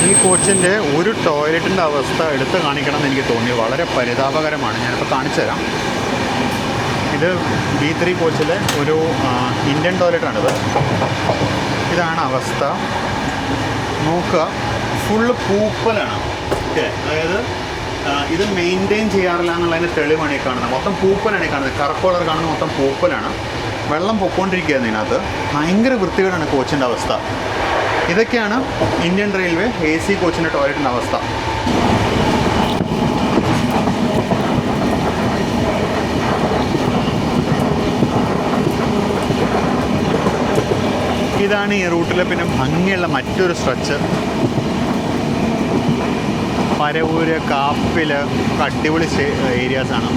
ഈ കോച്ചിൻ്റെ ഒരു ടോയ്ലറ്റിൻ്റെ അവസ്ഥ എടുത്ത് കാണിക്കണം എന്ന് എനിക്ക് തോന്നി. വളരെ പരിതാപകരമാണ്. ഞാനിപ്പോൾ കാണിച്ചു തരാം. ഇത് B3 കോച്ചിലെ ഒരു ഇന്ത്യൻ ടോയ്ലറ്റാണിത്. ഇതാണ് അവസ്ഥ. നോക്കുക, ഫുള്ള് പൂപ്പലാണ്. ഓക്കെ, അതായത് ഇത് മെയിൻറ്റെയിൻ ചെയ്യാറില്ല എന്നുള്ളതിൻ്റെ തെളിവാണ് ഈ കാണുന്നത്. മൊത്തം പൂപ്പലാണ് ഈ കാണുന്നത്. കറുപ്പ് കളർ കാണുന്നത് മൊത്തം പൂപ്പലാണ്. വെള്ളം പൊക്കോണ്ടിരിക്കുകയാണ് ഇതിനകത്ത്. ഭയങ്കര വൃത്തികേടാണ് കോച്ചിൻ്റെ അവസ്ഥ. ഇതൊക്കെയാണ് ഇന്ത്യൻ റെയിൽവേ AC കോച്ചിൻ്റെ ടോയ്ലറ്റിൻ്റെ അവസ്ഥ. ഇതാണ് ഈ റൂട്ടിലെ പിന്നെ ഭംഗിയുള്ള മറ്റൊരു സ്ട്രെച്ച്. പരവൂര്, കാപ്പിൽ അടിപൊളി ഏരിയാസാണ്.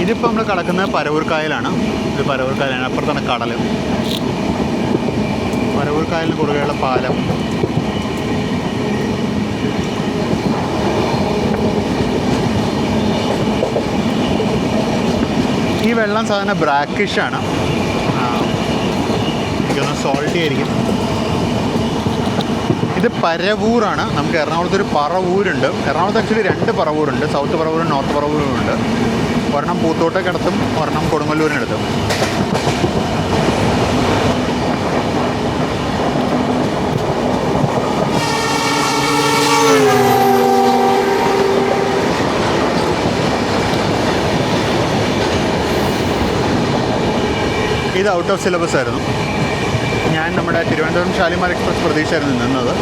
ഇതിപ്പോൾ നമ്മൾ കിടക്കുന്നത് പരവൂർ കായലാണ്. ഇത് പരവൂർ കായലാണ്. അപ്പുറത്താണ് കടൽ. പരവൂർ കായലിന് കുറുകെയുള്ള പാലം. ഈ വെള്ളം സാധാരണ ബ്രാക്കിഷാണ്. എനിക്കൊന്ന് സോൾട്ടി ആയിരിക്കും. ഇത് പരവൂറാണ്. നമുക്ക് എറണാകുളത്തൊരു പറവൂരുണ്ട്. എറണാകുളത്ത് ആക്ച്വലി 2 പറവൂരുണ്ട്, സൗത്ത് പറവൂരും നോർത്ത് പറവൂരും ഉണ്ട്. ഒരെണ്ണം പൂത്തോട്ടക്കടുത്തും ഒരെണ്ണം കൊടുങ്ങല്ലൂരിനടുത്തും. ഇത് ഔട്ട് ഓഫ് സിലബസ് ആയിരുന്നു. ഞാൻ നമ്മുടെ തിരുവനന്തപുരം ഷാലിമാർ എക്സ്പ്രസ് പ്രതീക്ഷയായിരുന്നു നിന്നത്.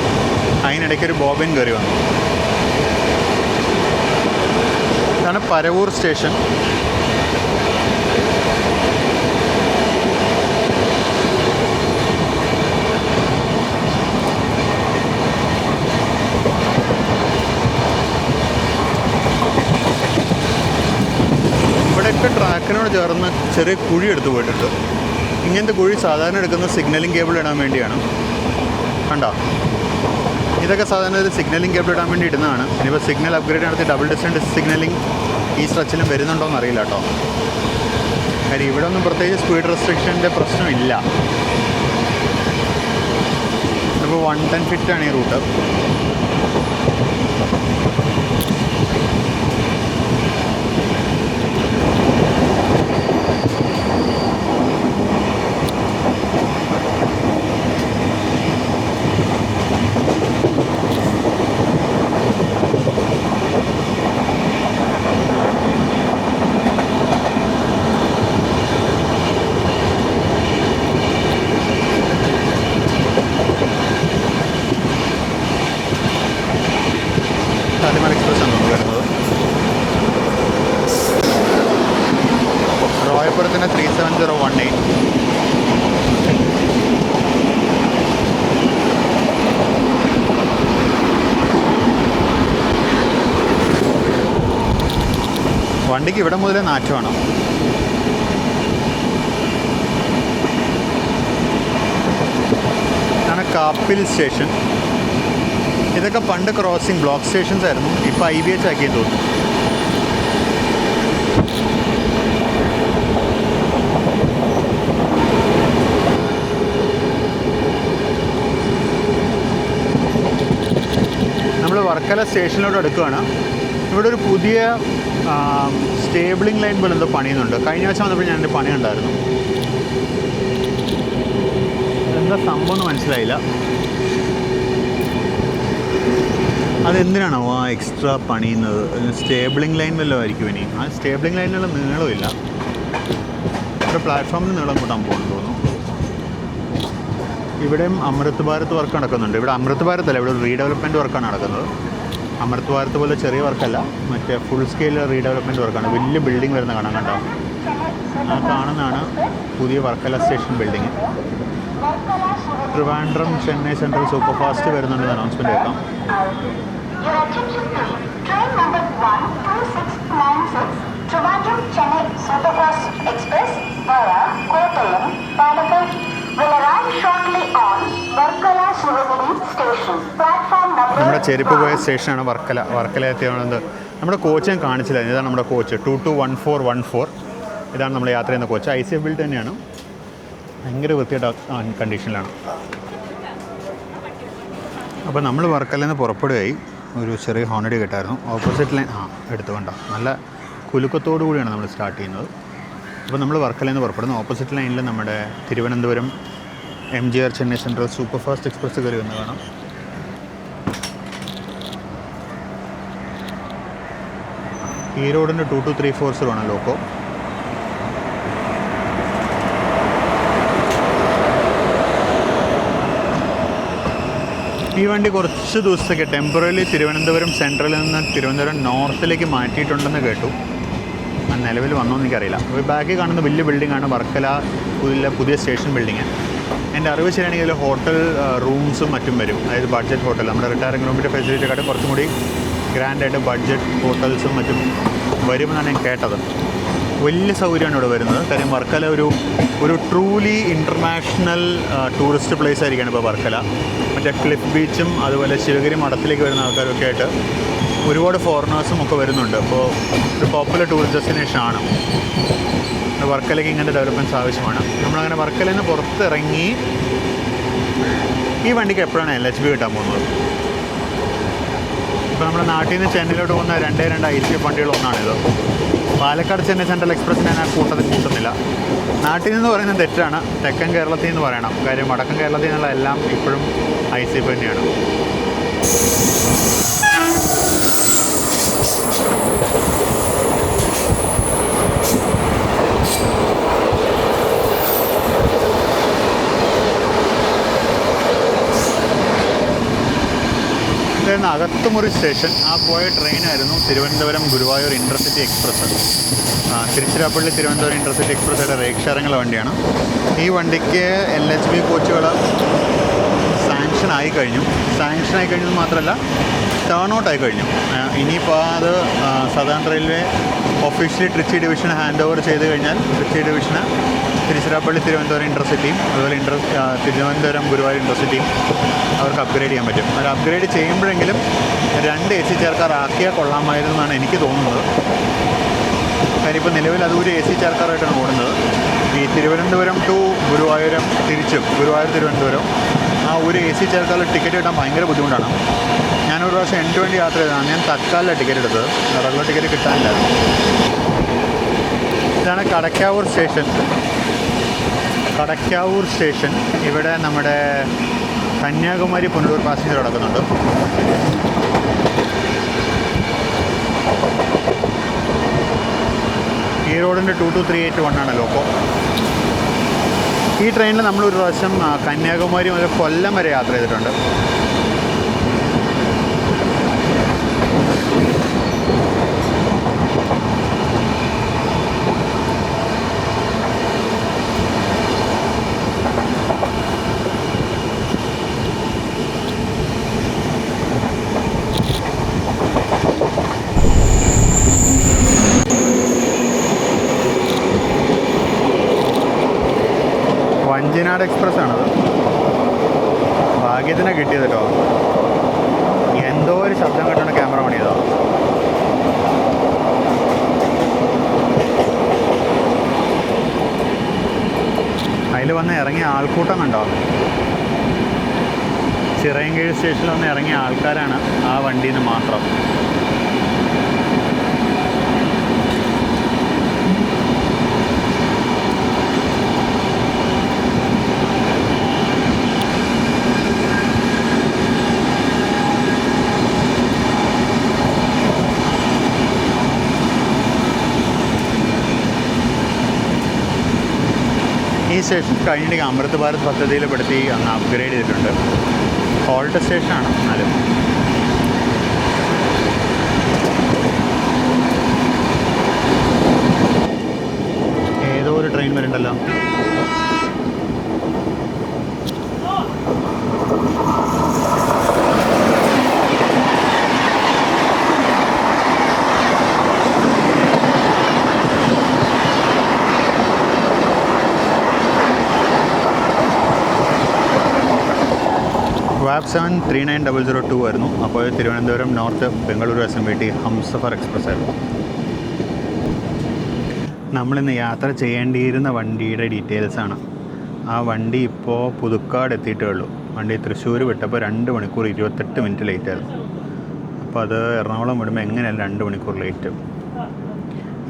അതിനിടയ്ക്കൊരു ബോബിൻ കയറി വന്നു. ഇതാണ് പരവൂർ സ്റ്റേഷൻ. ഇവിടെയൊക്കെ ട്രാക്കിനോട് ചേർന്ന് ചെറിയ കുഴി എടുത്ത് പോയിട്ടുണ്ട്. ഇങ്ങനത്തെ കുഴി സാധാരണ എടുക്കുന്ന സിഗ്നലിംഗ് കേബിൾ ഇടാൻ വേണ്ടിയാണ്. കണ്ടോ, ഇതൊക്കെ സാധാരണ ഒരു സിഗ്നലിംഗ് കേബിൾ ഇടാൻ വേണ്ടി ഇടുന്നതാണ്. ഇനിയിപ്പോൾ സിഗ്നൽ അപ്ഗ്രേഡ് നടത്തി ഡബിൾ ഡിസ്റ്റൻസ് സിഗ്നലിംഗ് ഈ സ്ട്രെച്ചിലും വരുന്നുണ്ടോ എന്ന് അറിയില്ല കേട്ടോ. കാര്യം ഇവിടെ ഒന്നും പ്രത്യേകിച്ച് സ്പീഡ് റെസ്ട്രിക്ഷൻ്റെ പ്രശ്നമില്ല. ഇപ്പോൾ 110 ഫിറ്റാണ് ഈ റൂട്ട്. ഷാലിമാർ എക്സ്പ്രസ് ആണ് നമുക്ക് വരുന്നത്. റോയപ്പുറത്തിന് 37018. വണ്ടിക്ക് ഇവിടെ മുതലേ നാറ്റമാണ്. ഇതാണ് കാപ്പിൽ സ്റ്റേഷൻ. ഇതൊക്കെ പണ്ട് ക്രോസിംഗ് ബ്ലോക്ക് സ്റ്റേഷൻസ് ആയിരുന്നു. ഇപ്പോൾ IBH ആക്കിയെന്ന് തോന്നുന്നു. നമ്മൾ വർക്കല സ്റ്റേഷനിലോട്ട് അടുക്കുകയാണ്. ഇവിടെ ഒരു പുതിയ സ്റ്റേബിളിംഗ് ലൈൻ പോലെ എന്തോ പണിയുന്നുണ്ട്. കഴിഞ്ഞ ആഴ്ച വന്നപ്പോൾ ഞാൻ എൻ്റെ പണി ഉണ്ടായിരുന്നു. എന്താ സംഭവം എന്ന് മനസ്സിലായില്ല. അതെന്തിനാണോ ആ എക്സ്ട്രാ പണിയുന്നത്? സ്റ്റേബിളിംഗ് ലൈൻ വല്ലതും ആയിരിക്കും ഇനി. ആ സ്റ്റേബിളിംഗ് ലൈനിലുള്ള നീളമില്ല. ഇവിടെ പ്ലാറ്റ്ഫോമിന് നീളം കൂട്ടാൻ പോകുന്നു തോന്നുന്നു. ഇവിടെയും അമൃത് ഭാരത് വർക്ക് നടക്കുന്നുണ്ട്. ഇവിടെ അമൃത് ഭാരത് അല്ല, ഇവിടെ ഒരു റീഡെവലപ്മെൻറ്റ് വർക്കാണ് നടക്കുന്നത്. അമൃത് ഭാരത് പോലെ ചെറിയ വർക്കല്ല, മറ്റേ ഫുൾ സ്കെയിൽ റീഡെവലപ്മെൻറ്റ് വർക്കാണ്. വലിയ ബിൽഡിംഗ് വരുന്ന കാണാൻ കണ്ടോ? ആ കാണുന്നതാണ് പുതിയ Varkala station building. Trivandrum Chennai central super fast വരുന്നുണ്ടെന്ന് അനൗൺസ്മെൻറ്റ് കേൾക്കാം. Your attention please. Train number 12696 Trivandrum Chennai Superfast Express via Kottayam, Palakkad will arrive shortly on Varkala Shivagiri Station. Platform number. നമ്മുടെ ചെരുപ്പ് പോയ സ്റ്റേഷനാണ് വർക്കല. വർക്കല എത്തിയത് നമ്മുടെ കോച്ച് ഞാൻ കാണിച്ചില്ല. ഇതാണ് നമ്മുടെ കോച്ച് 221414. ഇതാണ് നമ്മൾ യാത്ര ചെയ്യുന്ന കോച്ച്. ICF ബിൽഡ് തന്നെയാണ്. ഭയങ്കര വൃത്തിയായിട്ട് കണ്ടീഷനിലാണ്. അപ്പോൾ നമ്മൾ വർക്കലയിൽ നിന്ന് പുറപ്പെടുകയായി. ഒരു ചെറിയ ഹോണടി കേട്ടായിരുന്നു. ഓപ്പോസിറ്റ് ലൈൻ എടുത്തുകൊണ്ടോ നല്ല കുലുക്കത്തോടു കൂടിയാണ് നമ്മൾ സ്റ്റാർട്ട് ചെയ്യുന്നത്. അപ്പോൾ നമ്മൾ വർക്കലയിൽ നിന്ന് പുറപ്പെടുന്നു. ഓപ്പോസിറ്റ് ലൈനിൽ നമ്മുടെ Thiruvananthapuram MGR Chennai central super fast express കയറി വന്ന് കാണാം. ഈ റോഡിൻ്റെ 2234 ആണ് ലോക്കോ. ഈ വണ്ടി കുറച്ച് ദിവസത്തേക്ക് ടെമ്പററി തിരുവനന്തപുരം സെൻട്രലിൽ നിന്ന് തിരുവനന്തപുരം നോർത്തിലേക്ക് മാറ്റിയിട്ടുണ്ടെന്ന് കേട്ടു. ആ നിലവിൽ വന്നോ എന്ന് എനിക്കറിയില്ല. അപ്പോൾ ബാക്കിൽ കാണുന്ന വലിയ ബിൽഡിങ്ങാണ് വർക്കല പുതിയ സ്റ്റേഷൻ ബിൽഡിങ്. എൻ്റെ അറിവ് ശരിയാണെങ്കിൽ ഇതിൽ ഹോട്ടൽ റൂംസും മറ്റും വരും. അതായത് ബഡ്ജറ്റ് ഹോട്ടൽ, നമ്മുടെ റിട്ടയറിംഗ് റൂമിൻ്റെ ഫെസിലിറ്റിയെക്കാട്ടും കുറച്ചും കൂടി ഗ്രാൻഡായിട്ട് ബഡ്ജറ്റ് ഹോട്ടൽസും മറ്റും വരുമെന്നാണ് ഞാൻ കേട്ടത്. വലിയ സൗകര്യമാണ് ഇവിടെ വരുന്നത്. കാര്യം വർക്കല ഒരു ട്രൂലി ഇൻ്റർനാഷണൽ ടൂറിസ്റ്റ് പ്ലേസ് ആയിരിക്കുകയാണ് ഇപ്പോൾ വർക്കല. മറ്റേ ക്ലിഫ് ബീച്ചും അതുപോലെ ശിവഗിരി മഠത്തിലേക്ക് വരുന്ന ആൾക്കാരൊക്കെ ആയിട്ട് ഒരുപാട് ഫോറിനേഴ്സും ഒക്കെ വരുന്നുണ്ട്. അപ്പോൾ ഒരു പോപ്പുലർ ടൂറിസ്റ്റ് ഡെസ്റ്റിനേഷനാണ്. വർക്കലയ്ക്ക് ഇങ്ങനത്തെ ഡെവലപ്മെൻറ്റ്സ് ആവശ്യമാണ്. നമ്മളങ്ങനെ വർക്കലയിൽ നിന്ന് പുറത്തിറങ്ങി ഈ വണ്ടിക്ക് എപ്പോഴാണ് LHB കിട്ടാൻ പോകുന്നത്? ഇപ്പോൾ നമ്മുടെ നാട്ടിൽ നിന്ന് ചെന്നൈയിലോട്ട് പോകുന്ന 2 ICF വണ്ടികളൊന്നാണിത്. പാലക്കാട് ചെന്നൈ സെൻട്രൽ എക്സ്പ്രസ്സിനെ ഞാൻ കൂട്ടത്തിൽ കൂട്ടുന്നില്ല. നാട്ടിൽ നിന്ന് പറയുന്നത് തെറ്റാണ്, തെക്കൻ കേരളത്തിൽ നിന്ന് പറയണം. കാര്യം വടക്കൻ കേരളത്തിൽ നിന്നുള്ള എല്ലാം ഇപ്പോഴും ICF തന്നെയാണ്. ഇതായിരുന്നു അകത്തുമുറി സ്റ്റേഷൻ. ആ പോയ ട്രെയിനായിരുന്നു Thiruvananthapuram Guruvayur intercity express. Tiruchirappalli Thiruvananthapuram intercity എക്സ്പ്രസ്സുടെ രേഖാരങ്ങളുടെ വണ്ടിയാണ്. ഈ വണ്ടിക്ക് LHB കോച്ചുകൾ സാങ്ഷനായി കഴിഞ്ഞു മാത്രമല്ല ടേൺ ഔട്ട് ആയി കഴിഞ്ഞു. ഇനിയിപ്പോൾ അത് സദേൺ റെയിൽവേ ഒഫീഷ്യലി ട്രിച്ചി ഡിവിഷന് ഹാൻഡ് ഓവർ ചെയ്ത് കഴിഞ്ഞാൽ ട്രിച്ചി ഡിവിഷന് തിരുച്ചിരാപ്പള്ളി തിരുവനന്തപുരം ഇൻ്റർസിറ്റിയും അതുപോലെ തിരുവനന്തപുരം ഗുരുവായൂർ ഇൻ്റർസിറ്റിയും അവർക്ക് അപ്ഗ്രേഡ് ചെയ്യാൻ പറ്റും. അവർ അപ്ഗ്രേഡ് ചെയ്യുമ്പോഴെങ്കിലും 2 AC ചേർക്കാറാക്കിയാൽ കൊള്ളാമായിരുന്നു എന്നാണ് എനിക്ക് തോന്നുന്നത്. കാര്യം ഇപ്പോൾ നിലവിൽ അത് ഒരു AC ചേർക്കാറായിട്ടാണ് ഓടുന്നത്. ഈ തിരുവനന്തപുരം ടു ഗുരുവായൂരം തിരിച്ചും ഗുരുവായൂർ തിരുവനന്തപുരം ആ ഒരു AC ചേർക്കാനുള്ള ടിക്കറ്റ് കിട്ടാൻ ഭയങ്കര ബുദ്ധിമുട്ടാണ്. ഞാനൊരു പ്രാവശ്യം എനിക്ക് വേണ്ടി യാത്ര ചെയ്തതാണ്. ഞാൻ തൽക്കാലം ടിക്കറ്റ് എടുത്തത്, റെഗുലർ ടിക്കറ്റ് കിട്ടാനില്ലായിരുന്നു. ഇതാണ് കടക്കാവൂർ സ്റ്റേഷൻ. ഇവിടെ നമ്മുടെ കന്യാകുമാരി പുനലൂർ പാസഞ്ചർ നടക്കുന്നുണ്ട്. ഈ റോഡിൻ്റെ 22381 ആണ് ലോക്കോ. ഈ ട്രെയിനിൽ നമ്മളൊരു പ്രാവശ്യം കന്യാകുമാരി മുതൽ കൊല്ലം വരെ യാത്ര ചെയ്തിട്ടുണ്ട്. വഞ്ചിനാട് എക്സ്പ്രസ് ആണത്. ഭാഗ്യത്തിന് കിട്ടിയത് കേട്ടോ. എന്തോ ഒരു ശബ്ദം കേട്ടാണ് ക്യാമറ പണിയതോ. അതിൽ വന്ന് ഇറങ്ങിയ ആൾക്കൂട്ടം കണ്ടോ? ചിറയൻകീഴ് സ്റ്റേഷനിൽ വന്ന് ഇറങ്ങിയ ആൾക്കാരാണ് ആ വണ്ടിയിൽ നിന്ന് മാത്രം. ഈ സ്റ്റേഷൻ കഴിഞ്ഞിട്ട് അമൃത് ഭാരത് പദ്ധതിയിൽ പെടുത്തി അന്ന് അപ്ഗ്രേഡ് ചെയ്തിട്ടുണ്ട്. ഹോൾട്ട് സ്റ്റേഷനാണ് എന്നാലും. ഏതോ ഒരു ട്രെയിൻ വരുന്നുണ്ടല്ലോ. WAP 7 39002 ആയിരുന്നു. അപ്പോൾ Thiruvananthapuram north Bengaluru SMT Humsafar express ആയിരുന്നു. നമ്മളിന്ന് യാത്ര ചെയ്യേണ്ടിയിരുന്ന വണ്ടിയുടെ ഡീറ്റെയിൽസാണ്. ആ വണ്ടി ഇപ്പോൾ പുതുക്കാട് എത്തിയിട്ടേ ഉള്ളൂ. വണ്ടി തൃശ്ശൂർ വിട്ടപ്പോൾ 2 മണിക്കൂർ 28 മിനിറ്റ് ലേറ്റ് ആയിരുന്നു. അപ്പോൾ അത് എറണാകുളം വിടുമ്പോൾ എങ്ങനെയല്ല 2 മണിക്കൂർ ലേറ്റ്.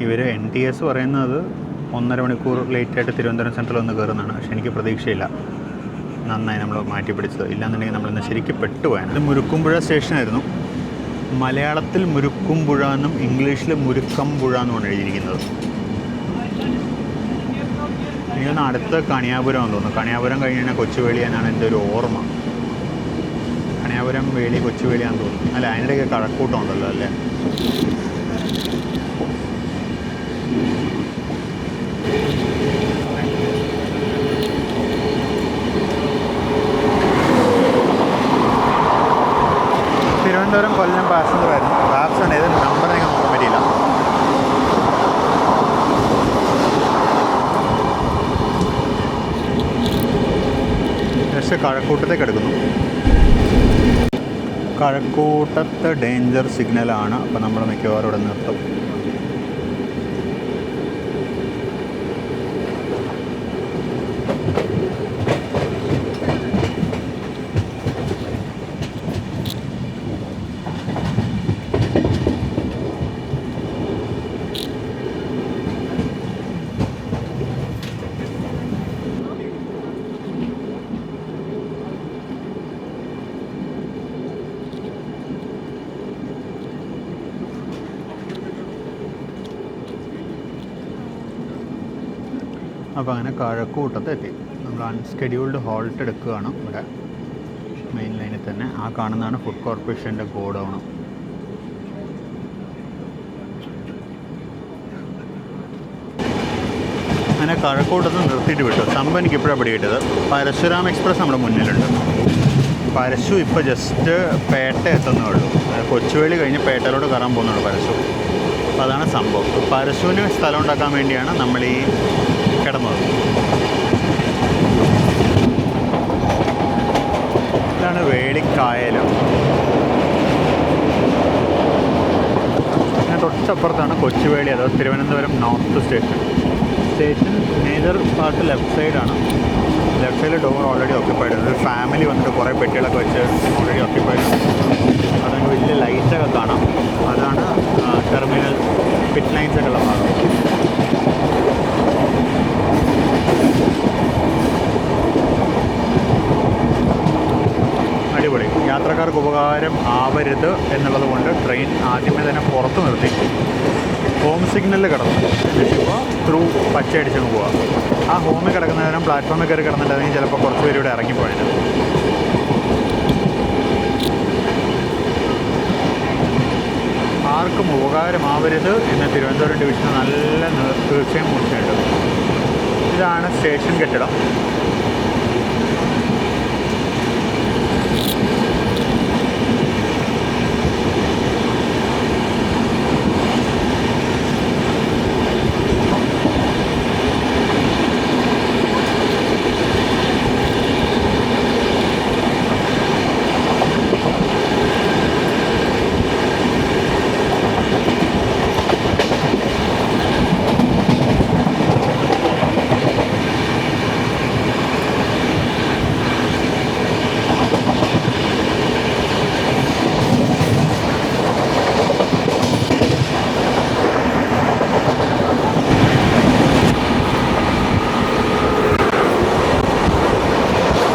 ഇവർ NTS പറയുന്നത് 1.5 മണിക്കൂർ ലേറ്റായിട്ട് തിരുവനന്തപുരം സെൻട്രൽ ഒന്ന് കയറുന്നതാണ്. പക്ഷേ എനിക്ക് പ്രതീക്ഷയില്ല. നന്നായി നമ്മൾ മാറ്റി പിടിച്ചത്. ഇല്ലാന്നുണ്ടെങ്കിൽ നമ്മളിന്ന് ശരിക്കും പെട്ടുപോയാണ്. ഇത് മുരുക്കുംപുഴ സ്റ്റേഷനായിരുന്നു. മലയാളത്തിൽ മുരുക്കുംപുഴ എന്നും ഇംഗ്ലീഷിൽ മുരുക്കമ്പുഴ എന്നുമാണ് എഴുതിയിരിക്കുന്നത്. എനിക്കൊന്ന് അടുത്ത് കണിയാപുരം എന്ന് തോന്നുന്നു. കണിയാപുരം കഴിഞ്ഞ് കഴിഞ്ഞാൽ കൊച്ചുവേളി എന്നാണ് എൻ്റെ ഒരു ഓർമ്മ. കണിയാപുരം വേളി കൊച്ചുവേളിയാന്ന് തോന്നുന്നു. അല്ല, അതിൻ്റെയൊക്കെ കഴക്കൂട്ടം ഉണ്ടല്ലോ അല്ലേ. തിരുവനന്തപുരം കൊല്ലം പാസഞ്ചർ ആയിരുന്നു. ആപ്സാണ് ഏത് നമ്പർ എനിക്ക് നോക്കാൻ പറ്റിയില്ല. ജസ്റ്റ് കഴക്കൂട്ടത്തേക്ക് എടുക്കുന്നു. കഴക്കൂട്ടത്ത് ഡേഞ്ചർ സിഗ്നലാണ്. അപ്പോൾ നമ്മൾ മിക്കവാറും ഇവിടെ നിർത്തും. അപ്പോൾ അങ്ങനെ കഴക്കൂട്ടത്ത് എത്തി. നമ്മൾ അൺസ്കെഡ്യൂൾഡ് ഹോൾട്ട് എടുക്കുകയാണ് ഇവിടെ മെയിൻ ലൈനിൽ തന്നെ. ആ കാണുന്നതാണ് ഫുഡ് കോർപ്പറേഷൻ്റെ ഗോഡൗൺ. അങ്ങനെ കഴക്കൂട്ടത്ത് നിർത്തിയിട്ട് വിട്ടു. സംഭവം എനിക്ക് ഇപ്പോഴാണ് പിടികിട്ടത്. പരശുരാം എക്സ്പ്രസ് നമ്മുടെ മുന്നിലുണ്ട്. പരശു ഇപ്പോൾ ജസ്റ്റ് പേട്ട എത്തുന്നേ ഉള്ളൂ. കൊച്ചുവേളി കഴിഞ്ഞ് പേട്ടയിലോട്ട് കയറാൻ പോകുന്നുള്ളൂ പരശു. അപ്പോൾ അതാണ് സംഭവം. പരശുവിന് സ്ഥലം ഉണ്ടാക്കാൻ വേണ്ടിയാണ് നമ്മൾ ഈ കിടന്നത്. ഇതാണ് വേളിക്കായലം. പിന്നെ തൊട്ടപ്പുറത്താണ് കൊച്ചുവേളി, അഥവാ Thiruvananthapuram north station. Station major part left സൈഡാണ്. ലെഫ്റ്റ് സൈഡിൽ ഡോർ ഓൾറെഡി ഓക്യുപ്പൈഡ് ഉണ്ട്. ഒരു ഫാമിലി വന്നിട്ട് കുറേ പെട്ടികളൊക്കെ വെച്ച് ഓൾറെഡി ഓക്യുപ്പൈഡ് ഉണ്ട്. അതൊക്കെ വലിയ ലൈറ്റൊക്കെ കാണാം. അതാണ് ടെർമിനൽ പിറ്റ് ലൈൻസൊക്കെ ഉള്ള ഭാഗം. അടിപൊളി. യാത്രക്കാർക്ക് ഉപകാരം ആവരുത് എന്നുള്ളത് കൊണ്ട് ട്രെയിൻ ആദ്യമേ തന്നെ പുറത്ത് നിർത്തി. ഹോം സിഗ്നലിൽ കിടന്നു. എന്നിട്ടിപ്പോൾ ത്രൂ പച്ചയടിച്ചങ്ങ് പോവാം. ആ ഹോമിൽ കിടക്കുന്ന നേരം പ്ലാറ്റ്ഫോമിൽ കയറി കിടന്നിട്ടുണ്ടെങ്കിൽ ചിലപ്പോൾ കുറച്ച് പേര് ഇവിടെ ഇറങ്ങിപ്പോയത്. ആർക്കും ഉപകാരമാവരുത് എന്ന് തിരുവനന്തപുരം ഡിവിഷന് നല്ല തീർച്ചയായും മൂർച്ചയുണ്ട്. ഇതാണ് സ്റ്റേഷൻ കെട്ടിടം.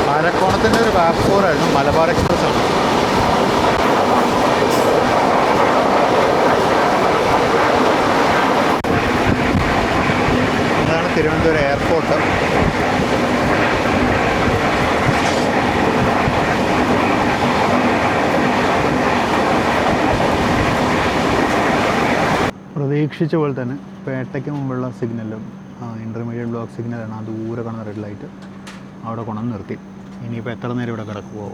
പാലക്കോണത്തിൻ്റെ ഒരു വാപ്കോറായിരുന്നു മലബാർ എക്സ്പ്രസ് ആണ്. ഇതാണ് തിരുവനന്തപുരം എയർപോർട്ട്. പ്രതീക്ഷിച്ച പോലെ തന്നെ പേട്ടയ്ക്ക് മുമ്പുള്ള സിഗ്നലും ഇൻ്റർമീഡിയറ്റ് ബ്ലോക്ക് സിഗ്നലാണ്. ആ ദൂരെ കാണുന്ന റെഡ് ലൈറ്റ് അവിടെ കൊണ്ടുവന്ന് നിർത്തി. ഇനിയിപ്പോൾ എത്ര നേരം ഇവിടെ കിടക്കുമോ?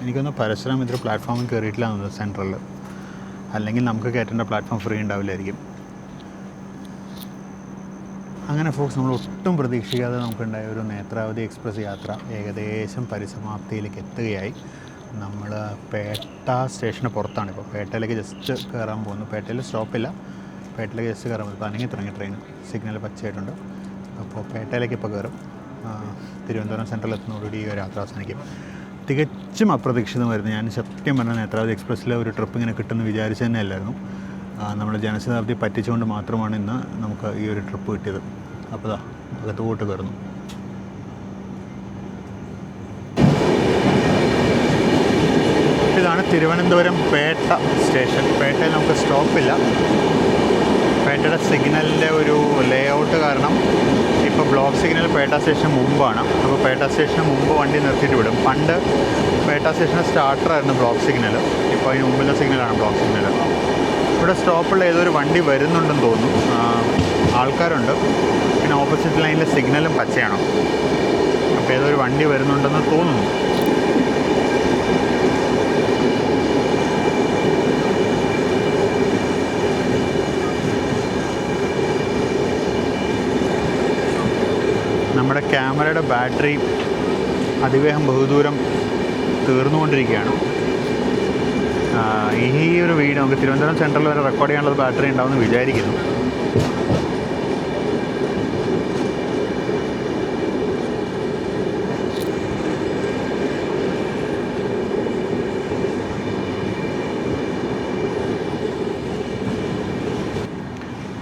എനിക്കൊന്ന് പരശുരാം ഇതൊരു പ്ലാറ്റ്ഫോമിൽ കയറിയിട്ടില്ല എന്നത് സെൻട്രലിൽ. അല്ലെങ്കിൽ നമുക്ക് കയറ്റേണ്ട പ്ലാറ്റ്ഫോം ഫ്രീ ഉണ്ടാവില്ലായിരിക്കും. അങ്ങനെ ഫോക്സ് നമ്മൾ ഒട്ടും പ്രതീക്ഷിക്കാതെ നമുക്കുണ്ടായ ഒരു നേത്രാവതി എക്സ്പ്രസ് യാത്ര ഏകദേശം പരിസമാപ്തിയിലേക്ക് എത്തുകയായി. നമ്മൾ പേട്ട സ്റ്റേഷന് പുറത്താണ്. ഇപ്പോൾ പേട്ടയിലേക്ക് ജസ്റ്റ് കയറാൻ പോകുന്നു. പേട്ടയിൽ സ്റ്റോപ്പില്ല, പേട്ടയിലേക്ക് ജസ്റ്റ് കയറാൻ പോകുന്നു. ഇപ്പോൾ അനങ്ങി തുടങ്ങി ട്രെയിൻ. സിഗ്നൽ പച്ചയായിട്ടുണ്ട്. അപ്പോൾ പേട്ടയിലേക്ക് ഇപ്പോൾ കയറും. തിരുവനന്തപുരം സെൻട്രൽ എത്തുന്നതോടുകൂടി ഈ ഒരു യാത്ര അവസാനിക്കും. തികച്ചും അപ്രതീക്ഷിതമായിരുന്നു. ഞാൻ സത്യം പറഞ്ഞാൽ നേത്രാവതി എക്സ്പ്രസ്സിലെ ഒരു ട്രിപ്പ് ഇങ്ങനെ കിട്ടുമെന്ന് വിചാരിച്ചു തന്നെ അല്ലായിരുന്നു. നമ്മൾ ജനശതാബ്ദി പറ്റിച്ചുകൊണ്ട് മാത്രമാണ് ഇന്ന് നമുക്ക് ഈ ഒരു ട്രിപ്പ് കിട്ടിയത്. അപ്പോൾ ദാ അകത്തോട്ട് കയറുന്നു. ഇതാണ് തിരുവനന്തപുരം പേട്ട സ്റ്റേഷൻ. പേട്ടയിൽ നമുക്ക് സ്റ്റോപ്പില്ല. പേട്ടയുടെ സിഗ്നലിൻ്റെ ഒരു ലേ ഔട്ട് കാരണം ഇപ്പോൾ ബ്ലോക്ക് സിഗ്നൽ പേട്ട സ്റ്റേഷന് മുമ്പാണ്. അപ്പോൾ പേട്ട സ്റ്റേഷന് മുമ്പ് വണ്ടി നിർത്തിയിട്ട് വിടും. പണ്ട് പേട്ട സ്റ്റേഷന് സ്റ്റാർട്ടറായിരുന്നു ബ്ലോക്ക് സിഗ്നൽ. ഇപ്പോൾ അതിന് മുമ്പിലെ സിഗ്നലാണ് ബ്ലോക്ക് സിഗ്നൽ. ഇവിടെ സ്റ്റോപ്പുള്ള ഏതൊരു വണ്ടി വരുന്നുണ്ടെന്ന് തോന്നുന്നു. ആൾക്കാരുണ്ട്. പിന്നെ ഓപ്പോസിറ്റ് ലൈനിലെ സിഗ്നലും പച്ചയാണ്. അപ്പോൾ ഏതൊരു വണ്ടി വരുന്നുണ്ടെന്ന് തോന്നുന്നു. നമ്മുടെ ക്യാമറയുടെ ബാറ്ററി അതിവേഗം ബഹുദൂരം തീർന്നുകൊണ്ടിരിക്കുകയാണ്. ഈ ഒരു വീഡിയോ നമുക്ക് തിരുവനന്തപുരം സെൻട്രൽ വരെ റെക്കോർഡ് ചെയ്യാനുള്ള ബാറ്ററി ഉണ്ടാവുമെന്ന് വിചാരിക്കുന്നു.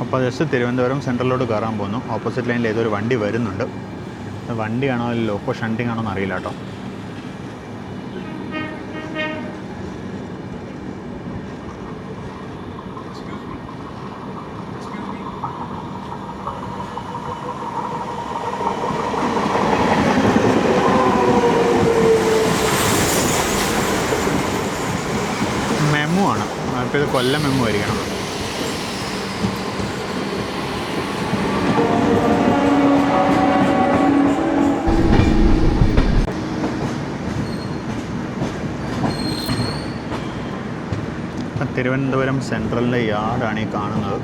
അപ്പോൾ ജസ്റ്റ് തിരുവനന്തപുരം സെൻട്രലിലോട്ട് കയറാൻ പോകുന്നു. ഓപ്പോസിറ്റ് ലൈനിൽ ഏതൊരു വണ്ടി വരുന്നുണ്ട്. വണ്ടിയാണോ ലോക്കോ ഷണ്ടിങ് ആണോ എന്നറിയില്ല കേട്ടോ. കൊല്ലം മെമ്മു ആയിരിക്കണം. തിരുവനന്തപുരം സെൻട്രലിലെ യാർഡാണ് ഈ കാണുന്നത്.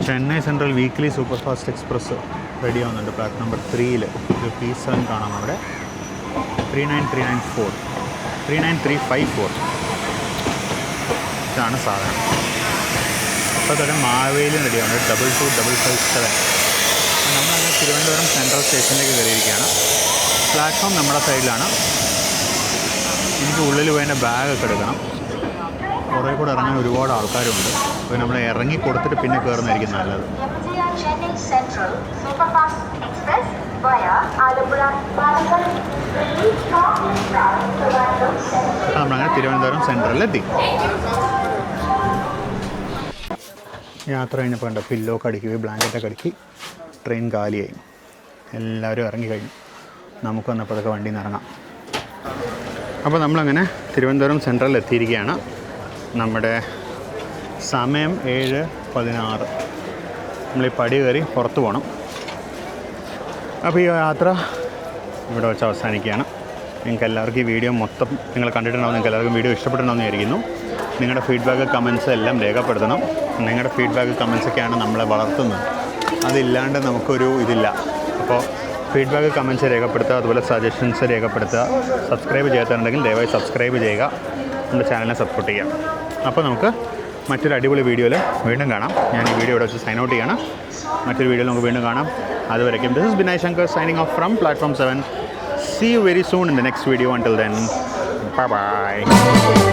Chennai central weekly super fast express ready ആവുന്നുണ്ട്. പ്ലാറ്റ്ഫോം നമ്പർ 3 ഒരു P7 കാണാം അവിടെ. 39394 39354 ഇതാണ് സാധനം. അപ്പോൾ തന്നെ മാവേലിയും റെഡി ആവുന്നുണ്ട് 22557. നമ്മളങ്ങനെ തിരുവനന്തപുരം സെൻട്രൽ സ്റ്റേഷനിലേക്ക് കയറിയിരിക്കുകയാണ്. പ്ലാറ്റ്ഫോം നമ്മുടെ സൈഡിലാണ്. എനിക്ക് ഉള്ളിൽ പോയതിൻ്റെ ബാഗൊക്കെ എടുക്കണം. കുറേ കൂടെ ഇറങ്ങാൻ ഒരുപാട് ആൾക്കാരുണ്ട്. അപ്പോൾ നമ്മൾ ഇറങ്ങി കൊടുത്തിട്ട് പിന്നെ കയറുന്നതായിരിക്കും നല്ലത്. നമ്മളങ്ങനെ തിരുവനന്തപുരം സെൻട്രലിലെത്തി. യാത്ര കഴിഞ്ഞപ്പോൾ കണ്ട പില്ലോക്കെ അടുക്കി, ബ്ലാങ്കറ്റൊക്കെ അടുക്കി, ട്രെയിൻ കാലിയായി. എല്ലാവരും ഇറങ്ങിക്കഴിഞ്ഞു. നമുക്ക് വന്നപ്പോൾ അതൊക്കെ വണ്ടിയിൽ നിന്ന് ഇറങ്ങാം. അപ്പോൾ നമ്മളങ്ങനെ തിരുവനന്തപുരം സെൻട്രലിൽ എത്തിയിരിക്കുകയാണ്. നമ്മുടെ സമയം 7:16. നമ്മൾ ഈ പടി കയറി പുറത്ത് പോകണം. അപ്പോൾ ഈ യാത്ര ഇവിടെ വെച്ച് അവസാനിക്കുകയാണ്. നിങ്ങൾക്ക് എല്ലാവർക്കും ഈ വീഡിയോ മൊത്തം നിങ്ങൾ കണ്ടിട്ടുണ്ടാവും. നിങ്ങൾക്ക് എല്ലാവർക്കും വീഡിയോ ഇഷ്ടപ്പെട്ടിട്ടുണ്ടാവുമെന്ന് വിചാരിക്കുന്നു. നിങ്ങളുടെ ഫീഡ്ബാക്ക് കമൻസ് എല്ലാം രേഖപ്പെടുത്തണം. നിങ്ങളുടെ ഫീഡ്ബാക്ക് കമൻസൊക്കെയാണ് നമ്മളെ വളർത്തുന്നത്. അതില്ലാണ്ട് നമുക്കൊരു ഇതില്ല. അപ്പോൾ ഫീഡ്ബാക്ക് കമൻസ് രേഖപ്പെടുത്തുക, അതുപോലെ സജഷൻസ് രേഖപ്പെടുത്തുക. സബ്സ്ക്രൈബ് ചെയ്യാത്തുണ്ടെങ്കിൽ ദയവായി സബ്സ്ക്രൈബ് ചെയ്യുക. നമ്മുടെ ചാനലിനെ സപ്പോർട്ട് ചെയ്യുക. അപ്പോൾ നമുക്ക് മറ്റൊരു അടിപൊളി വീഡിയോയിൽ വീണ്ടും കാണാം. ഞാൻ ഈ വീഡിയോ ഇവിടെ വെച്ച് സൈൻ ഔട്ട് ചെയ്യണം. മറ്റൊരു വീഡിയോയിൽ നമുക്ക് വീണ്ടും കാണാം. അതുവരേക്കും this is Binay Shankar signing off from platform 7. See you very soon in the next video. Until then, bye bye.